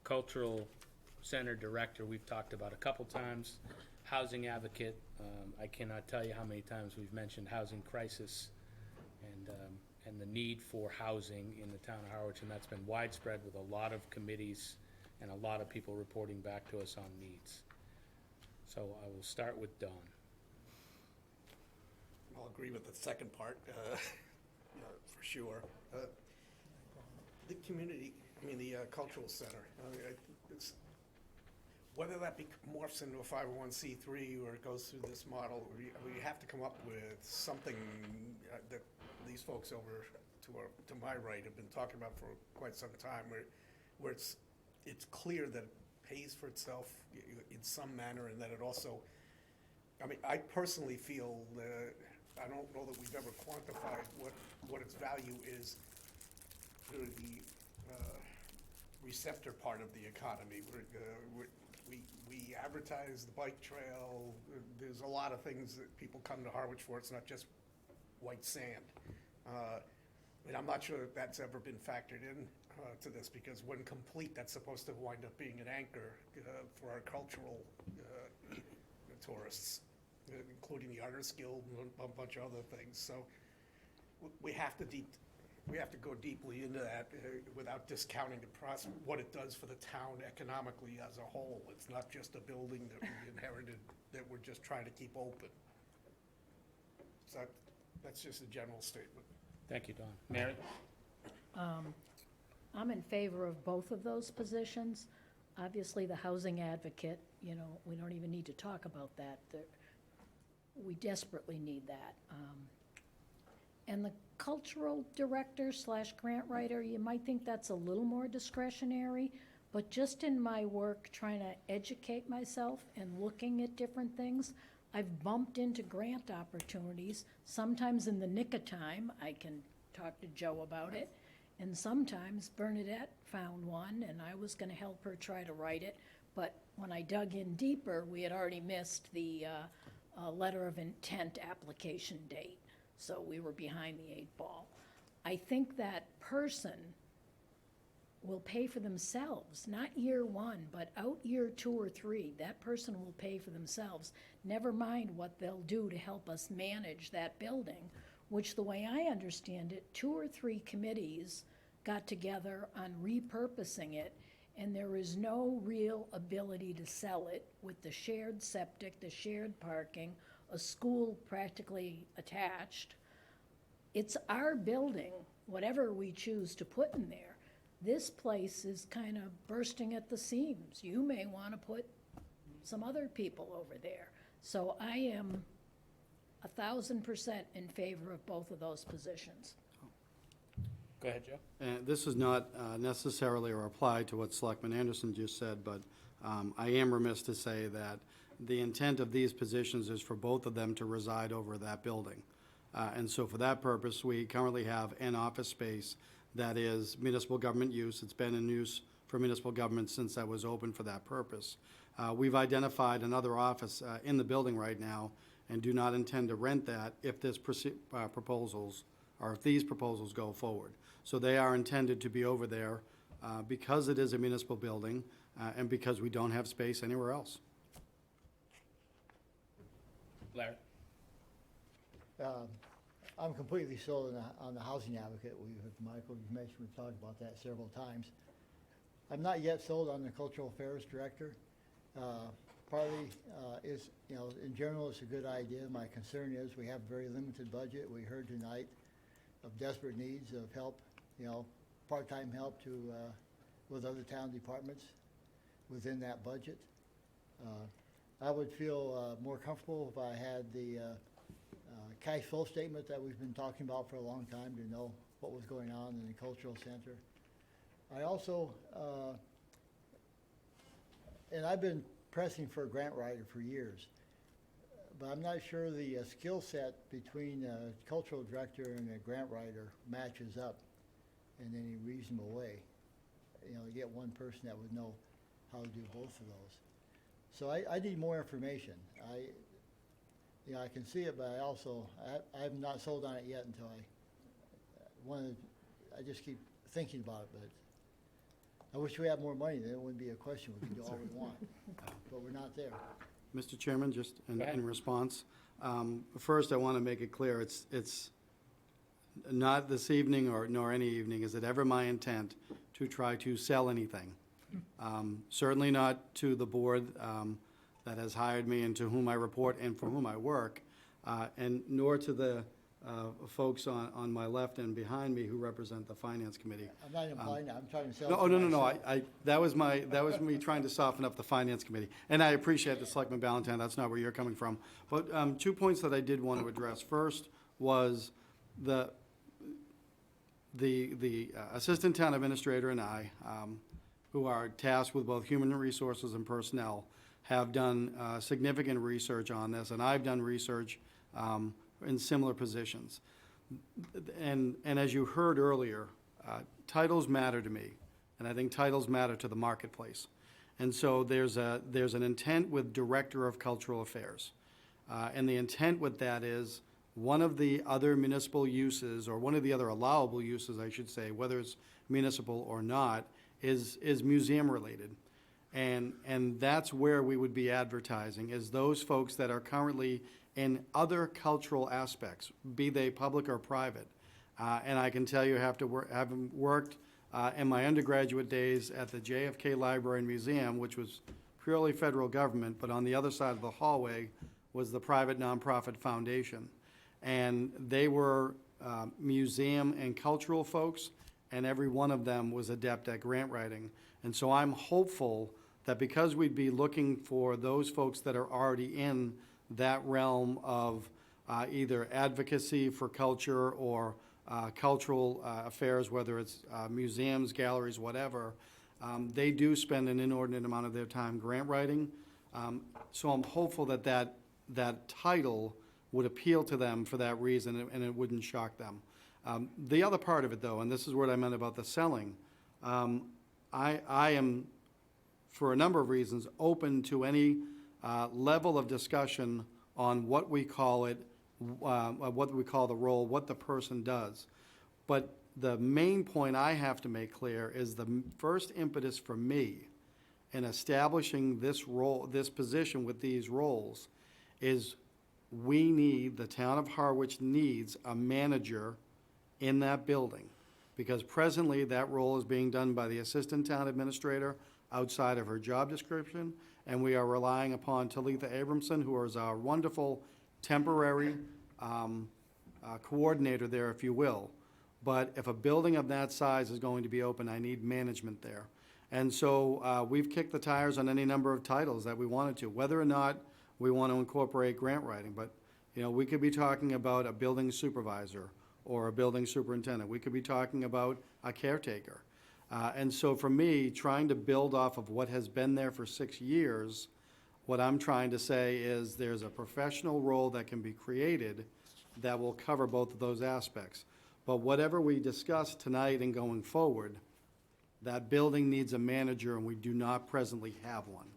Cultural Center Director, we've talked about a couple times. Housing Advocate, I cannot tell you how many times we've mentioned housing crisis and the need for housing in the town of Harwich, and that's been widespread with a lot of committees and a lot of people reporting back to us on needs. So I will start with Don. I'll agree with the second part, for sure. The community, the cultural center, it's, whether that morphs into a 501c3 or it goes through this model, we have to come up with something that these folks over to my right have been talking about for quite some time, where it's clear that it pays for itself in some manner, and that it also, I personally feel I don't know that we've ever quantified what its value is to the receptor part of the economy. We advertise the bike trail. There's a lot of things that people come to Harwich for. It's not just white sand. And I'm not sure that that's ever been factored in to this, because when complete, that's supposed to wind up being an anchor for our cultural tourists, including the Artist Guild and a bunch of other things. So we have to go deeply into that without discounting what it does for the town economically as a whole. It's not just a building that we inherited that we're just trying to keep open. So that's just a general statement. Thank you, Don. Mary? I'm in favor of both of those positions. Obviously, the housing advocate, we don't even need to talk about that. We desperately need that. And the cultural director / grant writer, you might think that's a little more discretionary, but just in my work trying to educate myself and looking at different things, I've bumped into grant opportunities. Sometimes in the nick of time, I can talk to Joe about it. And sometimes Bernadette found one, and I was going to help her try to write it. But when I dug in deeper, we had already missed the letter of intent application date. So we were behind the 8 ball. I think that person will pay for themselves, not year 1, but out year 2 or 3. That person will pay for themselves. Never mind what they'll do to help us manage that building, which, the way I understand it, 2 or 3 committees got together on repurposing it, and there is no real ability to sell it with the shared septic, the shared parking, a school practically attached. It's our building, whatever we choose to put in there. This place is kind of bursting at the seams. You may want to put some other people over there. So I am 1,000% in favor of both of those positions. Go ahead, Joe. And this is not necessarily a reply to what Selectman Anderson just said, but I am remiss to say that the intent of these positions is for both of them to reside over that building. And so for that purpose, we currently have an office space that is municipal government use. It's been in use for municipal government since that was open for that purpose. We've identified another office in the building right now and do not intend to rent that if these proposals go forward. So they are intended to be over there because it is a municipal building and because we don't have space anywhere else. Larry? I'm completely sold on the housing advocate. Michael, you've mentioned, we've talked about that several times. I'm not yet sold on the cultural affairs director. Partly is, in general, it's a good idea. My concern is we have very limited budget. We heard tonight of desperate needs of help, part-time help with other town departments within that budget. I would feel more comfortable if I had the cash flow statement that we've been talking about for a long time to know what was going on in the cultural center. I also, and I've been pressing for a grant writer for years, but I'm not sure the skill set between a cultural director and a grant writer matches up in any reasonable way. You get one person that would know how to do both of those. So I need more information. I can see it, but I'm not sold on it yet until I just keep thinking about it, but I wish we had more money, then it wouldn't be a question, we can do all we want, but we're not there. Mr. Chairman, just Go ahead. in response, first, I want to make it clear, it's not this evening nor any evening, is it ever my intent to try to sell anything. Certainly not to the board that has hired me and to whom I report and for whom I work, and nor to the folks on my left and behind me who represent the Finance Committee. I'm not implying that, I'm trying to sell. No, to no, myself. that was me trying to soften up the Finance Committee. And I appreciate the Selectman Ballantyne, that's not where you're coming from. But 2 points that I did want to address. First was the Assistant Town Administrator and I, who are tasked with both human resources and personnel, have done significant research on this, and I've done research in similar positions. And as you heard earlier, titles matter to me, and I think titles matter to the marketplace. And so there's an intent with Director of Cultural Affairs. And the intent with that is one of the other municipal uses, or one of the other allowable uses, I should say, whether it's municipal or not, is museum related. And that's where we would be advertising, is those folks that are currently in other cultural aspects, be they public or private. And I can tell you, having worked in my undergraduate days at the JFK Library and Museum, which was purely federal government, but on the other side of the hallway was the private nonprofit foundation. And they were museum and cultural folks, and every one of them was adept at grant writing. And so I'm hopeful that because we'd be looking for those folks that are already in that realm of either advocacy for culture or cultural affairs, whether it's museums, galleries, whatever, they do spend an inordinate amount of their time grant writing. So I'm hopeful that that title would appeal to them for that reason, and it wouldn't shock them. The other part of it, though, and this is what I meant about the selling, I am, for a number of reasons, open to any level of discussion on what we call it, what we call the role, what the person does. But the main point I have to make clear is the first impetus for me in establishing this role, this position with these roles, is the town of Harwich needs a manager in that building. Because presently, that role is being done by the Assistant Town Administrator outside of her job description, and we are relying upon Talitha Abramson, who is our wonderful temporary coordinator there, if you will. But if a building of that size is going to be open, I need management there. And so we've kicked the tires on any number of titles that we wanted to, whether or not we want to incorporate grant writing. But, you know, we could be talking about a building supervisor or a building superintendent. We could be talking about a caretaker. And so for me, trying to build off of what has been there for 6 years, what I'm trying to say is there's a professional role that can be created that will cover both of those aspects. But whatever we discuss tonight and going forward, that building needs a manager, and we do not presently have one.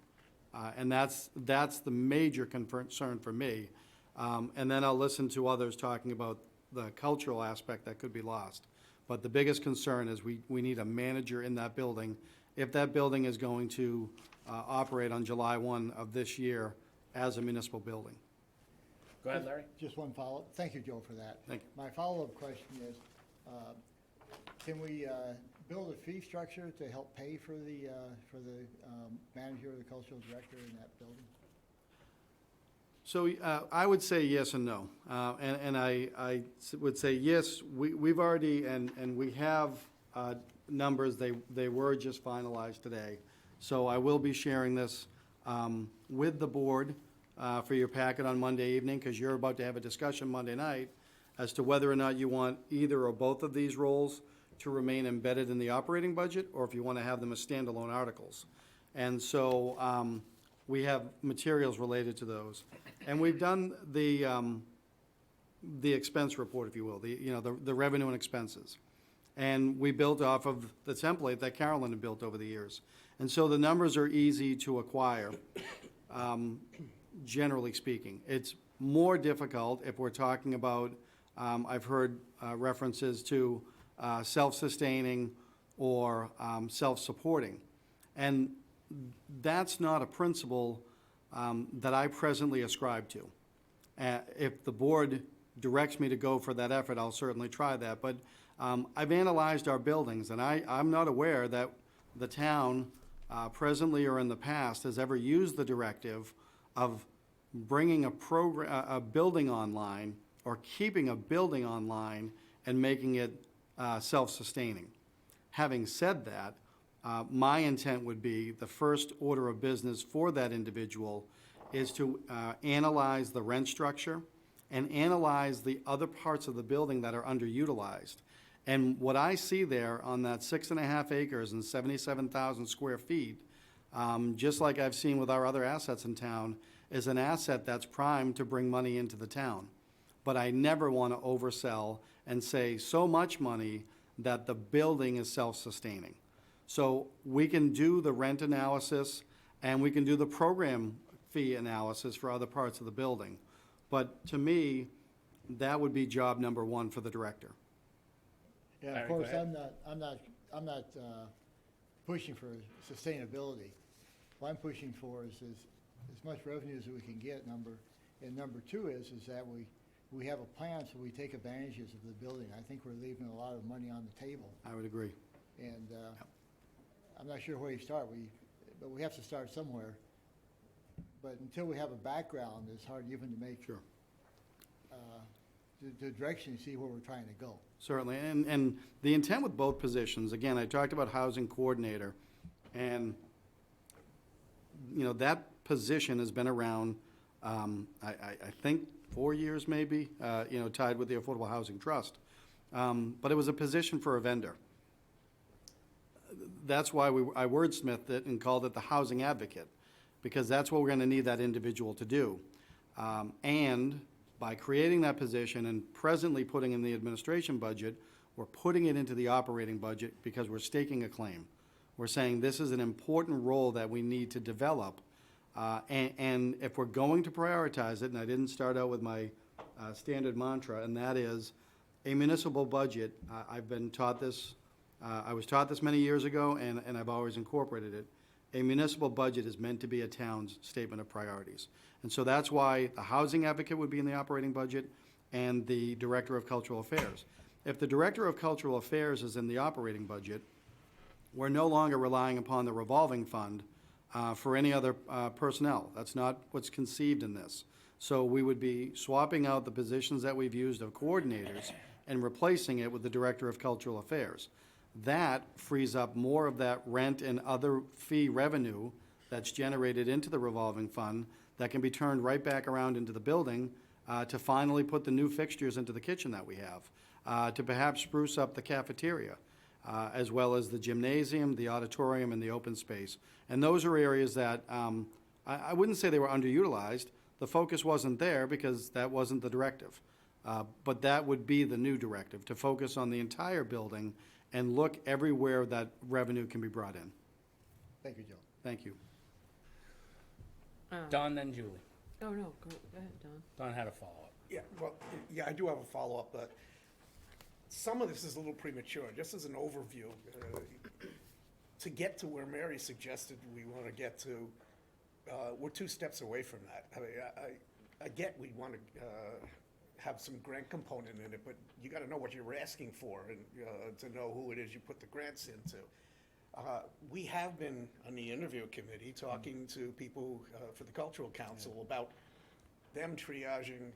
And that's the major concern for me. And then I'll listen to others talking about the cultural aspect that could be lost. But the biggest concern is we need a manager in that building if that building is going to operate on July 1 of this year as a municipal building. Go ahead, Larry. Just one follow-up. Thank you, Joe, for that. Thank My follow-up question is, can we build a fee structure to help pay for the manager or the cultural director in that building? So I would say yes and no. And I would say yes, we've already, and we have numbers, they were just finalized today. So I will be sharing this with the board for your packet on Monday evening, because you're about to have a discussion Monday night as to whether or not you want either or both of these roles to remain embedded in the operating budget, or if you want to have them as standalone articles. And so we have materials related to those. And we've done the expense report, if you will, the revenue and expenses. And we built off of the template that Carolyn had built over the years. And so the numbers are easy to acquire, generally speaking. It's more difficult if we're talking about, I've heard references to self-sustaining or self-supporting. And that's not a principle that I presently ascribe to. If the board directs me to go for that effort, I'll certainly try that. But I've analyzed our buildings, and I'm not aware that the town, presently or in the past, has ever used the directive of bringing a building online or keeping a building online and making it self-sustaining. Having said that, my intent would be the first order of business for that individual is to analyze the rent structure and analyze the other parts of the building that are underutilized. And what I see there on that 6.5 acres and 77,000 square feet, just like I've seen with our other assets in town, is an asset that's primed to bring money into the town. But I never want to oversell and say so much money that the building is self-sustaining. So we can do the rent analysis and we can do the program fee analysis for other parts of the building. But to me, that would be job number one for the director. Yeah, Larry, of go course, ahead. I'm not pushing for sustainability. What I'm pushing for is as much revenue as we can get, and number two is that we have a plan so we take advantages of the building. I think we're leaving a lot of money on the table. I would agree. And I'm not sure where you start, but we have to start somewhere. But until we have a background, it's hard even to make the direction, see where we're trying to go. Certainly, and the intent with both positions, again, I talked about housing coordinator, and, you know, that position has been around, I think 4 years maybe, you know, tied with the Affordable Housing Trust. But it was a position for a vendor. That's why I wordsmithed it and called it the housing advocate, because that's what we're going to need that individual to do. And by creating that position and presently putting in the administration budget, we're putting it into the operating budget because we're staking a claim. We're saying this is an important role that we need to develop. And if we're going to prioritize it, and I didn't start out with my standard mantra, and that is a municipal budget, I've been taught this, I was taught this many years ago, and I've always incorporated it. A municipal budget is meant to be a town's statement of priorities. And so that's why the housing advocate would be in the operating budget and the director of cultural affairs. If the director of cultural affairs is in the operating budget, we're no longer relying upon the revolving fund for any other personnel. That's not what's conceived in this. So we would be swapping out the positions that we've used of coordinators and replacing it with the director of cultural affairs. That frees up more of that rent and other fee revenue that's generated into the revolving fund that can be turned right back around into the building to finally put the new fixtures into the kitchen that we have, to perhaps spruce up the cafeteria, as well as the gymnasium, the auditorium, and the open space. And those are areas that I wouldn't say they were underutilized. The focus wasn't there because that wasn't the directive. But that would be the new directive, to focus on the entire building and look everywhere that revenue can be brought in. Thank you, Joe. Thank you. Don, then Julie. Oh, no, go ahead, Don. Don had a follow-up. Yeah, well, yeah, I do have a follow-up, but some of this is a little premature, just as an overview. To get to where Mary suggested we want to get to, we're 2 steps away from that. I mean, I get we want to have some grant component in it, but you got to know what you're asking for and to know who it is you put the grants into. We have been on the interview committee talking to people for the Cultural Council about them triaging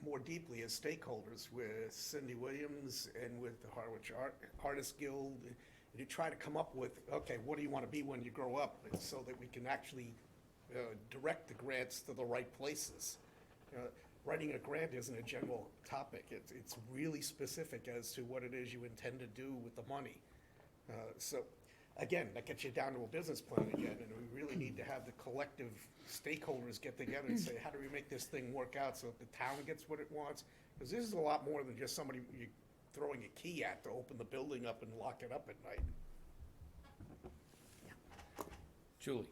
more deeply as stakeholders with Cindy Williams and with the Harwich Artists Guild, and to try to come up with, okay, what do you want to be when you grow up, so that we can actually direct the grants to the right places. Writing a grant isn't a general topic. It's really specific as to what it is you intend to do with the money. So, again, that gets you down to a business plan again, and we really need to have the collective stakeholders get together and say, how do we make this thing work out so that the town gets what it wants? Because this is a lot more than just somebody you throwing a key at to open the building up and lock it up at night. Julie.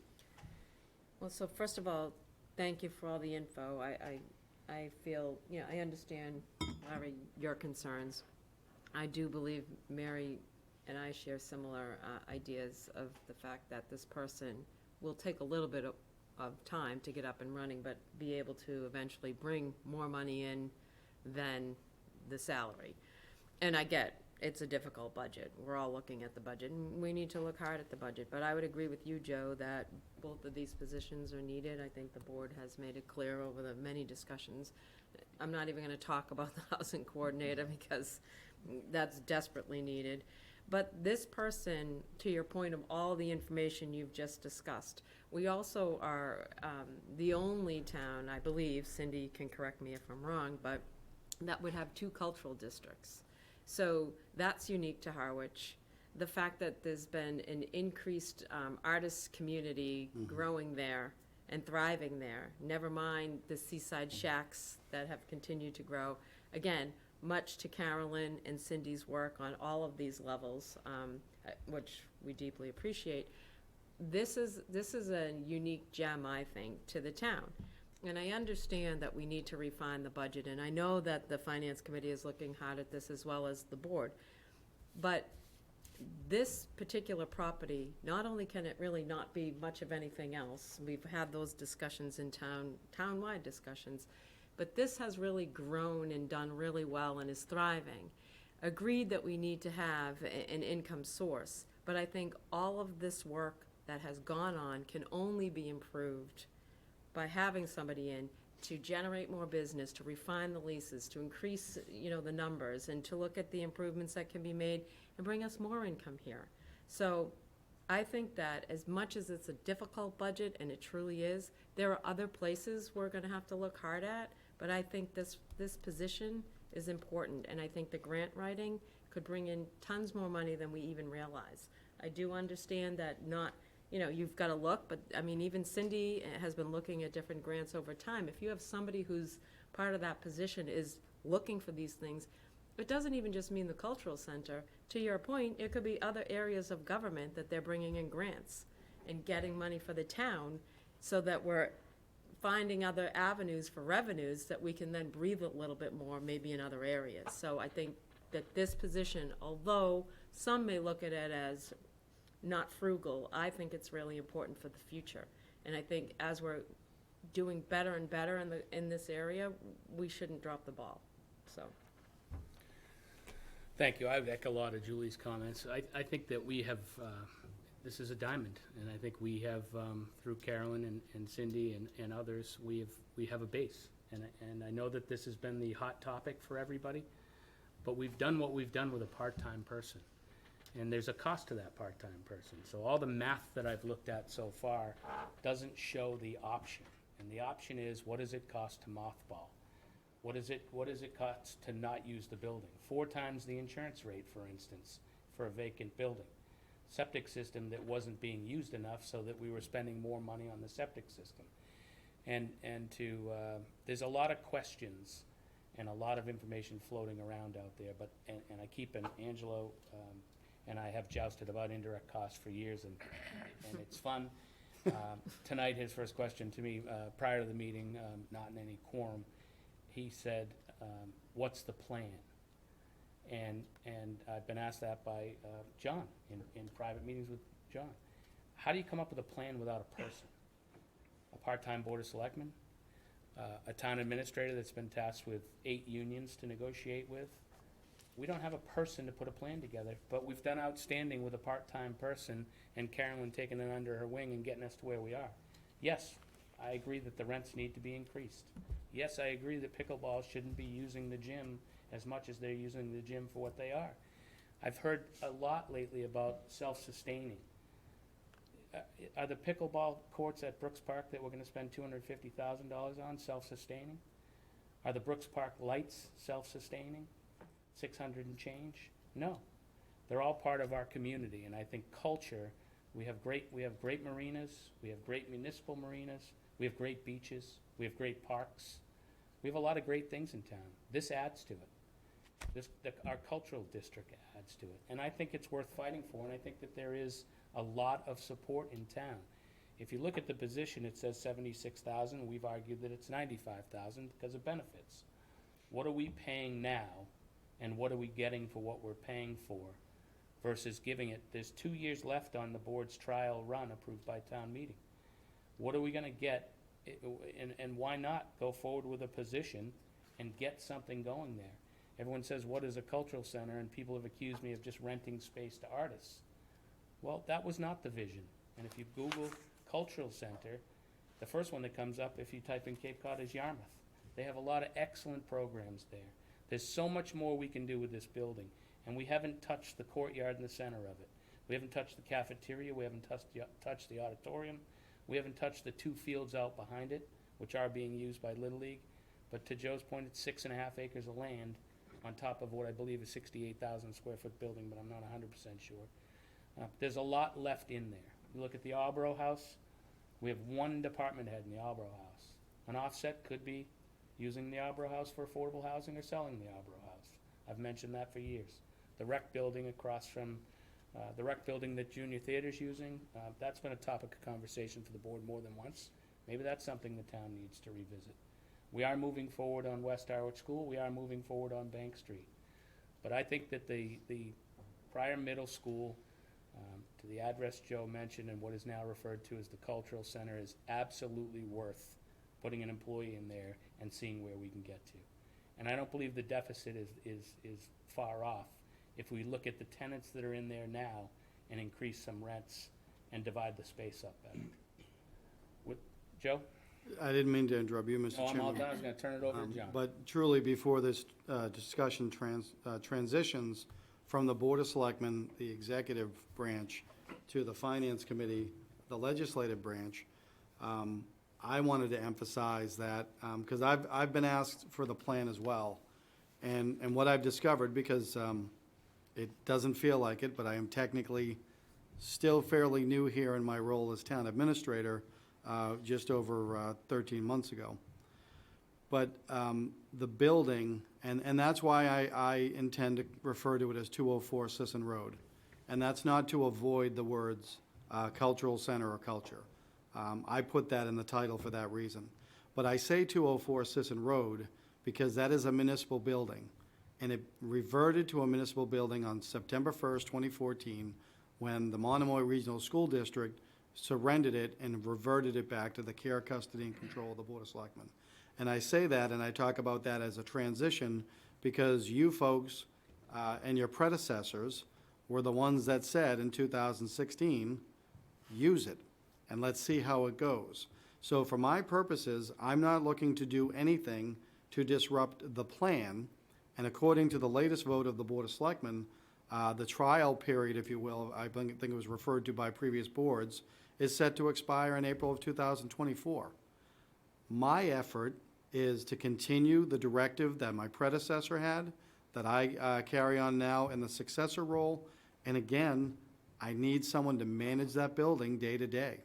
Well, so first of all, thank you for all the info. I feel, you know, I understand, Larry, your concerns. I do believe Mary and I share similar ideas of the fact that this person will take a little bit of time to get up and running, but be able to eventually bring more money in than the salary. And I get, it's a difficult budget. We're all looking at the budget, and we need to look hard at the budget. But I would agree with you, Joe, that both of these positions are needed. I think the board has made it clear over the many discussions. I'm not even going to talk about the housing coordinator because that's desperately needed. But this person, to your point of all the information you've just discussed, we also are the only town, I believe, Cindy can correct me if I'm wrong, but that would have 2 cultural districts. So that's unique to Harwich. The fact that there's been an increased artist community growing there and thriving there, never mind the seaside shacks that have continued to grow. Again, much to Carolyn and Cindy's work on all of these levels, which we deeply appreciate. This is a unique gem, I think, to the town. And I understand that we need to refine the budget, and I know that the Finance Committee is looking hard at this as well as the board. But this particular property, not only can it really not be much of anything else, we've had those discussions in town-wide discussions, but this has really grown and done really well and is thriving. Agreed that we need to have an income source, but I think all of this work that has gone on can only be improved by having somebody in to generate more business, to refine the leases, to increase, the numbers, and to look at the improvements that can be made and bring us more income here. So I think that as much as it's a difficult budget, and it truly is, there are other places we're gonna have to look hard at, but I think this position is important, and I think the grant writing could bring in tons more money than we even realize. I do understand that not, you've got to look, but I mean, even Cindy has been looking at different grants over time. If you have somebody who's part of that position is looking for these things, it doesn't even just mean the cultural center. To your point, it could be other areas of government that they're bringing in grants and getting money for the town so that we're finding other avenues for revenues that we can then breathe a little bit more, maybe in other areas. So I think that this position, although some may look at it as not frugal, I think it's really important for the future. And I think as we're doing better and better in this area, we shouldn't drop the ball, so. Thank you. I would echo a lot of Julie's comments. I think that we have, this is a diamond, and I think we have, through Carolyn and Cindy and others, we have a base. And I know that this has been the hot topic for everybody, but we've done what we've done with a part-time person. And there's a cost to that part-time person. So all the math that I've looked at so far doesn't show the option. And the option is, what does it cost to mothball? What does it cost to not use the building? 4 times the insurance rate, for instance, for a vacant building. Septic system that wasn't being used enough, so that we were spending more money on the septic system. And there's a lot of questions and a lot of information floating around out there. But and I keep an Angelo. And I have jousted about indirect costs for years, and it's fun. Tonight, his first question to me, prior to the meeting, not in any quorum, he said, what's the plan? And I've been asked that by John in private meetings with John. How do you come up with a plan without a person? A part-time board of selectmen? A town administrator that's been tasked with 8 unions to negotiate with? We don't have a person to put a plan together, but we've done outstanding with a part-time person and Carolyn taking it under her wing and getting us to where we are. Yes, I agree that the rents need to be increased. Yes, I agree that pickleball shouldn't be using the gym as much as they're using the gym for what they are. I've heard a lot lately about self-sustaining. Are the pickleball courts at Brooks Park that we're going to spend $250,000 on self-sustaining? Are the Brooks Park lights self-sustaining? 600 and change? No. They're all part of our community, and I think culture, we have great marinas, we have great municipal marinas, we have great beaches, we have great parks. We have a lot of great things in town. This adds to it. Our cultural district adds to it, and I think it's worth fighting for, and I think that there is a lot of support in town. If you look at the position, it says 76,000. We've argued that it's 95,000 because of benefits. What are we paying now? And what are we getting for what we're paying for versus giving it, there's 2 years left on the board's trial run approved by town meeting. What are we gonna get, and why not go forward with a position and get something going there? Everyone says, what is a cultural center? And people have accused me of just renting space to artists. Well, that was not the vision. And if you Google cultural center, the first one that comes up, if you type in Cape Cod, is Yarmouth. They have a lot of excellent programs there. There's so much more we can do with this building, and we haven't touched the courtyard in the center of it. We haven't touched the cafeteria, we haven't touched the auditorium, we haven't touched the 2 fields out behind it, which are being used by Little League. But to Joe's point, it's 6.5 acres of land on top of what I believe is 68,000 square foot building, but I'm not 100% sure. There's a lot left in there. You look at the Albro house, we have 1 department head in the Albro house. An offset could be using the Albro house for affordable housing or selling the Albro house. I've mentioned that for years. The rec building across from, the rec building that Junior Theater's using, that's been a topic of conversation for the board more than once. Maybe that's something the town needs to revisit. We are moving forward on West Harwich School, we are moving forward on Bank Street. But I think that the prior middle school, to the address Joe mentioned and what is now referred to as the cultural center, is absolutely worth putting an employee in there and seeing where we can get to. And I don't believe the deficit is far off if we look at the tenants that are in there now and increase some rents and divide the space up better. Joe? I didn't mean to interrupt you, Mr. Chairman. I'm all done. I was going to turn it over to John. But truly, before this discussion transitions from the Board of Selectmen, the executive branch, to the Finance Committee, the legislative branch, I wanted to emphasize that, because I've been asked for the plan as well. And what I've discovered, because it doesn't feel like it, but I am technically still fairly new here in my role as town administrator, just over 13 months ago. But the building, and that's why I intend to refer to it as 204 Sisson Road. And that's not to avoid the words cultural center or culture. I put that in the title for that reason. But I say 204 Sisson Road because that is a municipal building. And it reverted to a municipal building on September 1st, 2014, when the Monomoy Regional School District surrendered it and reverted it back to the care, custody, and control of the Board of Selectmen. And I say that, and I talk about that as a transition, because you folks and your predecessors were the ones that said in 2016, use it, and let's see how it goes. So for my purposes, I'm not looking to do anything to disrupt the plan, and according to the latest vote of the Board of Selectmen, the trial period, if you will, I think it was referred to by previous boards, is set to expire in April of 2024. My effort is to continue the directive that my predecessor had, that I carry on now in the successor role, and again, I need someone to manage that building day to day.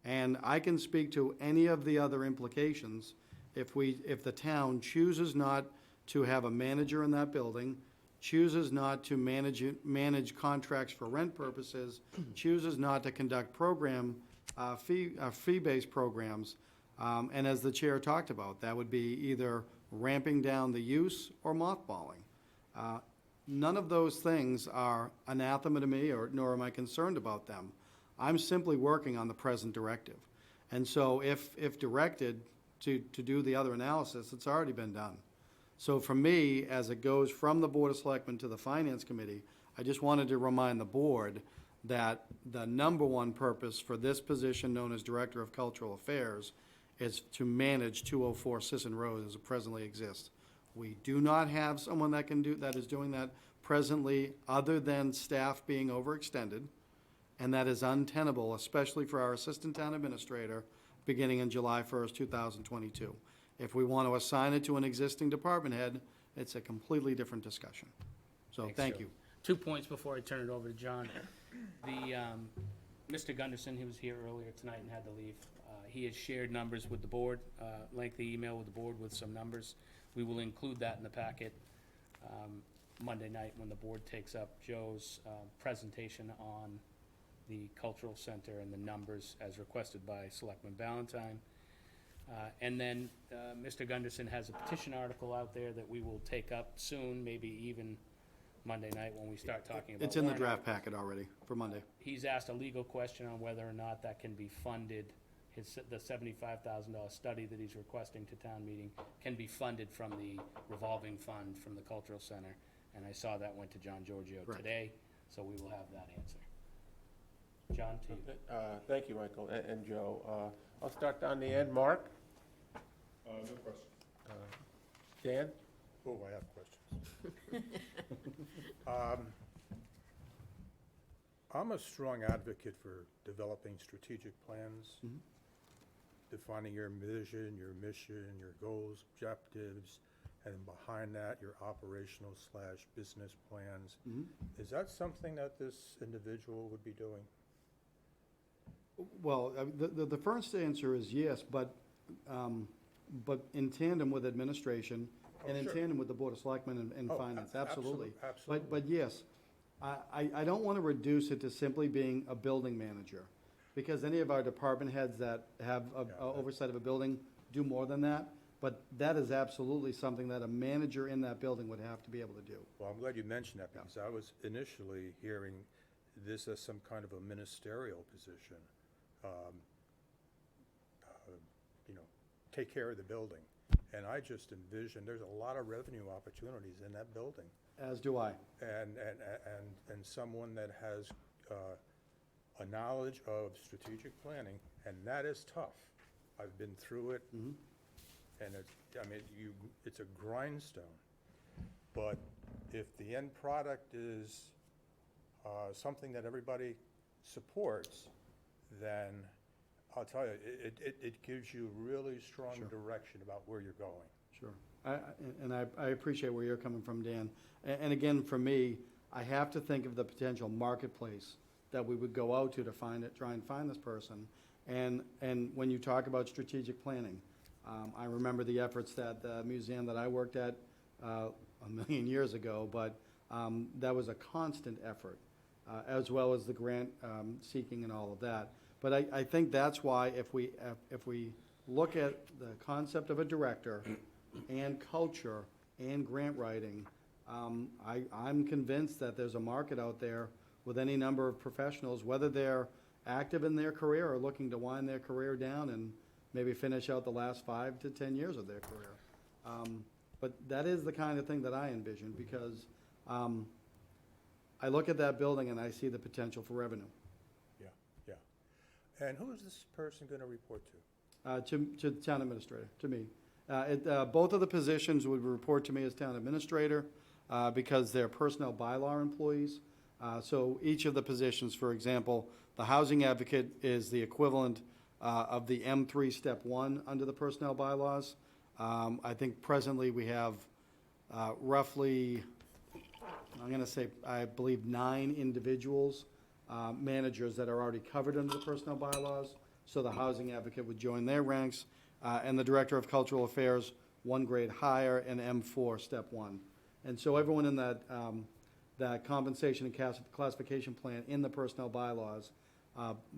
And I can speak to any of the other implications if the town chooses not to have a manager in that building, chooses not to manage contracts for rent purposes, chooses not to conduct fee-based programs, and as the chair talked about, that would be either ramping down the use or mothballing. None of those things are anathema to me, nor am I concerned about them. I'm simply working on the present directive. And so if directed to do the other analysis, it's already been done. So for me, as it goes from the Board of Selectmen to the Finance Committee, I just wanted to remind the board that the number one purpose for this position, known as Director of Cultural Affairs, is to manage 204 Sisson Road as it presently exists. We do not have someone that is doing that presently, other than staff being overextended, and that is untenable, especially for our Assistant Town Administrator, beginning in July 1st, 2022. If we want to assign it to an existing department head, it's a completely different discussion. So, thank you. 2 points before I turn it over to John. Mr. Gunderson, he was here earlier tonight and had to leave. He has shared numbers with the board, lengthy email with the board with some numbers. We will include that in the packet Monday night when the board takes up Joe's presentation on the cultural center and the numbers as requested by Selectman Ballantyne. And then Mr. Gunderson has a petition article out there that we will take up soon, maybe even Monday night when we start talking about. It's in the warrant draft articles. packet already for Monday. He's asked a legal question on whether or not that can be funded, the $75,000 study that he's requesting to town meeting can be funded from the revolving fund from the cultural center. And I saw that went to John Giorgio Right. today, so we will have that answer. John, to you. Thank you, Michael and Joe. I'll start down the end. Mark? No question. Dan? Oh, I have questions. I'm a strong advocate for developing strategic plans, defining your vision, your mission, your goals, objectives, and behind that, your operational/business plans. Is that something that this individual would be doing? Well, the first answer is yes, but in tandem with administration and in sure. tandem with the Board of Selectmen and Oh, Finance, absolutely, absolutely. absolutely. But yes, I don't want to reduce it to simply being a building manager, because any of our department heads that have oversight of a building do more than that, but that is absolutely something that a manager in that building would have to be able to do. Well, I'm glad you mentioned that, because I was initially hearing this as some kind of a ministerial position. You know, take care of the building. And I just envision, there's a lot of revenue opportunities in that building. As do I. And someone that has a knowledge of strategic planning, and that is tough. I've been through it, and it's a grindstone. But if the end product is something that everybody supports, then I'll tell you, it gives you really strong direction about where you're going. Sure. I appreciate where you're coming from, Dan. And again, for me, I have to think of the potential marketplace that we would go out to find it, try and find this person. And when you talk about strategic planning, I remember the efforts that the museum that I worked at a million years ago, but that was a constant effort, as well as the grant seeking and all of that. But I think that's why if we look at the concept of a director and culture and grant writing, I'm convinced that there's a market out there with any number of professionals, whether they're active in their career or looking to wind their career down and maybe finish out the last 5 to 10 years of their career. But that is the kind of thing that I envision, because I look at that building and I see the potential for revenue. And who is this person going to report to? To the town administrator, to me. Both of the positions would report to me as town administrator because they're personnel bylaw employees. So each of the positions, for example, the housing advocate is the equivalent of the M3 Step 1 under the personnel bylaws. I think presently we have roughly, I'm going to say, I believe 9 individuals, managers that are already covered under the personnel bylaws. So the housing advocate would join their ranks, and the director of cultural affairs, 1 grade higher, and M4 Step 1. And so everyone in that compensation and classification plan in the personnel bylaws,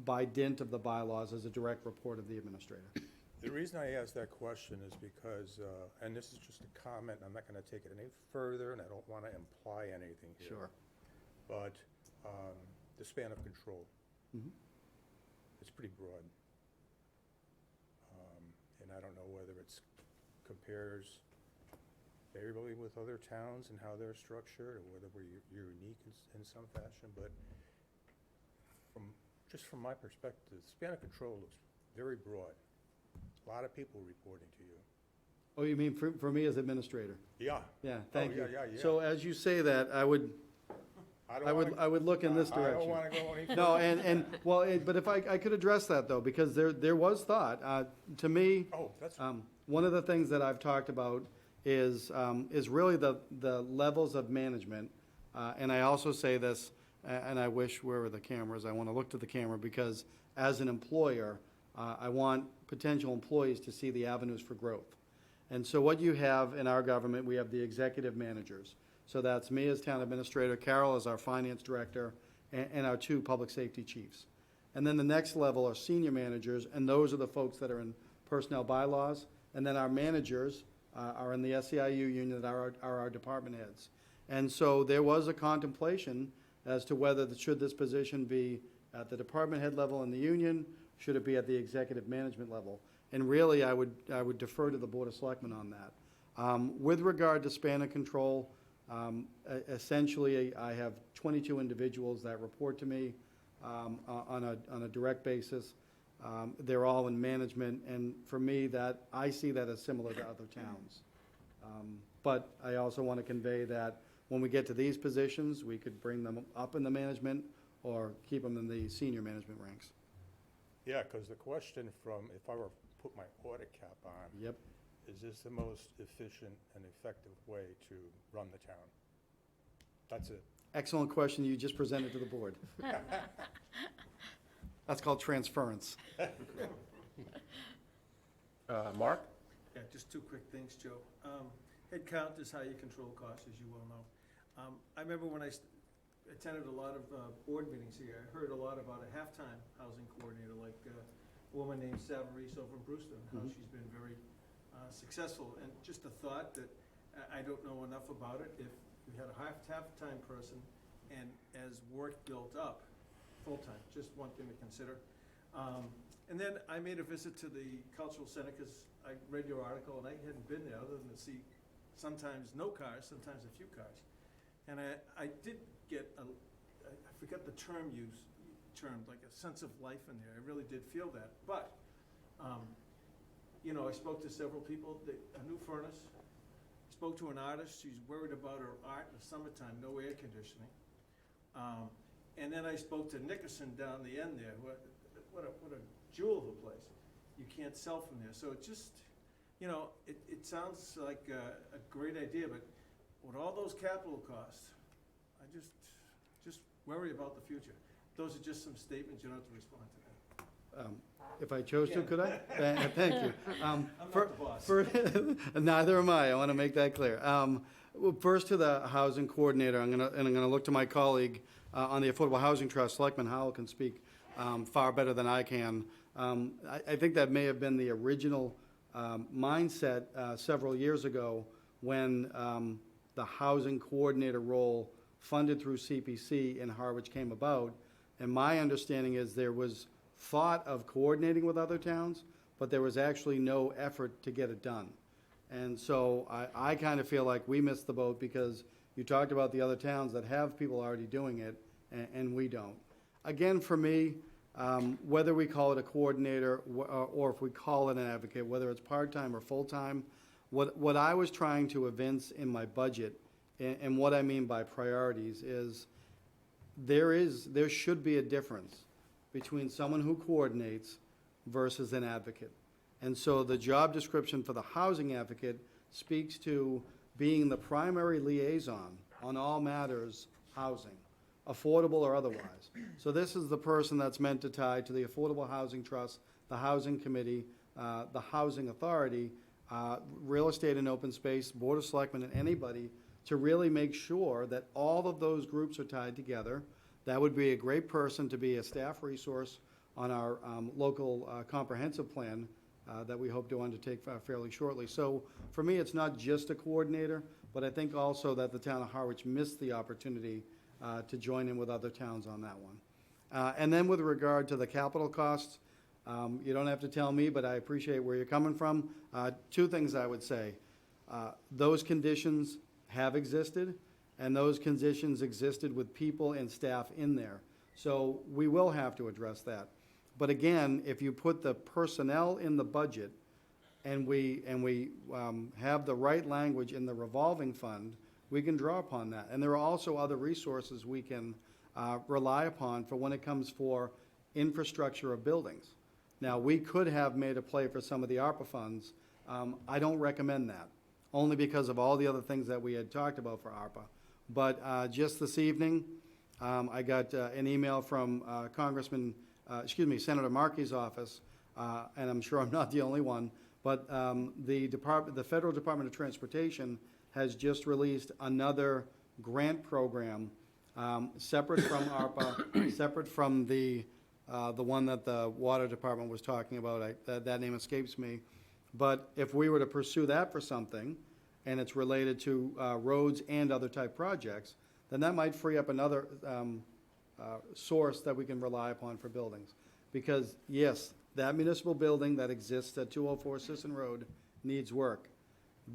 by dint of the bylaws, is a direct report of the administrator. The reason I ask that question is because, and this is just a comment, I'm not going to take it any further, and I don't want to imply anything here. Sure. But the span of control, it's pretty broad. And I don't know whether it compares favorably with other towns and how they're structured, or whether you're unique in some fashion, but just from my perspective, the span of control looks very broad. A lot of people reporting to you. Oh, you mean for me as administrator? Yeah. Yeah, thank you. Yeah. So as you say that, I would look in this direction. I don't want to go any further. No, well, but if I could address that though, because there was thought, to me, one of the things that I've talked about is really the levels of management, and I also say this, and I wish, where are the cameras? I want to look to the camera, because as an employer, I want potential employees to see the avenues for growth. And so what you have in our government, we have the executive managers. So that's me as town administrator, Carol as our finance director, and our 2 public safety chiefs. And then the next level are senior managers, and those are the folks that are in personnel bylaws. And then our managers are in the SEIU union that are our department heads. And so there was a contemplation as to whether, should this position be at the department head level in the union, should it be at the executive management level? And really, I would defer to the Board of Selectmen on that. With regard to span of control, essentially, I have 22 individuals that report to me on a direct basis. They're all in management, and for me, I see that as similar to other towns. But I also want to convey that when we get to these positions, we could bring them up in the management or keep them in the senior management ranks. Yeah, because the question from, if I were to put my audit cap on. Yep. Is this the most efficient and effective way to run the town? That's it. Excellent question you just presented to the board. That's called transference. Mark? Yeah, just two quick things, Joe. Head count is how you control costs, as you well know. I remember when I attended a lot of board meetings here, I heard a lot about a halftime housing coordinator, like a woman named Savarese over in Brewster, and how she's been very successful. And just a thought that I don't know enough about it. If we had a half-time person, and as work built up, full-time, just one thing to consider. And then I made a visit to the cultural center because I read your article and I hadn't been there other than to see sometimes no cars, sometimes a few cars. And I did get I forgot the term termed, like a sense of life in there. I really did feel that. But, you know, I spoke to several people, a new furnace, spoke to an artist, she's worried about her art in the summertime, no air conditioning. And then I spoke to Nickerson down the end there, what a jewel of a place. You can't sell from there. So it just, you know, it sounds like a great idea, but with all those capital costs, I just worry about the future. Those are just some statements, you don't have to respond to that. If I chose to, could I? Thank you. I'm not the boss. Neither am I want to make that clear. Well, first to the housing coordinator, I'm gonna look to my colleague on the Affordable Housing Trust. Selectman Howell can speak far better than I can. I think that may have been the original mindset several years ago when the housing coordinator role funded through CPC in Harwich came about. And my understanding is there was thought of coordinating with other towns, but there was actually no effort to get it done. And so I kind of feel like we missed the boat because you talked about the other towns that have people already doing it, and we don't. Again, for me, whether we call it a coordinator or if we call it an advocate, whether it's part-time or full-time, what I was trying to evince in my budget, and what I mean by priorities, is there should be a difference between someone who coordinates versus an advocate. And so the job description for the housing advocate speaks to being the primary liaison on all matters housing, affordable or otherwise. So this is the person that's meant to tie to the Affordable Housing Trust, the Housing Committee, the Housing Authority, Real Estate and Open Space, Board of Selectmen, and anybody to really make sure that all of those groups are tied together. That would be a great person to be a staff resource on our local comprehensive plan that we hope to undertake fairly shortly. So for me, it's not just a coordinator, but I think also that the town of Harwich missed the opportunity to join in with other towns on that one. And then with regard to the capital costs, you don't have to tell me, but I appreciate where you're coming from. Two things I would say. Those conditions have existed, and those conditions existed with people and staff in there. So we will have to address that. But again, if you put the personnel in the budget and we have the right language in the revolving fund, we can draw upon that. And there are also other resources we can rely upon for when it comes for infrastructure of buildings. Now, we could have made a play for some of the ARPA funds. I don't recommend that, only because of all the other things that we had talked about for ARPA. But just this evening, I got an email from Senator Markey's office, and I'm sure I'm not the only one, but the Federal Department of Transportation has just released another grant program, separate from ARPA, separate from the one that the Water Department was talking about. That name escapes me. But if we were to pursue that for something, and it's related to roads and other type projects, then that might free up another source that we can rely upon for buildings. Because, yes, that municipal building that exists at 204 Sisson Road needs work.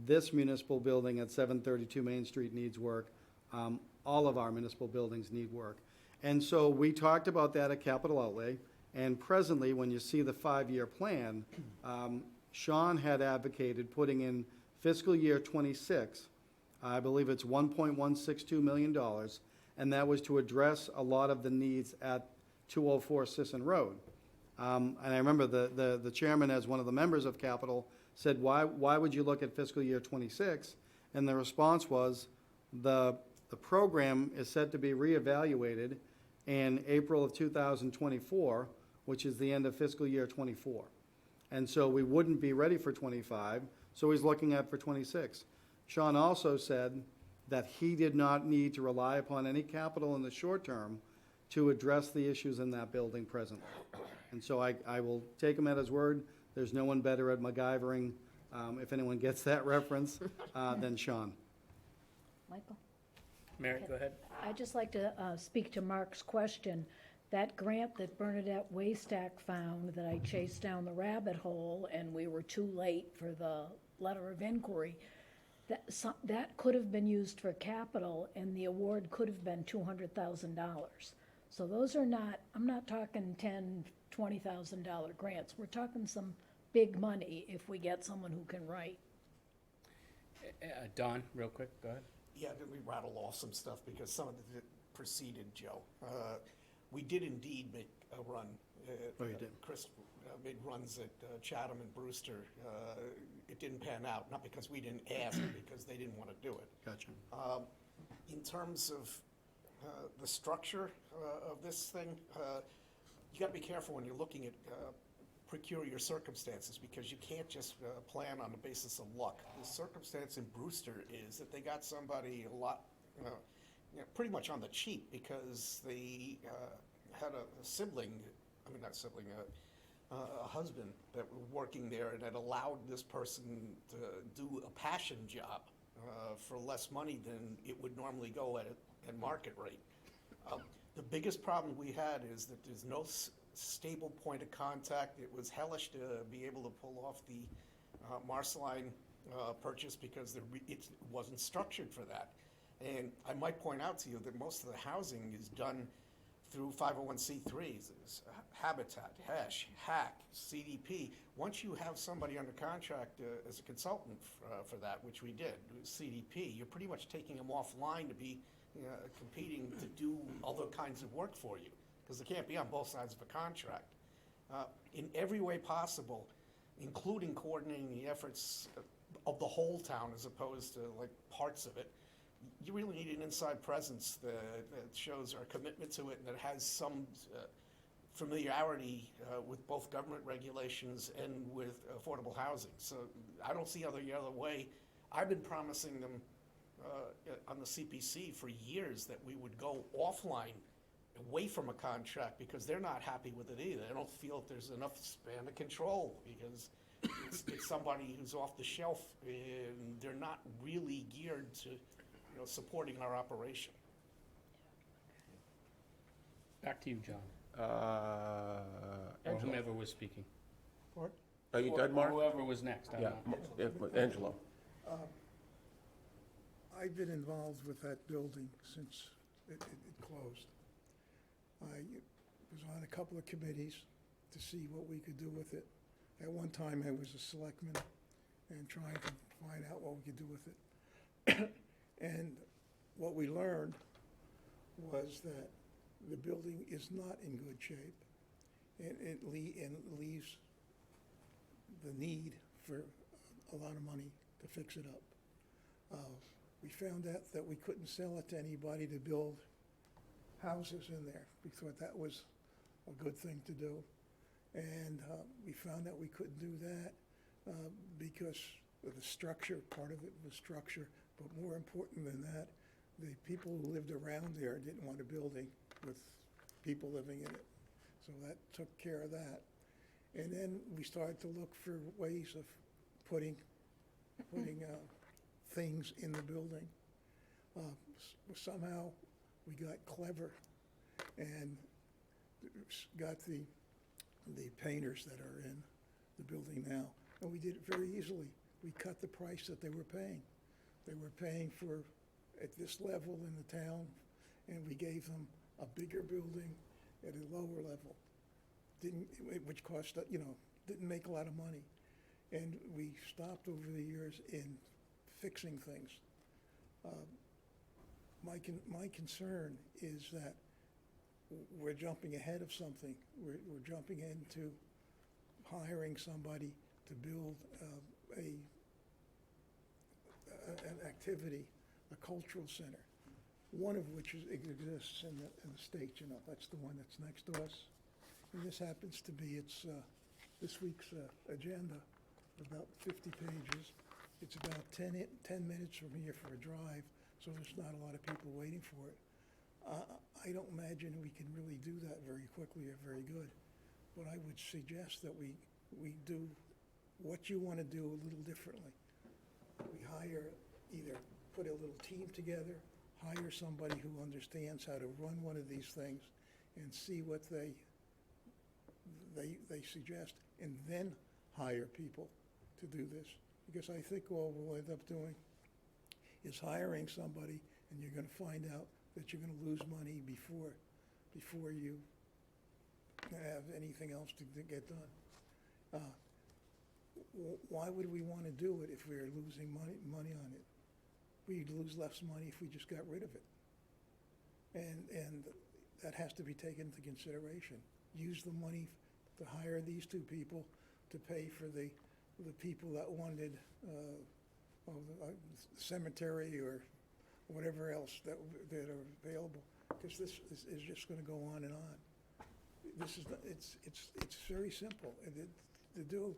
This municipal building at 732 Main Street needs work. All of our municipal buildings need work. And so we talked about that at capital outlay, and presently, when you see the 5-year plan, Sean had advocated putting in fiscal year '26, I believe it's $1.162 million, and that was to address a lot of the needs at 204 Sisson Road. And I remember the chairman, as one of the members of Capital, said, why would you look at fiscal year '26? And the response was, the program is set to be reevaluated in April of 2024, which is the end of fiscal year '24. And so we wouldn't be ready for '25, so he's looking at for '26. Sean also said that he did not need to rely upon any capital in the short term to address the issues in that building presently. And so I will take him at his word. There's no one better at MacGyvering, if anyone gets that reference, than Sean. Michael? Mary, go ahead. I'd just like to speak to Mark's question. That grant that Bernadette Waystack found, that I chased down the rabbit hole and we were too late for the letter of inquiry, that could have been used for capital, and the award could have been $200,000. So those are not, I'm not talking $10,000, $20,000 grants. We're talking some big money if we get someone who can write. Don, real quick, go ahead. Yeah, let me rattle off some stuff because some of it preceded Joe. We did indeed make a run. Oh, you did? Chris made runs at Chatham and Brewster. It didn't pan out, not because we didn't ask, because they didn't want to do it. Gotcha. In terms of the structure of this thing, you got to be careful when you're looking at peculiar circumstances, because you can't just plan on the basis of luck. The circumstance in Brewster is that they got somebody a lot, pretty much on the cheap, because they had a sibling, I mean not sibling, a husband that was working there and had allowed this person to do a passion job for less money than it would normally go at market rate. The biggest problem we had is that there's no stable point of contact. It was hellish to be able to pull off the Marceline purchase because it wasn't structured for that. And I might point out to you that most of the housing is done through 501c3s, Habitat, HESH, HAC, CDP. Once you have somebody under contract as a consultant for that, which we did, CDP, you're pretty much taking them offline to be competing to do other kinds of work for you, because they can't be on both sides of a contract. In every way possible, including coordinating the efforts of the whole town as opposed to like parts of it, you really need an inside presence that shows our commitment to it and that has some familiarity with both government regulations and with affordable housing. So I don't see the other way. I've been promising them on the CPC for years that we would go offline, away from a contract, because they're not happy with it either. They don't feel that there's enough span of control, because it's somebody who's off the shelf and they're not really geared to supporting our operation. Back to you, John. Or Angelo. whomever was speaking. Are you Or- done, or Mark? whoever was next, I don't know. Angelo. I've been involved with that building since it closed. I was on a couple of committees to see what we could do with it. At one time, I was a selectman and trying to find out what we could do with it. And what we learned was that the building is not in good shape, and it leaves the need for a lot of money to fix it up. We found out that we couldn't sell it to anybody to build houses in there. We thought that was a good thing to do. And we found that we couldn't do that because of the structure. Part of it was structure, but more important than that, the people who lived around there didn't want a building with people living in it. So that took care of that. And then we started to look for ways of putting things in the building. Somehow, we got clever and got the painters that are in the building now, and we did it very easily. We cut the price that they were paying. They were paying for, at this level in the town, and we gave them a bigger building at a lower level. Which cost, didn't make a lot of money. And we stopped over the years in fixing things. My concern is that we're jumping ahead of something. We're jumping into hiring somebody to build an activity, a cultural center, one of which exists in the state. That's the one that's next to us. And this happens to be this week's agenda, about 50 pages. It's about 10 minutes from here for a drive, so there's not a lot of people waiting for it. I don't imagine we can really do that very quickly or very good, but I would suggest that we do what you want to do a little differently. We either put a little team together, hire somebody who understands how to run one of these things, and see what they suggest, and then hire people to do this. Because I think all we'll end up doing is hiring somebody, and you're going to find out that you're going to lose money before you have anything else to get done. Why would we want to do it if we are losing money on it? We'd lose less money if we just got rid of it. And that has to be taken into consideration. Use the money to hire these two people to pay for the people that wanted the cemetery or whatever else that are available, because this is just going to go on and on. It's very simple to do,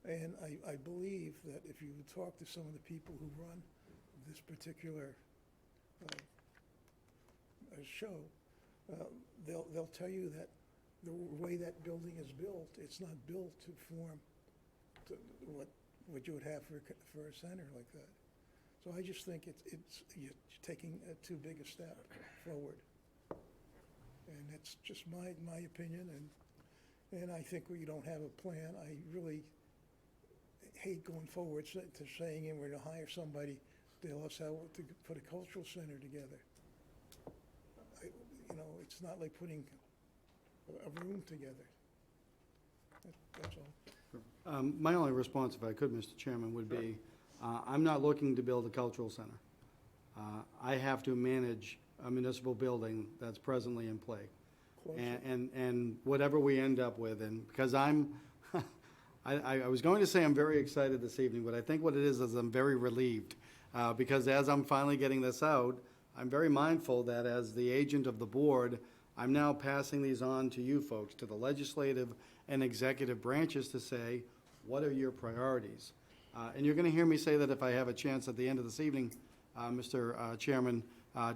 and I believe that if you talk to some of the people who run this particular show, they'll tell you that the way that building is built, it's not built to form to what you would have for a center like that. So I just think you're taking too big a step forward. And that's just my opinion, and I think we don't have a plan. I really hate going forward to saying we're going to hire somebody to tell us how to put a cultural center together. It's not like putting a room together. That's all. My only response, if I could, Mr. Chairman, would be, I'm not looking to build a cultural center. I have to manage a municipal building that's presently in play. And whatever we end up with, and because I was going to say I'm very excited this evening, but I think what it is I'm very relieved. Because as I'm finally getting this out, I'm very mindful that as the agent of the board, I'm now passing these on to you folks, to the legislative and executive branches, to say, what are your priorities? And you're going to hear me say that if I have a chance at the end of this evening, Mr. Chairman,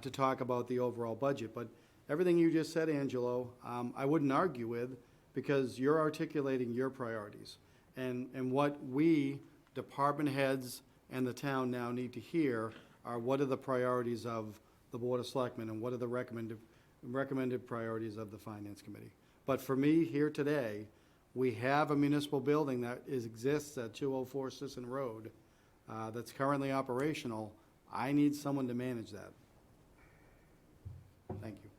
to talk about the overall budget. But everything you just said, Angelo, I wouldn't argue with, because you're articulating your priorities. And what we, department heads and the town, now need to hear are what are the priorities of the Board of Selectmen and what are the recommended priorities of the Finance Committee. But for me, here today, we have a municipal building that exists at 204 Sisson Road that's currently operational. I need someone to manage that. Thank you.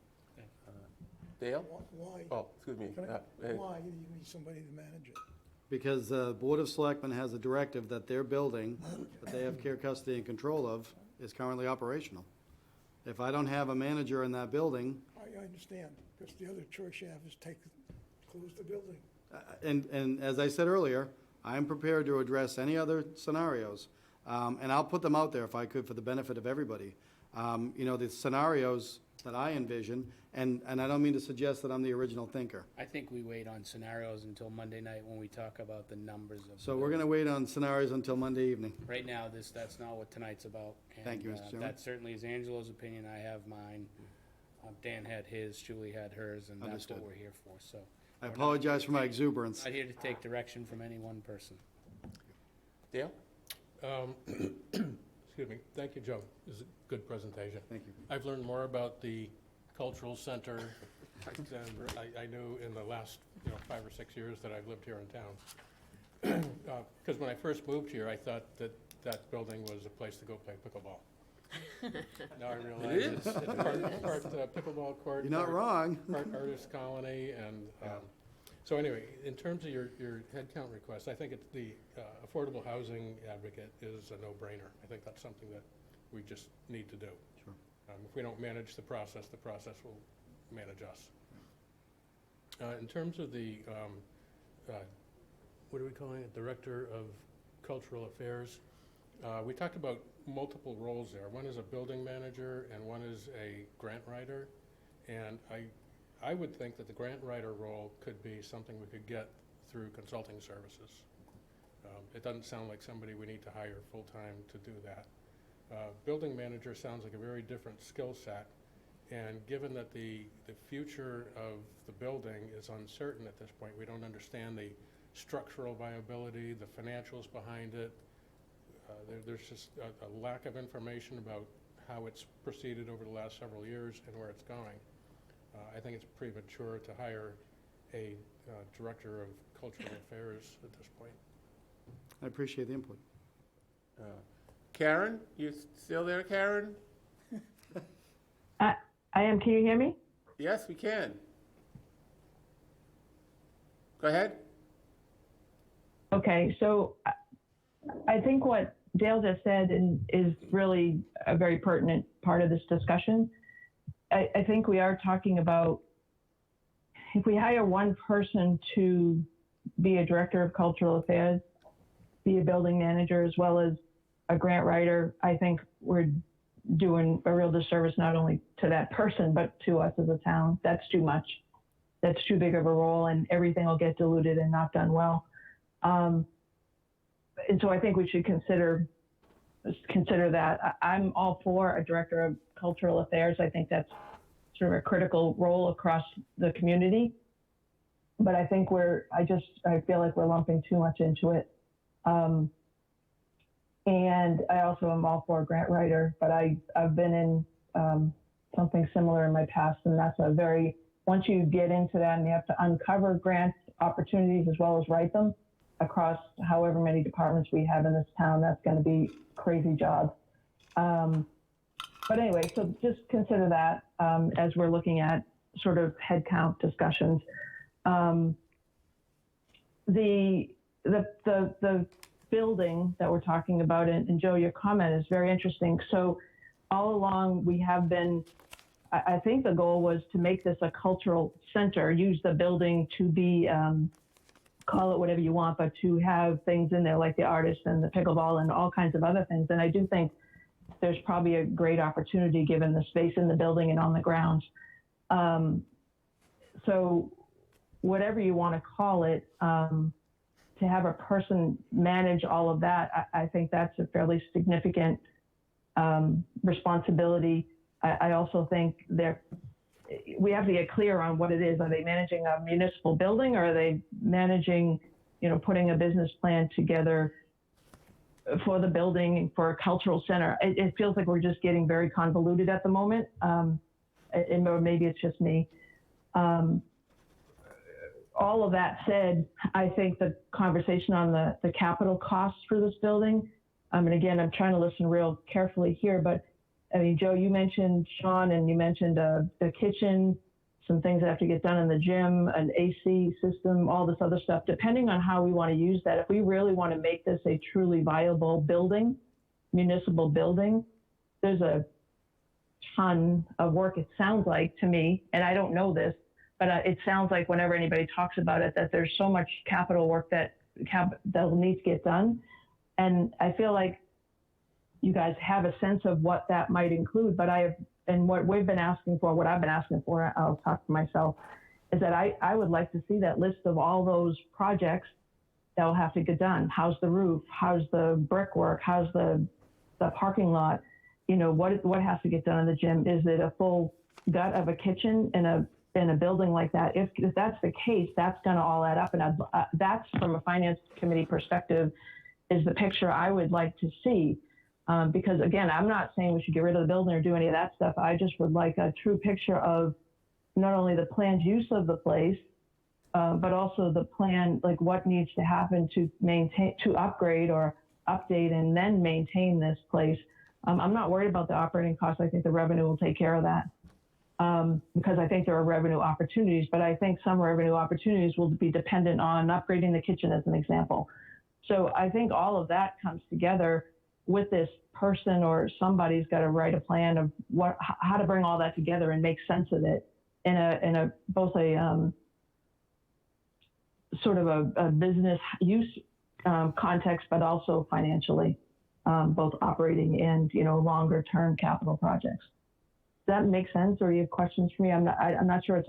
Dale? Why? Oh, excuse me. Why do you need somebody to manage it? Because the Board of Selectmen has a directive that their building, that they have care, custody, and control of, is currently operational. If I don't have a manager in that building... I understand, because the other choice you have is close the building. And as I said earlier, I'm prepared to address any other scenarios, and I'll put them out there if I could for the benefit of everybody. The scenarios that I envision, and I don't mean to suggest that I'm the original thinker. I think we wait on scenarios until Monday night when we talk about the numbers of. So we're going to wait on scenarios until Monday evening. Right now, that's not what tonight's about. Thank you, Mr. Chairman. That certainly is Angelo's opinion. I have mine. Dan had his, Julie had hers, and that's what we're here for. So I apologize for my exuberance. I'm not here to take direction from any one person. Dale? Excuse me. Thank you, Joe. It was a good presentation. Thank you. I've learned more about the cultural center than I knew in the last 5 or 6 years that I've lived here in town. Because when I first moved here, I thought that building was a place to go play pickleball. Now I realize It is. it's part pickleball court. You're not part- wrong. Part artist colony, and so anyway, in terms of your headcount request, I think it's the affordable housing advocate is a no-brainer. I think that's something that we just need to do. Sure. If we don't manage the process will manage us. In terms of the, what are we calling it, Director of Cultural Affairs, we talked about multiple roles there. One is a building manager and one is a grant writer. And I would think that the grant writer role could be something we could get through consulting services. It doesn't sound like somebody we need to hire full-time to do that. Building manager sounds like a very different skill set. And given that the future of the building is uncertain at this point, we don't understand the structural viability, the financials behind it. There's just a lack of information about how it's proceeded over the last several years and where it's going. I think it's premature to hire a director of cultural affairs at this point. I appreciate the input. Karen, you still there, Karen? I am. Can you hear me? Yes, we can. Go ahead. Okay, so I think what Dale just said is really a very pertinent part of this discussion. I think we are talking about if we hire one person to be a director of cultural affairs, be a building manager, as well as a grant writer, I think we're doing a real disservice not only to that person, but to us as a town. That's too much. That's too big of a role, and everything will get diluted and not done well. And so I think we should consider that. I'm all for a director of cultural affairs. I think that's sort of a critical role across the community. But I think I feel like we're lumping too much into it. And I also am all for a grant writer, but I've been in something similar in my past, and that's once you get into that and you have to uncover grant opportunities as well as write them across however many departments we have in this town, that's going to be a crazy job. But anyway, so just consider that as we're looking at sort of headcount discussions. The building that we're talking about, and Joe, your comment is very interesting. So all along we have been, I think the goal was to make this a cultural center, use the building to be, call it whatever you want, but to have things in there like the artists and the pickleball and all kinds of other things. And I do think there's probably a great opportunity given the space in the building and on the grounds. So whatever you want to call it, to have a person manage all of that, I think that's a fairly significant responsibility. I also think we have to get clear on what it is. Are they managing a municipal building, or are they managing, putting a business plan together for the building, for a cultural center? It feels like we're just getting very convoluted at the moment, or maybe it's just me. All of that said, I think the conversation on the capital costs for this building, and again, I'm trying to listen real carefully here, but I mean, Joe, you mentioned Sean, and you mentioned the kitchen, some things that have to get done in the gym, an AC system, all this other stuff. Depending on how we want to use that, if we really want to make this a truly viable building, municipal building, there's a ton of work, it sounds like to me, and I don't know this, but it sounds like whenever anybody talks about it, that there's so much capital work that needs to get done. And I feel like you guys have a sense of what that might include, but what we've been asking for, what I've been asking for, I'll talk for myself, is that I would like to see that list of all those projects that will have to get done. How's the roof? How's the brickwork? How's the parking lot? What has to get done in the gym? Is it a full gut of a kitchen in a building like that? If that's the case, that's going to all add up. And that's, from a finance committee perspective, is the picture I would like to see. Because again, I'm not saying we should get rid of the building or do any of that stuff. I just would like a true picture of not only the planned use of the place, but also the plan, like what needs to happen to maintain, to upgrade or update and then maintain this place. I'm not worried about the operating costs. I think the revenue will take care of that. Because I think there are revenue opportunities, but I think some revenue opportunities will be dependent on upgrading the kitchen as an example. So I think all of that comes together with this person, or somebody's got to write a plan of how to bring all that together and make sense of it in a both a sort of a business use context, but also financially, both operating and, longer term capital projects. Does that make sense, or you have questions for me? I'm not sure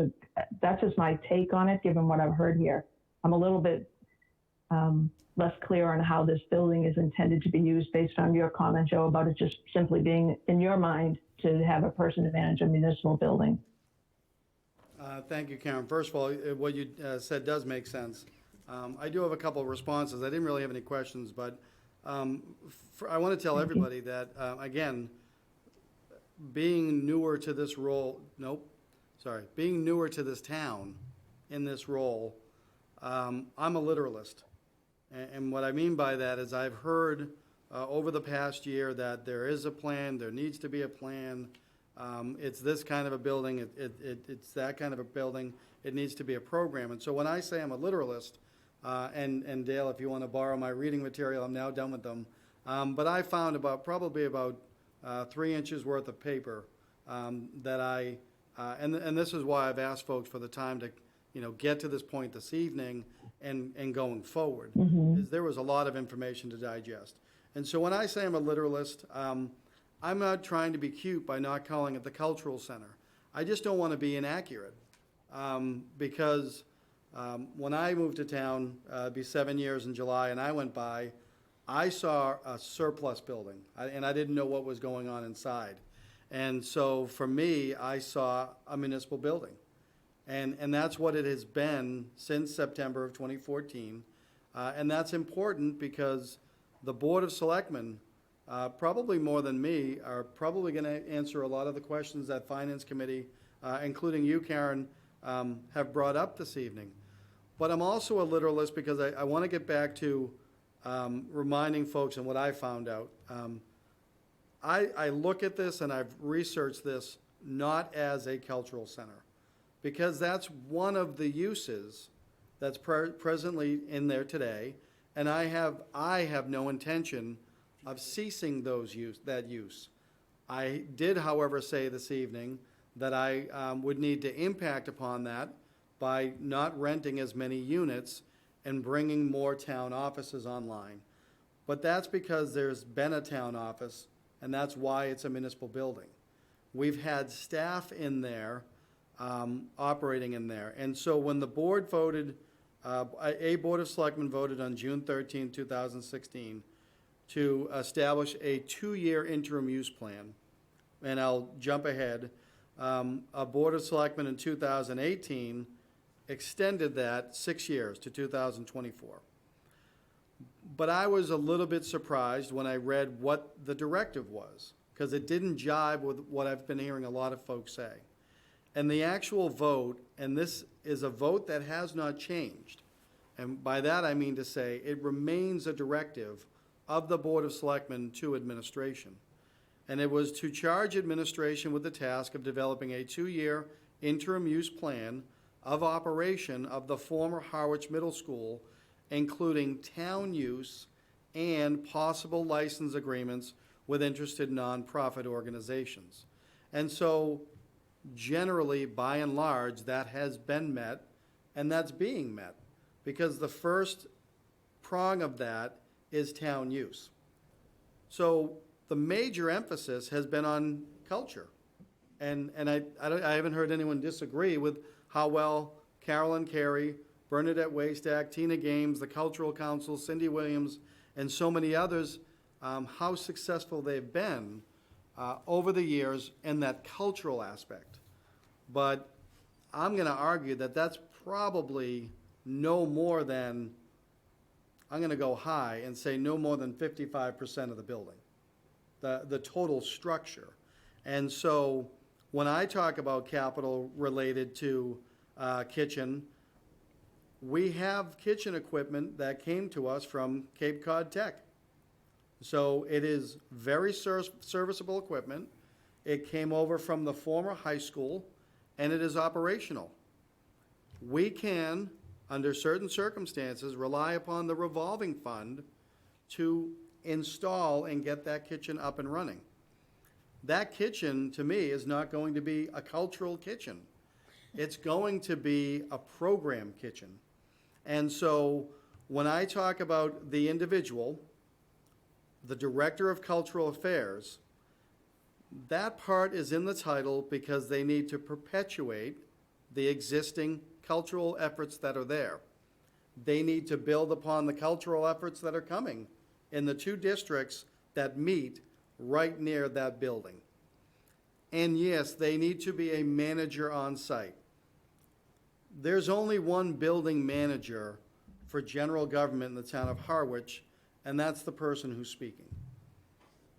that's just my take on it, given what I've heard here. I'm a little bit less clear on how this building is intended to be used based on your comment, Joe, about it just simply being in your mind to have a person to manage a municipal building. Thank you, Karen. First of all, what you said does make sense. I do have a couple of responses. I didn't really have any questions, but I want to tell everybody that, again, being newer to this role, being newer to this town in this role, I'm a literalist. And what I mean by that is I've heard over the past year that there is a plan, there needs to be a plan. It's this kind of a building, it's that kind of a building, it needs to be a program. And so when I say I'm a literalist, and Dale, if you want to borrow my reading material, I'm now done with them. But I found probably about 3 inches worth of paper that and this is why I've asked folks for the time to, get to this point this evening and going forward. Is there was a lot of information to digest. And so when I say I'm a literalist, I'm not trying to be cute by not calling it the cultural center. I just don't want to be inaccurate because when I moved to town, it'd be 7 years in July, and I went by, I saw a surplus building, and I didn't know what was going on inside. And so for me, I saw a municipal building. And that's what it has been since September of 2014. And that's important because the Board of Selectmen, probably more than me, are probably going to answer a lot of the questions that Finance Committee, including you, Karen, have brought up this evening. But I'm also a literalist because I want to get back to reminding folks and what I found out. I look at this and I've researched this not as a cultural center, because that's one of the uses that's presently in there today, and I have no intention of ceasing that use. I did, however, say this evening that I would need to impact upon that by not renting as many units and bringing more town offices online. But that's because there's been a town office, and that's why it's a municipal building. We've had staff in there, operating in there. And so when the board voted, a Board of Selectmen voted on June 13, 2016, to establish a 2-year interim use plan, and I'll jump ahead, a Board of Selectmen in 2018 extended that 6 years to 2024. But I was a little bit surprised when I read what the directive was, because it didn't jive with what I've been hearing a lot of folks say. And the actual vote, and this is a vote that has not changed, and by that I mean to say it remains a directive of the Board of Selectmen to administration. And it was to charge administration with the task of developing a 2-year interim use plan of operation of the former Harwich Middle School, including town use and possible license agreements with interested nonprofit organizations. And so generally, by and large, that has been met, and that's being met, because the first prong of that is town use. So the major emphasis has been on culture. And I haven't heard anyone disagree with how well Carolyn, Carey, Bernadette Waystack, Tina Games, the Cultural Council, Cindy Williams, and so many others, how successful they've been over the years in that cultural aspect. But I'm going to argue that that's probably no more than, I'm going to go high and say no more than 55% of the building. the total structure. And so when I talk about capital related to kitchen, we have kitchen equipment that came to us from Cape Cod Tech. So it is very serviceable equipment. It came over from the former high school, and it is operational. We can, under certain circumstances, rely upon the revolving fund to install and get that kitchen up and running. That kitchen, to me, is not going to be a cultural kitchen. It's going to be a program kitchen. And so when I talk about the individual, the Director of Cultural Affairs, that part is in the title because they need to perpetuate the existing cultural efforts that are there. They need to build upon the cultural efforts that are coming in the 2 districts that meet right near that building. And yes, they need to be a manager on site. There's only one building manager for general government in the town of Harwich, and that's the person who's speaking.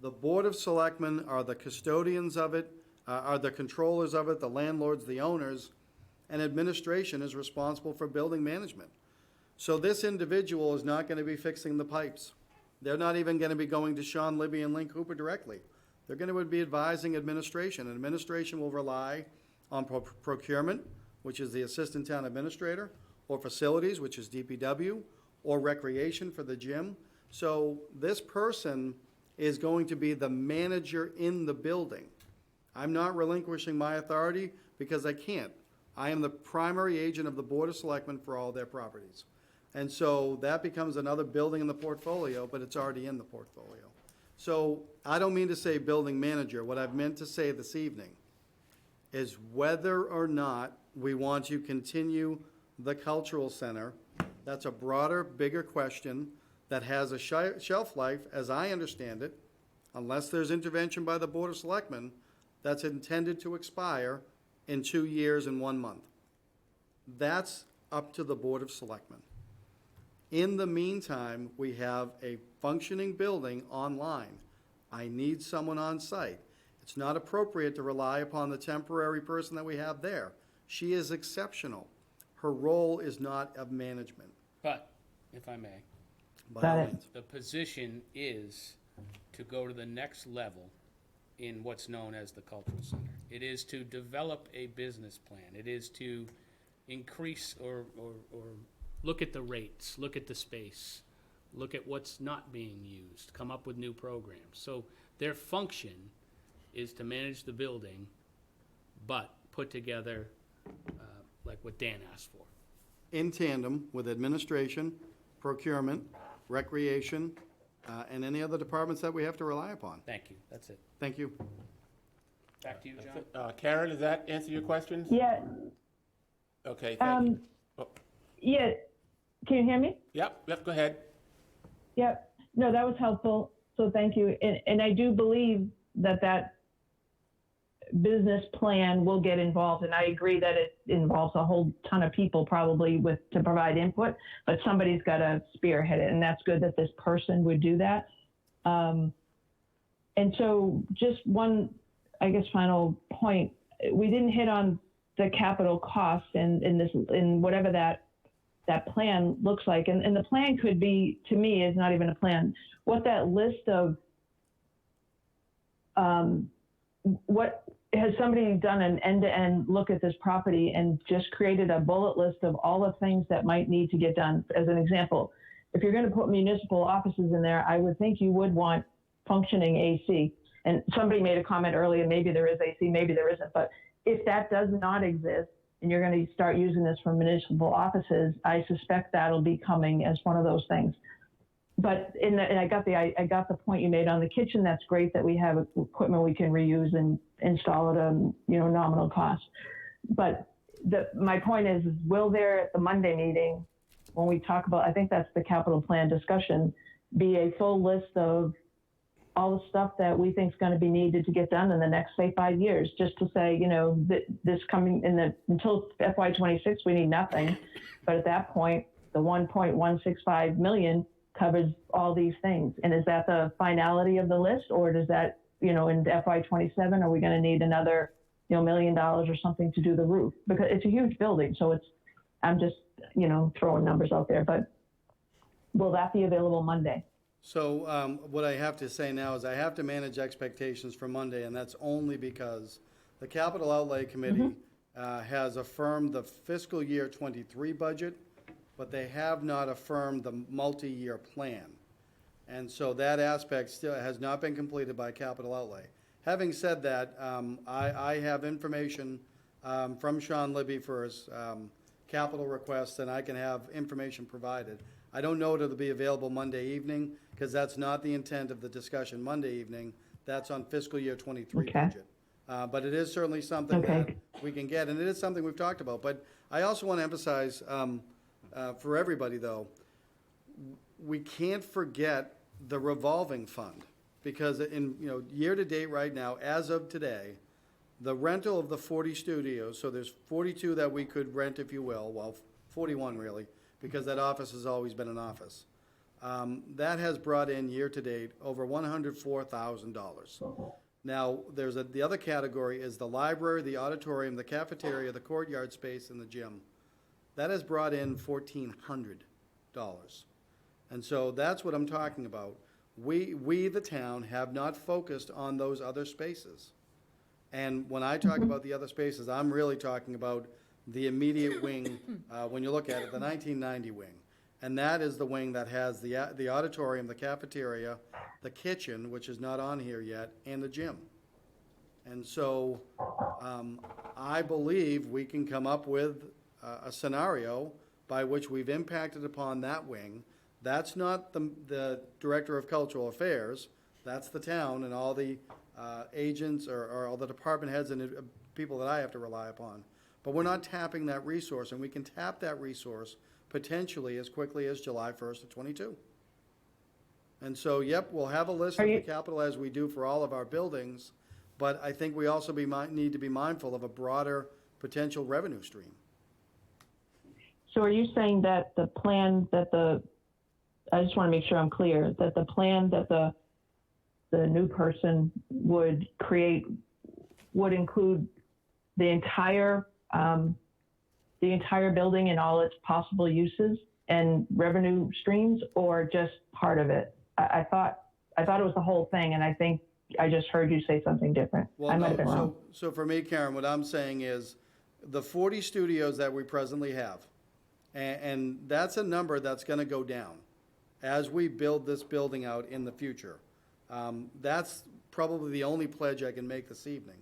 The Board of Selectmen are the custodians of it, are the controllers of it, the landlords, the owners, and administration is responsible for building management. So this individual is not going to be fixing the pipes. They're not even going to be going to Sean, Libby, and Lynn Cooper directly. They're going to be advising administration, and administration will rely on procurement, which is the assistant town administrator, or facilities, which is DPW, or recreation for the gym. So this person is going to be the manager in the building. I'm not relinquishing my authority because I can't. I am the primary agent of the Board of Selectmen for all their properties. And so that becomes another building in the portfolio, but it's already in the portfolio. So I don't mean to say building manager. What I've meant to say this evening is whether or not we want to continue the cultural center. That's a broader, bigger question that has a shelf life, as I understand it, unless there's intervention by the Board of Selectmen, that's intended to expire in 2 years and 1 month. That's up to the Board of Selectmen. In the meantime, we have a functioning building online. I need someone on site. It's not appropriate to rely upon the temporary person that we have there. She is exceptional. Her role is not of management. But, if I may, By all means. the position is to go to the next level in what's known as the cultural center. It is to develop a business plan. It is to increase or look at the rates, look at the space, look at what's not being used, come up with new programs. So their function is to manage the building, but put together like what Dan asked for. In tandem with administration, procurement, recreation, and any other departments that we have to rely upon. Thank you. That's it. Thank you. Back to you, John. Karen, does that answer your questions? Yeah, Okay, thank you. Oh, yeah. Can you hear me? Yep, go ahead. Yep. No, that was helpful. So thank you. And I do believe that business plan will get involved. And I agree that it involves a whole ton of people probably to provide input, but somebody's got to spearhead it. And that's good that this person would do that. And so just one, I guess, final point. We didn't hit on the capital costs in whatever that plan looks like. And the plan could be, to me, is not even a plan. What that list of, what has somebody done an end-to-end look at this property and just created a bullet list of all the things that might need to get done? As an example, if you're going to put municipal offices in there, I would think you would want functioning AC. And somebody made a comment earlier, maybe there is AC, maybe there isn't. But if that does not exist, and you're going to start using this for municipal offices, I suspect that'll be coming as one of those things. But and I got the point you made on the kitchen. That's great that we have equipment we can reuse and install at a nominal cost. But my point is, will there at the Monday meeting, when we talk about, I think that's the capital plan discussion, be a full list of all the stuff that we think is going to be needed to get done in the next, say, 5 years, just to say, this coming until FY26, we need nothing. But at that point, the 1.165 million covers all these things. And is that the finality of the list, or does that, you know, in FY27, are we going to need another, you know, $1 million or something to do the roof? Because it's a huge building, so I'm just, you know, throwing numbers out there, but will that be available Monday? So what I have to say now is I have to manage expectations for Monday, and that's only because the Capital Outlay Committee has affirmed the fiscal year '23 budget, but they have not affirmed the multi-year plan. And so that aspect still has not been completed by Capital Outlay. Having said that, I have information from Sean Libby for his capital request, and I can have information provided. I don't know if it'll be available Monday evening, because that's not the intent of the discussion Monday evening. That's on fiscal year '23 budget. But it is certainly something that we can get, and it is something we've talked about. But I also want to emphasize for everybody, though, we can't forget the revolving fund, because in, you know, year to date right now, as of today, the rental of the 40 studios, so there's 42 that we could rent, if you will, well, 41 really, because that office has always been an office. That has brought in year to date over $104,000. Now, there's the other category is the library, the auditorium, the cafeteria, the courtyard space, and the gym. That has brought in $1,400. And so that's what I'm talking about. We, the town, have not focused on those other spaces. And when I talk about the other spaces, I'm really talking about the immediate wing, when you look at it, the 1990 wing. And that is the wing that has the auditorium, the cafeteria, the kitchen, which is not on here yet, and the gym. And so I believe we can come up with a scenario by which we've impacted upon that wing. That's not the Director of Cultural Affairs. That's the town and all the agents or all the department heads and people that I have to rely upon. But we're not tapping that resource, and we can tap that resource potentially as quickly as July 1st of '22. And so, yep, we'll have a list of the capital as we do for all of our buildings, but I think we also need to be mindful of a broader potential revenue stream. So are you saying that the plan that I just want to make sure I'm clear, that the plan that the new person would create would include the entire building and all its possible uses and revenue streams, or just part of it? I thought it was the whole thing, and I think I just heard you say something different. Well, I might have been wrong. So for me, Karen, what I'm saying is the 40 studios that we presently have, and that's a number that's going to go down as we build this building out in the future. That's probably the only pledge I can make this evening,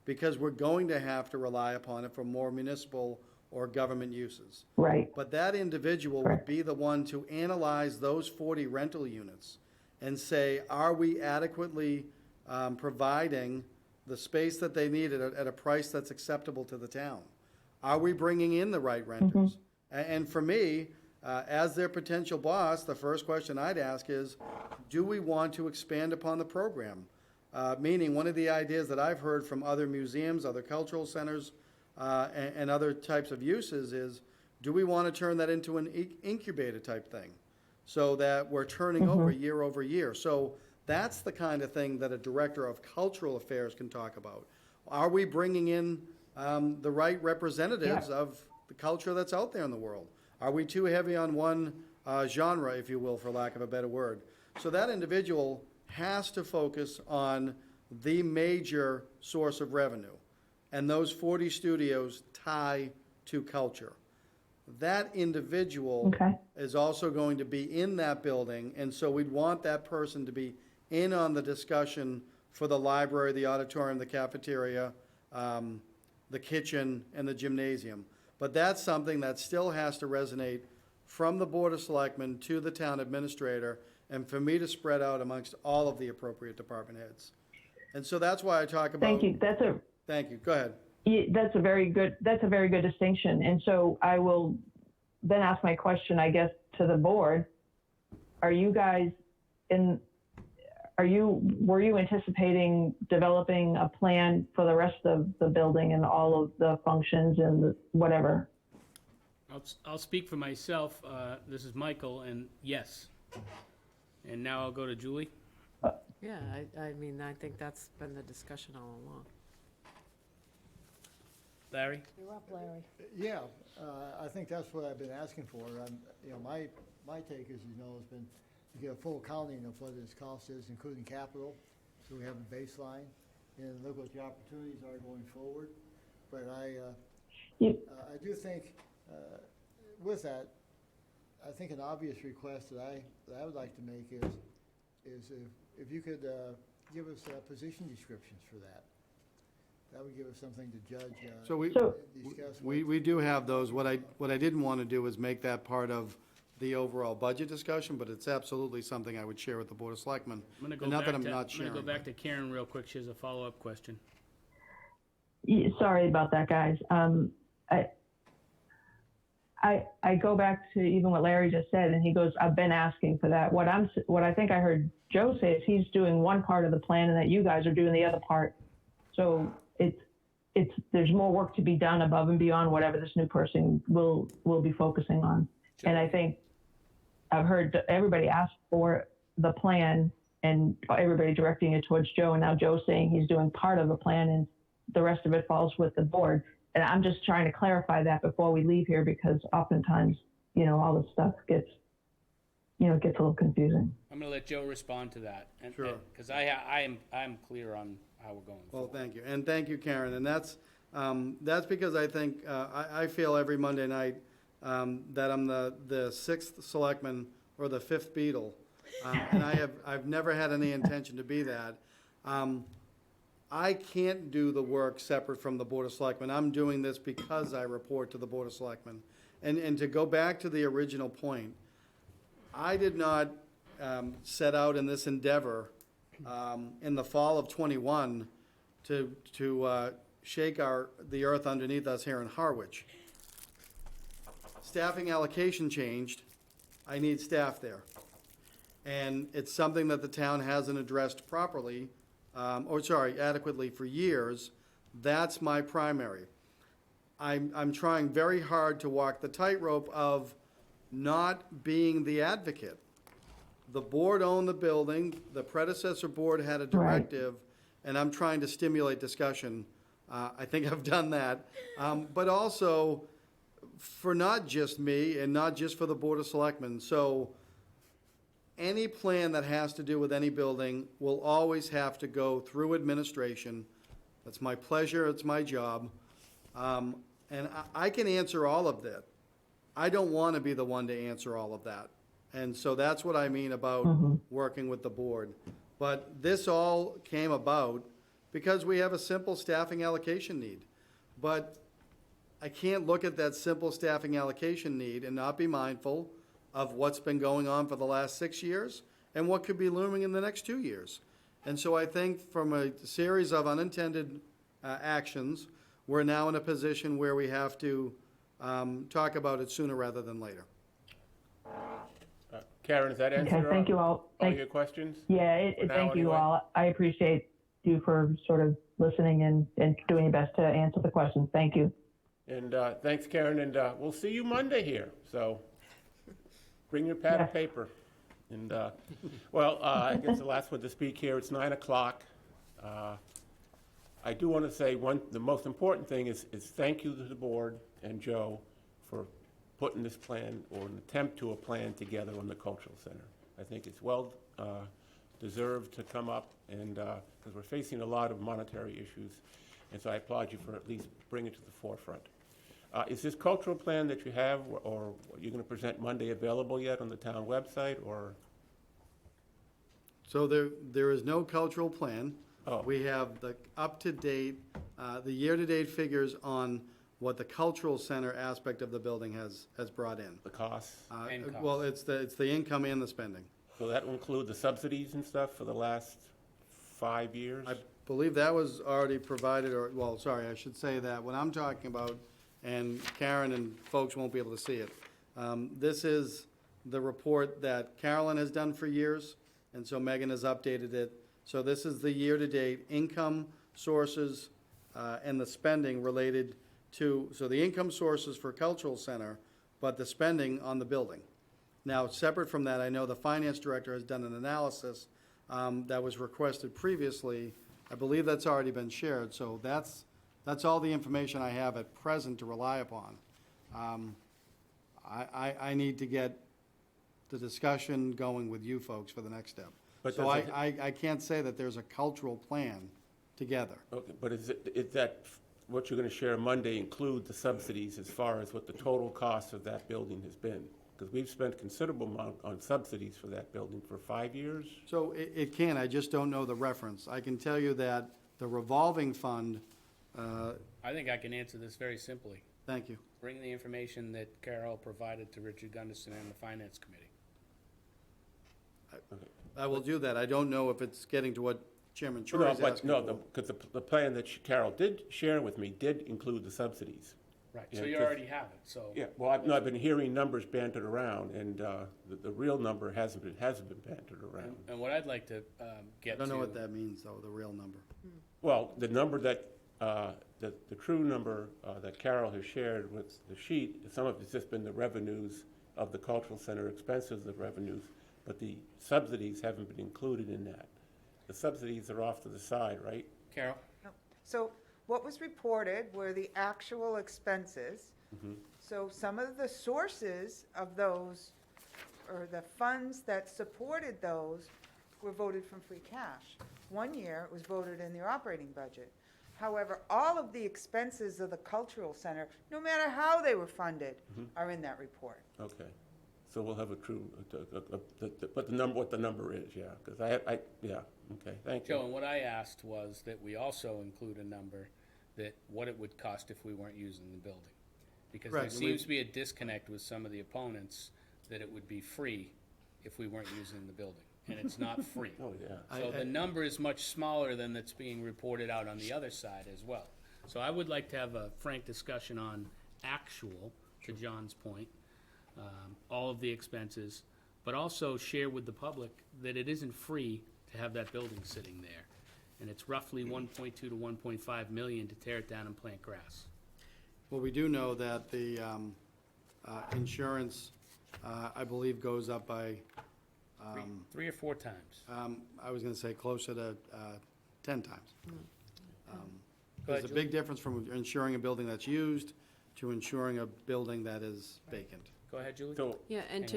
because we're going to have to rely upon it for more municipal or government uses. Right. But that individual would be the one to analyze those 40 rental units and say, are we adequately providing the space that they need at a price that's acceptable to the town? Are we bringing in the right renters? And for me, as their potential boss, the first question I'd ask is, do we want to expand upon the program? Meaning, one of the ideas that I've heard from other museums, other cultural centers, and other types of uses is, do we want to turn that into an incubator type thing so that we're turning over year? So that's the kind of thing that a director of cultural affairs can talk about. Are we bringing in the right representatives of the culture that's out there in the world? Are we too heavy on one genre, if you will, for lack of a better word? So that individual has to focus on the major source of revenue, and those 40 studios tie to culture. That individual is also going to be in that building, and so we'd want that person to be in on the discussion for the library, the auditorium, the cafeteria, the kitchen, and the gymnasium. But that's something that still has to resonate from the Board of Selectmen to the town administrator, and for me to spread out amongst all of the appropriate department heads. And so that's why I talk about... Thank you. Thank you. Go ahead. That's a very good distinction. And so I will then ask my question, I guess, to the board. Were you anticipating developing a plan for the rest of the building and all of the functions and whatever? I'll speak for myself. This is Michael, and yes, And now I'll go to Julie. Yeah, I mean, I think that's been the discussion all along. Larry? You're up, Larry. Yeah, I think that's what I've been asking for. You know, my take, as you know, has been to get a full accounting of what this cost is, including capital, so we have a baseline, and look what the opportunities are going forward. But I do think, with that, I think an obvious request that I would like to make is if you could give us position descriptions for that. That would give us something to judge, So discuss. we do have those. What I didn't want to do is make that part of the overall budget discussion, but it's absolutely something I would share with the Board of Selectmen. I'm gonna go And not back that I'm to, not I'm gonna sharing. go back to Karen real quick. She has a follow-up question. Sorry about that, guys. I go back to even what Larry just said, and he goes, "I've been asking for that." What I think I heard Joe say is he's doing one part of the plan, and that you guys are doing the other part. So there's more work to be done above and beyond whatever this new person will be focusing on. And I think I've heard everybody ask for the plan, and everybody directing it towards Joe, and now Joe's saying he's doing part of the plan, and the rest of it falls with the board. And I'm just trying to clarify that before we leave here, because oftentimes, all this stuff gets a little confusing. I'm gonna let Joe respond to that. Sure. Because I'm clear on how we're going Well, forward. thank you, and thank you, Karen, and that's because I think, I feel every Monday night that I'm the sixth selectman or the fifth Beatle, and I've never had any intention to be that. I can't do the work separate from the Board of Selectmen. I'm doing this because I report to the Board of Selectmen. And to go back to the original point, I did not set out in this endeavor in the fall of '21 to shake the earth underneath us here in Harwich. Staffing allocation changed. I need staff there. And it's something that the town hasn't addressed properly, adequately for years. That's my primary. I'm trying very hard to walk the tightrope of not being the advocate. The board owned the building, the predecessor board had a directive, and I'm trying to stimulate discussion. I think I've done that. But also for not just me and not just for the Board of Selectmen. So any plan that has to do with any building will always have to go through administration. That's my pleasure, it's my job. And I can answer all of that. I don't want to be the one to answer all of that. And so that's what I mean about working with the board. But this all came about because we have a simple staffing allocation need. But I can't look at that simple staffing allocation need and not be mindful of what's been going on for the last 6 years and what could be looming in the next 2 years. And so I think from a series of unintended actions, we're now in a position where we have to talk about it sooner rather than later. Karen, does that answer Okay, thank you all. all your questions? Yeah, For now, thank you anyway? all. I appreciate you for sort of listening and doing your best to answer the questions. Thank you. And thanks, Karen, and we'll see you Monday here, so bring your pad and paper. And, I guess the last one to speak here, it's 9 o'clock. I do want to say the most important thing is thank you to the board and Joe for putting this plan or an attempt to a plan together on the cultural center. I think it's well deserved to come up, and because we're facing a lot of monetary issues, and so I applaud you for at least bringing it to the forefront. Is this cultural plan that you have, or you're going to present Monday, available yet on the town website, or? So there is no cultural plan. We have the up-to-date, the year-to-date figures on what the cultural center aspect of the building has brought in. The costs? And costs. Well, it's the income and the spending. So that will include the subsidies and stuff for the last 5 years? I believe that was already provided, I should say that what I'm talking about, and Karen and folks won't be able to see it, this is the report that Carolyn has done for years, and so Megan has updated it. So this is the year-to-date income sources and the spending related to, so the income sources for cultural center, but the spending on the building. Now, separate from that, I know the finance director has done an analysis that was requested previously. I believe that's already been shared, so that's all the information I have at present to rely upon. I need to get the discussion going with you folks for the next step. But So does it- I can't say that there's a cultural plan together. Okay, but is that, what you're gonna share Monday include the subsidies as far as what the total cost of that building has been? Because we've spent considerable amount on subsidies for that building for 5 years. So it can, I just don't know the reference. I can tell you that the revolving fund, I think I can answer this very simply. thank you. Bring the information that Carol provided to Richard Gunderson and the Finance Committee. I will do that. I don't know if it's getting to what Chairman Troy No, is but, asking no, for. because the plan that Carol did share with me did include the subsidies. Right, Yeah, so you 'cause- already have it, so. Yeah, well, I've been hearing numbers bantered around, and the real number hasn't been bantered around. And what I'd like to I get to. don't know what that means, though, the real number. Well, the number that, the true number that Carol has shared with the sheet, some of it's just been the revenues of the cultural center, expenses of revenues, but the subsidies haven't been included in that. The subsidies are off to the side, right? Carol? So what was reported were the actual expenses. So some of the sources of those, or the funds that supported those, were voted from free cash. One year, it was voted in the operating budget. However, all of the expenses of the cultural center, no matter how they were funded, are in that report. Okay, so we'll have a true, but what the number is, yeah, because yeah, okay, thank you. Joe, and what I asked was that we also include a number that what it would cost if we weren't using the building. Because there Right, and seems to be a disconnect with some of the opponents that it would be free if we weren't using the building, and it's not free. Oh, yeah. So the number is much smaller than that's being reported out on the other side as well. So I would like to have a frank discussion on actual, to John's point, all of the expenses, but also share with the public that it isn't free to have that building sitting there. And it's roughly 1.2 to 1.5 million to tear it down and plant grass. Well, we do know that the insurance, I believe, goes up by, Three or four times. I was going to say closer to 10 times. ahead, There's a big difference from insuring a building that's used to insuring a building that is vacant. Go ahead, Julie. Yeah, and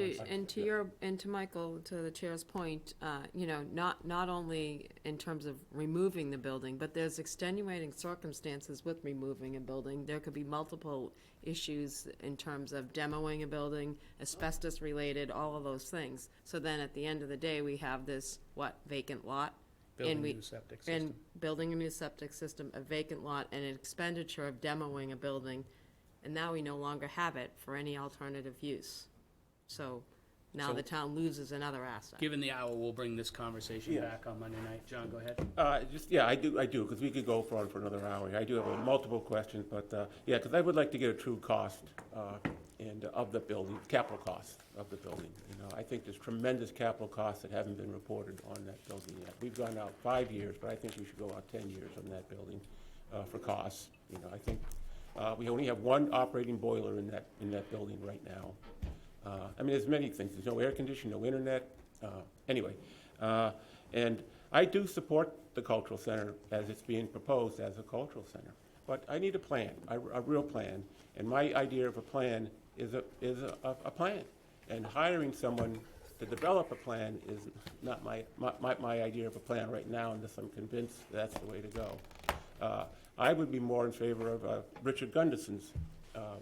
to Michael, to the chair's point, you know, not only in terms of removing the building, but there's extenuating circumstances with removing a building. There could be multiple issues in terms of demoing a building, asbestos related, all of those things. So then at the end of the day, we have this, vacant lot? Building And a we- new septic system. And building a new septic system, a vacant lot, and an expenditure of demoing a building, and now we no longer have it for any alternative use. So now So- the town loses another asset. Given the hour, we'll bring this conversation Yeah. back on Monday night. John, go ahead. I do, because we could go for another hour. I do have multiple questions, but, yeah, because I would like to get a true cost, and of the building, capital cost of the building. You know, I think there's tremendous capital costs that haven't been reported on that building yet. We've gone out 5 years, but I think we should go out 10 years on that building, for costs. You know, I think, we only have one operating boiler in that building right now. I mean, there's many things. There's no air conditioning, no internet. Anyway, and I do support the cultural center as it's being proposed as a cultural center. But I need a plan, a real plan. And my idea of a plan is a plan. And hiring someone to develop a plan is not my idea of a plan right now, unless I'm convinced that's the way to go. I would be more in favor of Richard Gunderson's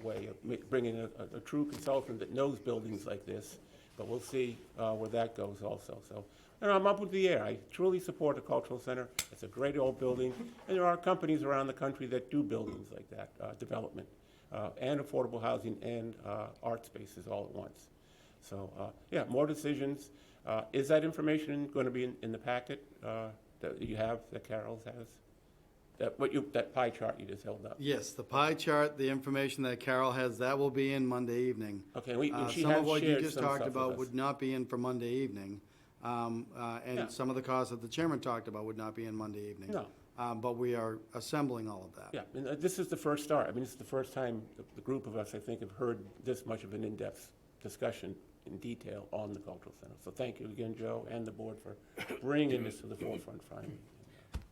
way of bringing a true consultant that knows buildings like this, but we'll see where that goes also. So, I'm up with the air. I truly support a cultural center. It's a great old building, and there are companies around the country that do buildings like that, development, and affordable housing and art spaces all at once. So, yeah, more decisions. Is that information going to be in the packet that you have, that Carol's has? That pie chart you just held up? Yes, the pie chart, the information that Carol has, that will be in Monday evening. Okay, and she Some of has what you shared just some talked stuff with about us. would not be in for Monday evening. Yeah. And some of the costs that the chairman talked about would not be in Monday evening. No. But we are assembling all of that. Yeah, and this is the first start. I mean, this is the first time the group of us, I think, have heard this much of an in-depth discussion in detail on the cultural center. So thank you again, Joe, and the board for bringing this to the forefront finally.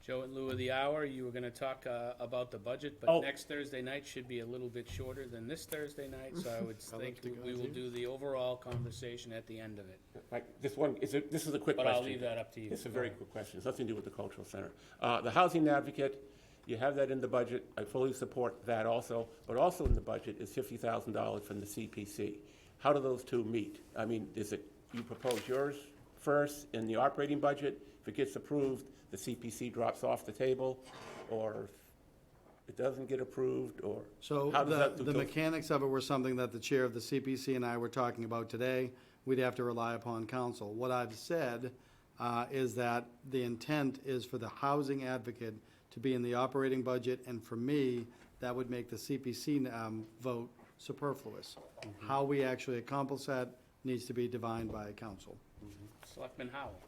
Joe, in lieu of the hour, you were gonna talk about the budget, Oh. but next Thursday night should be a little bit shorter than this Thursday night, so I would I'll think have to go we will too. do the overall conversation at the end of it. Right, this is a quick But question. I'll leave that up to you. It's a very quick question. It's nothing to do with the cultural center. The housing advocate, you have that in the budget. I fully support that also. But also in the budget is $50,000 from the CPC. How do those two meet? I mean, you propose yours first in the operating budget? If it gets approved, the CPC drops off the table? Or it doesn't get approved, or So how does that the go? mechanics of it were something that the chair of the CPC and I were talking about today. We'd have to rely upon council. What I've said is that the intent is for the housing advocate to be in the operating budget, and for me, that would make the CPC vote superfluous. How we actually accomplish that needs to be defined by council. Selectman Howell.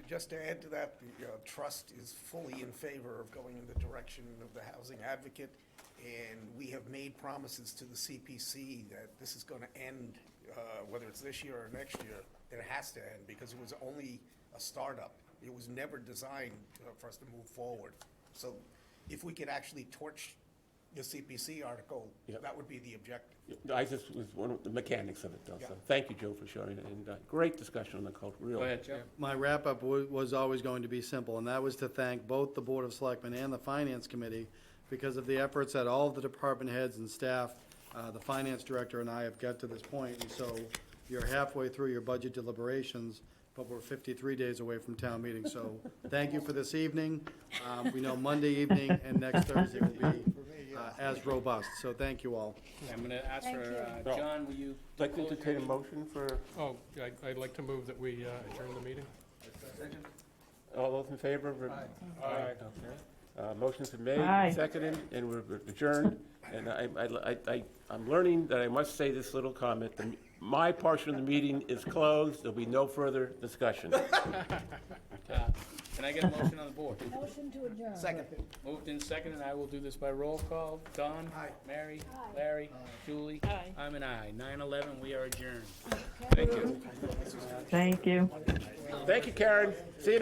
Just to add to that, the trust is fully in favor of going in the direction of the housing advocate, and we have made promises to the CPC that this is going to end, whether it's this year or next year, that it has to end, because it was only a startup. It was never designed for us to move forward. So if we could actually torch the CPC article, that would be the objective. I just was one of the mechanics of it, though. Yeah. So thank you, Joe, for showing it. And great discussion on the culture, really. Go ahead, Joe. My wrap-up was always going to be simple, and that was to thank both the Board of Selectmen and the Finance Committee because of the efforts that all of the department heads and staff, the finance director and I have got to this point. And so you're halfway through your budget deliberations, but we're 53 days away from town meeting. So thank you for this evening. We know Monday evening and next Thursday will be as robust. So thank you all. I'm gonna ask Thank for, you. John, will you? Like to entertain a motion for, Oh, I'd like to move that we adjourn the meeting. all those in favor? of it? Aye. Okay. Motion's been made, Aye. seconded, and we're adjourned. And I'm learning that I must say this little comment. My portion of the meeting is closed. There'll be no further discussion. Can I get a motion on the board? Motion to adjourn. Second. Moved in second, and I will do this by roll call. Don? Aye. Mary? Larry? Julie? Aye. I'm an aye. 9/11, we are adjourned. Thank you. Thank you. Thank you, Karen. See you tomorrow.